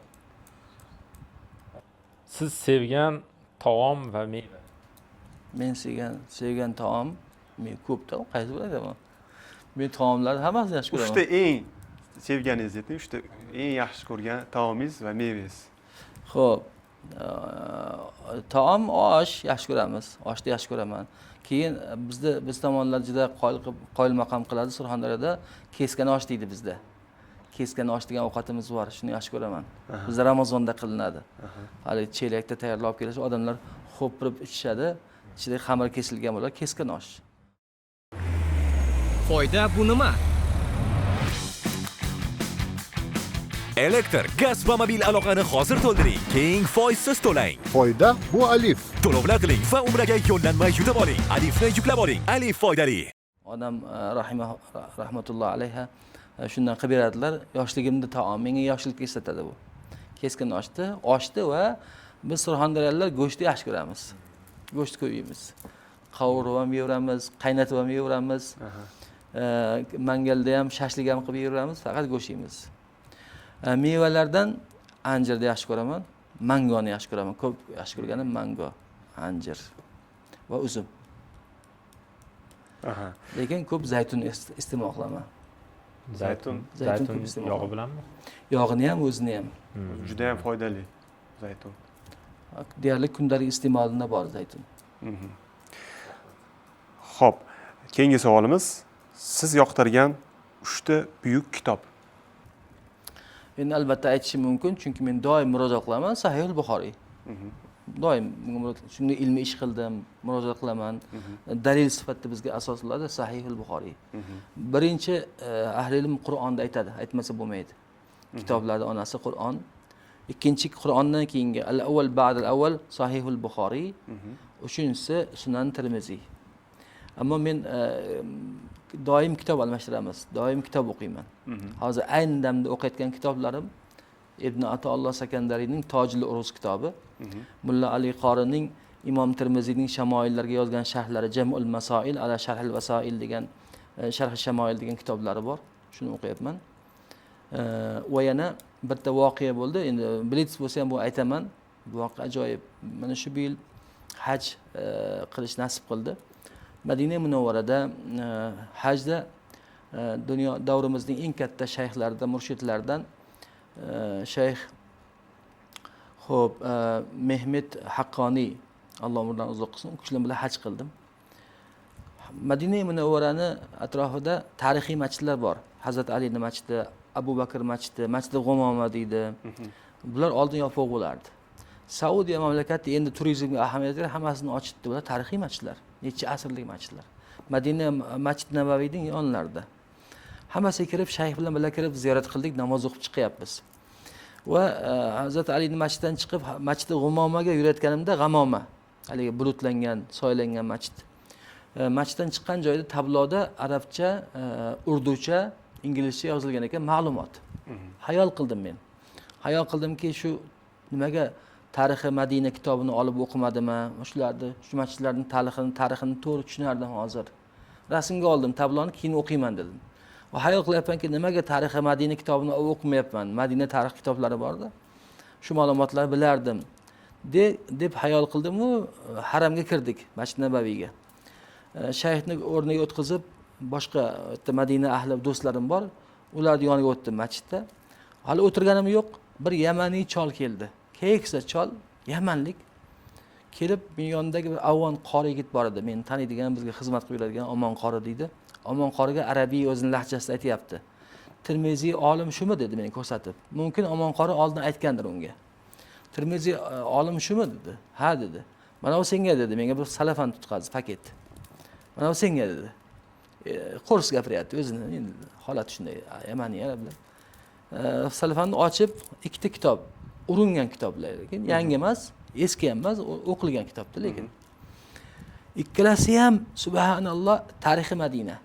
Speaker 3: Siz sevgan taom va meva.
Speaker 2: Men sevgan taom men ko'pda, qaysi bo'ladi? Men taomlarni hammasini yaxshi ko'raman.
Speaker 1: 3 ta eng sevganingiz ayting, 3 ta eng yaxshi ko'rgan taomingiz va mevangiz.
Speaker 2: Xo'p, taom osh yaxshi ko'ramiz. Oshni yaxshi ko'raman. Keyin biz tomonlar juda qoyil maqom qiladi. Surxondaryoda keskan osh deydi bizda. Keskan osh degan ovqatimiz bor. Shuni yaxshi ko'raman. Bizda Ramazonda qilinadi. Hali chelakda tayyorlab kelishib, odamlar xo'pirib ichishadi. Ichida xamir kesilgan bo'ladi, keskan osh.
Speaker 6: Foyda bu nima?
Speaker 5: Elektr, gaz va mobil aloqani hozir to'ldiring. Keyin foizsiz to'lang.
Speaker 7: Foyda bu alif.
Speaker 5: To'lovlar qiling va umraga yo'llanma yutib oling. Alifni yuklab oling. Alif foydali.
Speaker 2: Odam rahmatulloh alayha shundan qilib beradilar. Yoshligimda taom, menga yoshlikka eslatadi bu. Keskin oshdi va biz surxondaryoliklar go'shtni yaxshi ko'ramiz. Go'sht ko'p yeymiz. Qovurib ham yeyveramiz, qaynatib ham yeyveramiz. Mangalda ham, shashlik ham qilib yeyveramiz, faqat go'sht yeymiz. Mevalardan anjirni yaxshi ko'raman, mangoni yaxshi ko'raman. Ko'p yaxshi ko'rganim mango, anjir va uzum. Lekin ko'p zaytun iste'mol qilaman.
Speaker 1: Zaytun
Speaker 2: ko'p iste'mol
Speaker 3: yog'i bilanmi?
Speaker 2: Yog'ini ham, o'zini ham.
Speaker 1: juda ham foydali zaytun.
Speaker 2: Deyarli kundalik iste'molida bor zaytun.
Speaker 1: Xo'p, keyingi savolimiz siz yoqtirgan 3 ta buyuk kitob.
Speaker 2: Endi albatta aytishim mumkin, chunki men doim murojaat qilaman Sahih Buxoriy. Doim shunday ilmiy ish qildim, murojaat qilaman. Dalil sifatida bizga asoslanadi Sahih Buxoriy. Birinchi ahli ilm Qur'onda aytadi, aytmasa bo'lmaydi. Kitoblarning onasi Qur'on. Ikkinchi Qur'ondan keyingi al-avval ba'd al-avval Sahih Buxoriy. Uchinchisi Sunan Tirmiziy. Ammo men doim kitob almashtiramiz, doim kitob o'qiyman. Hozir ayni damda o'qiyotgan kitoblarim Ibn Atolloh Sakandariyning Tojul Urus kitobi, Mulla Ali Qorining Imom Tirmiziyning shamoillarga yozgan sharhlari Jam'ul Masoil ala Sharhil Vasoil degan Sharh Shamoil degan kitoblari bor. Shuni o'qiyapman. Va yana bitta voqea bo'ldi. Endi blitz bo'lsa ham bu aytaman. Bu voqea ajoyib. Mana shu yil haj qilish nasib qildi. Madina Munawvarada hajda dunyo davrimizning eng katta shayxlaridan, murshidlaridan shayx Mehmet Haqqoniy, Alloh umridan uzoq qilsin, u kishilar bilan haj qildim. Madina Munawvarani atrofida tarixiy masjidlar bor. Hazrat Alining masjidi, Abu Bakr masjidi, Masjid G'umoma deydi. Bular oldin yopiq bo'lardi. Saudiya mamlakati endi turizmga ahamiyat berib hammasini ochdi. Bular tarixiy masjidlar, necha asrlik masjidlar. Madina Masjid Nabaviyning yonlarida. Hammasiga kirib, shayx bilan birga kirib ziyorat qildik, namoz o'qib chiqyapmiz. Va Hazrat Alining masjididan chiqib Masjid G'umomaga yurayotganimda G'amoma, haligi bulutlangan, soylangan masjid. Masjiddan chiqqan joyda tabloda arabcha, urducha, inglizcha yozilgan ekan ma'lumot. Hayol qildim men. Hayol qildimki, shu nimaga Tarixi Madina kitobini olib o'qimadimmi? Shu masjidlarning tarixini to'g'ri tushunardim hozir. Rasmga oldim tabloni, keyin o'qiyman dedim. Va hayol qilyapmanki, nimaga Tarixi Madina kitobini o'qimayapman? Madina tarix kitoblari bor-da. Shu ma'lumotlarni bilardim. deb hayol qildim u haramga kirdik, Masjid Nabaviyga. Shayxni o'rniga o'tkazib, boshqa Madina ahli do'stlarim bor, ularning yoniga o'tdim masjidda. Hali o'tirganim yo'q, bir yamaniy chol keldi. Keksa chol, yamanlik. Kelib, men yonidagi bir avon qori yigit bor edi. Men taniydigan, bizga xizmat qilib yuradigan Omon qori deydi. Omon qoriga arabiy o'zining lahjasida aytayapti. Tirmiziy olim shumi dedi meni ko'rsatib. Mumkin Omon qori oldin aytgandir unga. Tirmiziy olim shumi dedi. Ha dedi. Mana bu senga dedi. Menga bir salafan tutqazdi paket. Mana bu senga dedi. Qo'rs gapiryapti o'zini. Endi holat shunday. Yamaniy arablar. Salafanni ochib, ikkita kitob, uringan kitoblar, lekin yangi emas, eski ham emas, o'qilgan kitobda, lekin ikkalasi ham subhanalloh tarixi Madina.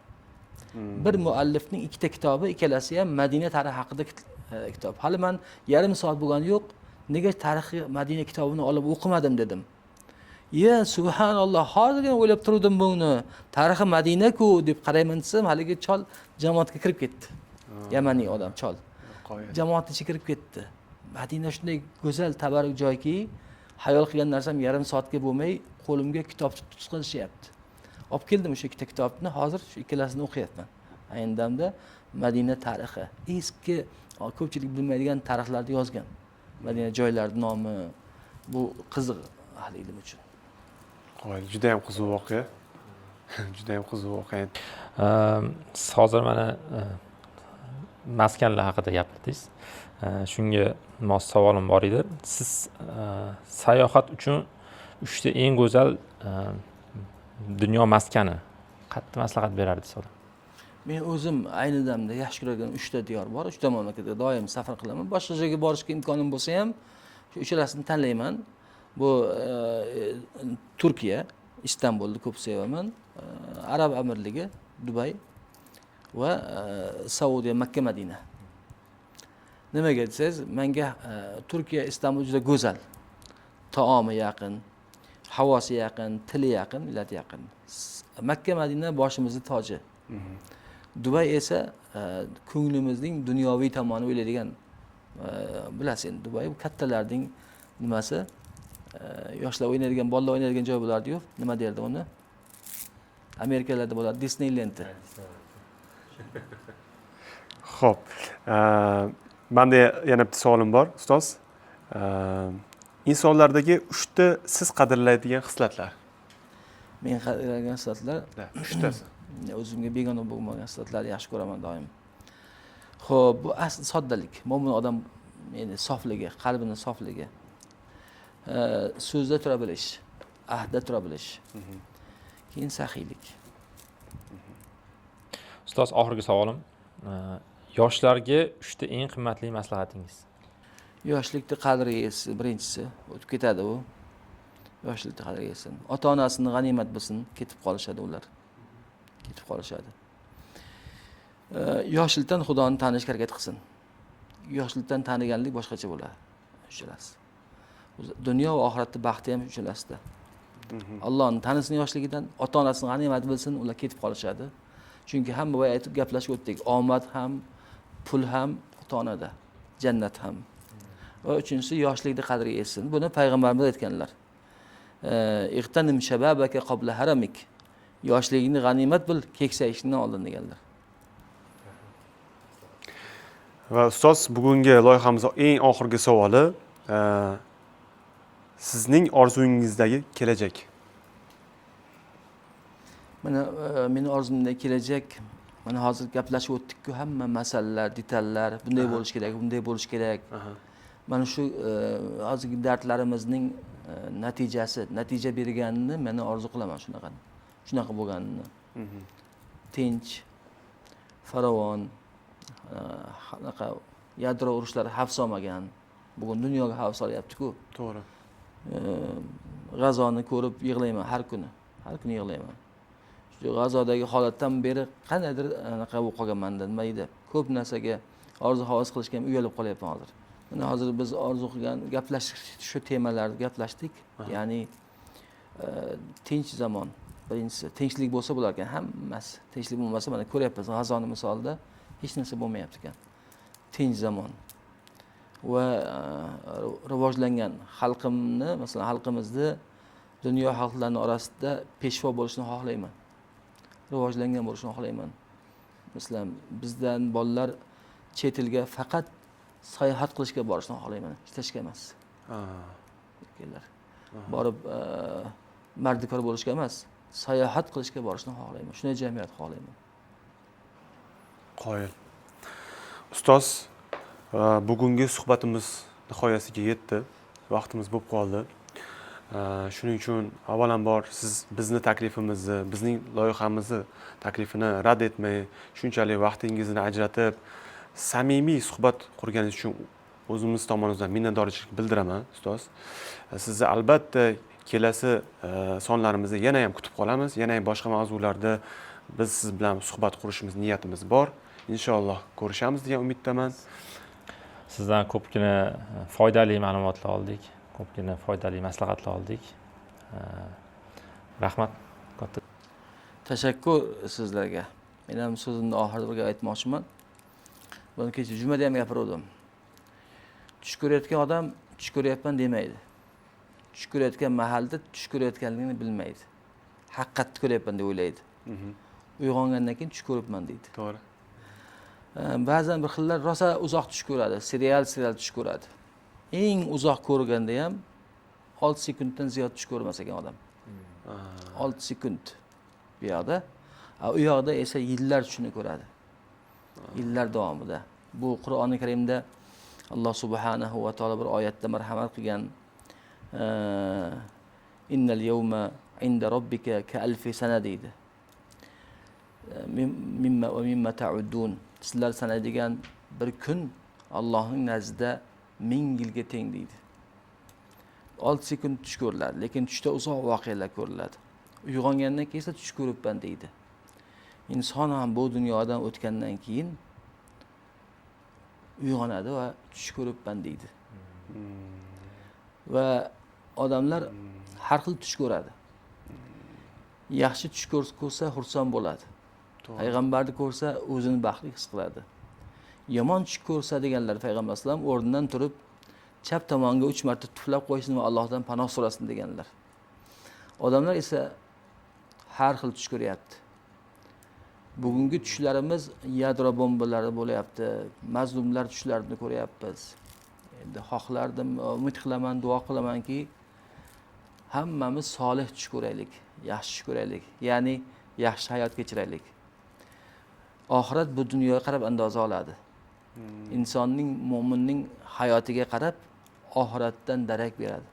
Speaker 2: Bir muallifning ikkita kitobi, ikkalasi ham Madina tarixi haqida kitob. Hali men yarim soat bo'lgani yo'q, nega tarixi Madina kitobini olib o'qimadim dedim. Ya subhanalloh, hozirgina o'ylab turdim buni. Tarixi Madina-ku deb qarayman desam, haligi chol jamoatga kirib ketdi. Yamaniy odam chol. Jamoat ichiga kirib ketdi. Madina shunday go'zal, tabarruk joyki, hayol qilgan narsam yarim soatga bo'lmay qo'limga kitob tutqazishyapti. Olib keldim o'sha ikkita kitobni, hozir shu ikkalasini o'qiyapman. Ayni damda Madina tarixi, eski ko'pchilik bilmaydigan tarixlarni yozgan. Madina joylarining nomi, bu qiziq ahli ilm uchun.
Speaker 1: Qo'ydi, juda ham qiziq voqea. Juda ham qiziq voqea.
Speaker 3: Siz hozir mana maskanlar haqida gapirdingiz. Shunga mos savolim bor edi. Siz sayohat uchun 3 ta eng go'zal dunyo maskani qattiq maslahat berardingiz?
Speaker 2: Men o'zim ayni damda yaxshi ko'rgan 3 ta diyor bor. 3 ta mamlakatga doim safar qilaman. Boshqa joyga borishga imkonim bo'lsa ham, shu uchalasini tanlayman. Bu Turkiya, Istanbulni ko'p sevaman. Arab Amirligi, Dubay va Saudiya, Makka, Madina. Nimaga desangiz, menga Turkiya, Istanbul juda go'zal. Taomi yaqin, havosi yaqin, tili yaqin, millati yaqin. Makka, Madina boshimizning toji. Dubay esa ko'nglimizning dunyoviy tomonini o'ylaydigan, bilasiz endi Dubay bu kattalarning nimasi, yoshlar o'ynaydigan, bolalar o'ynaydigan joy bo'lardi-yu, nima derdi uni? Amerikalarda bo'ladi, Disneyland.
Speaker 1: Xo'p, menda yana bitta savolim bor, ustoz. Insonlardagi 3 ta siz qadrlaydigan xislatlar.
Speaker 2: Men qadrlagan xislatlar,
Speaker 1: 3 tasi.
Speaker 2: o'zimga begona bo'lmagan xislatlarni yaxshi ko'raman doim. Xo'p, bu asl soddalik. Mo'min odam ya'ni sofligi, qalbining sofligi. So'zda tura bilish, ahdda tura bilish. Keyin saxiylik.
Speaker 3: Ustoz, oxirgi savolim. Yoshlarga 3 ta eng qimmatli maslahatingiz.
Speaker 2: Yoshlikda qadriga yetsin, birinchisi, o'tib ketadi u. Yoshlikda qadriga yetsin. Ota-onasini g'animat bilsin, ketib qolishadi ular. Ketib qolishadi. Yoshlikdan Xudoni tanishga harakat qilsin. Yoshlikdan taniganlik boshqacha bo'ladi. Tushunasiz. Dunyo va oxiratda baxti ham shulasida. Allohni tanisin yoshligidan, ota-onasini g'animat bilsin, ular ketib qolishadi. Chunki hamma boya aytib gaplashib o'tdik. Omad ham, pul ham ota-onada, jannat ham. Va uchinchisi yoshlikda qadriga yetsin. Buni payg'ambarimiz aytganlar. Iqtanim shababaka qabla haramik. Yoshligingni g'animat bil, keksayishingdan oldin deganlar.
Speaker 1: Va ustoz, bugungi loyihamizning eng oxirgi savoli, sizning orzungizdagi kelajak.
Speaker 2: Mana meni orzumdagi kelajak, mana hozir gaplashib o'tdik-ku, hamma masalalar, detallar, bunday bo'lish kerak, bunday bo'lish kerak. Mana shu hozirgi dardlarimizning natija berganini men orzu qilaman shunaqa bo'lganini. Tinch, farovon, qanaqa yadro urushlari xavf solmagan. Bugun dunyoga xavf solyapti-ku.
Speaker 1: To'g'ri.
Speaker 2: G'azoni ko'rib yig'layman har kuni. Har kuni yig'layman. Shu G'azodagi holatdan beri qanaydir anaqa bo'lib qolganman-da, nima edi? Ko'p narsaga orzu-havas qilishga ham uyalib qolyapman hozir. Mana hozir biz orzu qilgan gaplashdik, shu temalarni gaplashdik. Ya'ni tinch zamon. Birinchisi, tinchlik bo'lsa bo'lar ekan, hammasi. Tinchlik bo'lmasa, mana ko'ryapmiz, G'azoni misolida hech narsa bo'lmayapti ekan. Tinch zamon. Va rivojlangan xalqimni, masalan, xalqimizni dunyo xalqlarining orasida peshvo bo'lishini xohlayman. Rivojlangan bo'lishini xohlayman. Masalan, bizdan bolalar chet elga faqat sayohat qilishga borishni xohlayman, ishlashga emas. Borib mardikor bo'lishga emas, sayohat qilishga borishni xohlayman. Shunday jamiyat xohlayman.
Speaker 1: Qoyil. Ustoz, bugungi suhbatimiz nihoyasiga yetdi. Vaqtimiz bo'lib qoldi. Shuning uchun avvalambor siz bizni taklifimizni, bizning loyihamizni taklifini rad etmay, shunchalik vaqtingizni ajratib, samimiy suhbat qurganingiz uchun o'zimiz tomonidan minnatdorchilik bildiraman, ustoz. Sizni albatta kelasi sonlarimizda yana ham kutib qolamiz. Yana ham boshqa mavzularda biz siz bilan suhbat qurishimiz niyatimiz bor. Inshaalloh ko'rishamiz degan umiddaman.
Speaker 3: Sizdan ko'pgina foydali ma'lumotlar oldik, ko'pgina foydali maslahatlar oldik. Rahmat. Katta
Speaker 2: Tashakkur sizlarga. Men ham so'zimni oxirida bir gap aytmoqchiman. Buni kecha jumada ham gapirdim. Tush ko'rayotgan odam tush ko'ryapman demaydi. Tush ko'rayotgan mahalda tush ko'rayotganligini bilmaydi. Haqiqatni ko'ryapman deb o'ylaydi. Uyg'ongandan keyin tush ko'ribman deydi.
Speaker 1: To'g'ri.
Speaker 2: Ba'zan bir xillar rosa uzoq tush ko'radi, serial tush ko'radi. Eng uzoq ko'rganda ham 6 sekunddan ziyod tush ko'rmas ekan odam. 6 sekund bu yoqda, u yoqda esa yillar tushini ko'radi. Yillar davomida. Bu Qur'oni Karimda Alloh subhanahu va taolo bir oyatda marhamat qilgan innal yawma inda robbika ka alfi sana deydi. Mimma ta'uddun. Sizlar sanaydigan bir kun Allohning nazdida 1000 yilga teng deydi. 6 sekund tush ko'riladi, lekin tushda uzoq voqealar ko'riladi. Uyg'ongandan keyin esa tush ko'ribman deydi. inson ham bu dunyodan o'tgandan keyin uyg'onadi va tush ko'ribman deydi. Va odamlar har xil tush ko'radi. Yaxshi tush ko'rsa xursand bo'ladi. Payg'ambarni ko'rsa o'zini baxtli his qiladi. Yomon tush ko'rsa deganlar payg'ambar alayhisalom o'rnidan turib chap tomonga 3 marta tuflab qo'ysin va Allohdan panoh so'rasin deganlar. Odamlar esa har xil tush ko'ryapti. Bugungi tushlarimiz yadro bombalari bo'layapti. Mazlumlar tushlarini ko'ryapmiz. Endi xohlardim, umid qilaman, duo qilamanki hammamiz solih tush ko'raylik, yaxshi tush ko'raylik, ya'ni yaxshi hayot kechiraylik. Oxirat bu dunyoga qarab andoza oladi. Insonning, mo'minning hayotiga qarab oxiratdan darak beradi.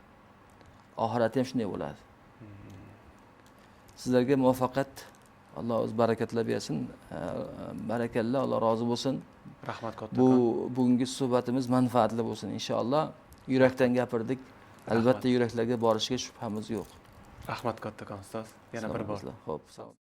Speaker 2: Oxirat ham shunday bo'ladi. Sizlarga muvaffaqiyat, Alloh o'z barakatlab bersin. Barakalloh, Alloh rozi bo'lsin.
Speaker 1: Rahmat katta.
Speaker 2: Bugungi suhbatimiz manfaatli bo'lsin inshaalloh. Yurakdan gapirdik. Albatta yuraklarga borishiga shubhamiz yo'q.
Speaker 1: Rahmat kattakon ustoz. Yana bir bor.
Speaker 2: Xo'p, sog'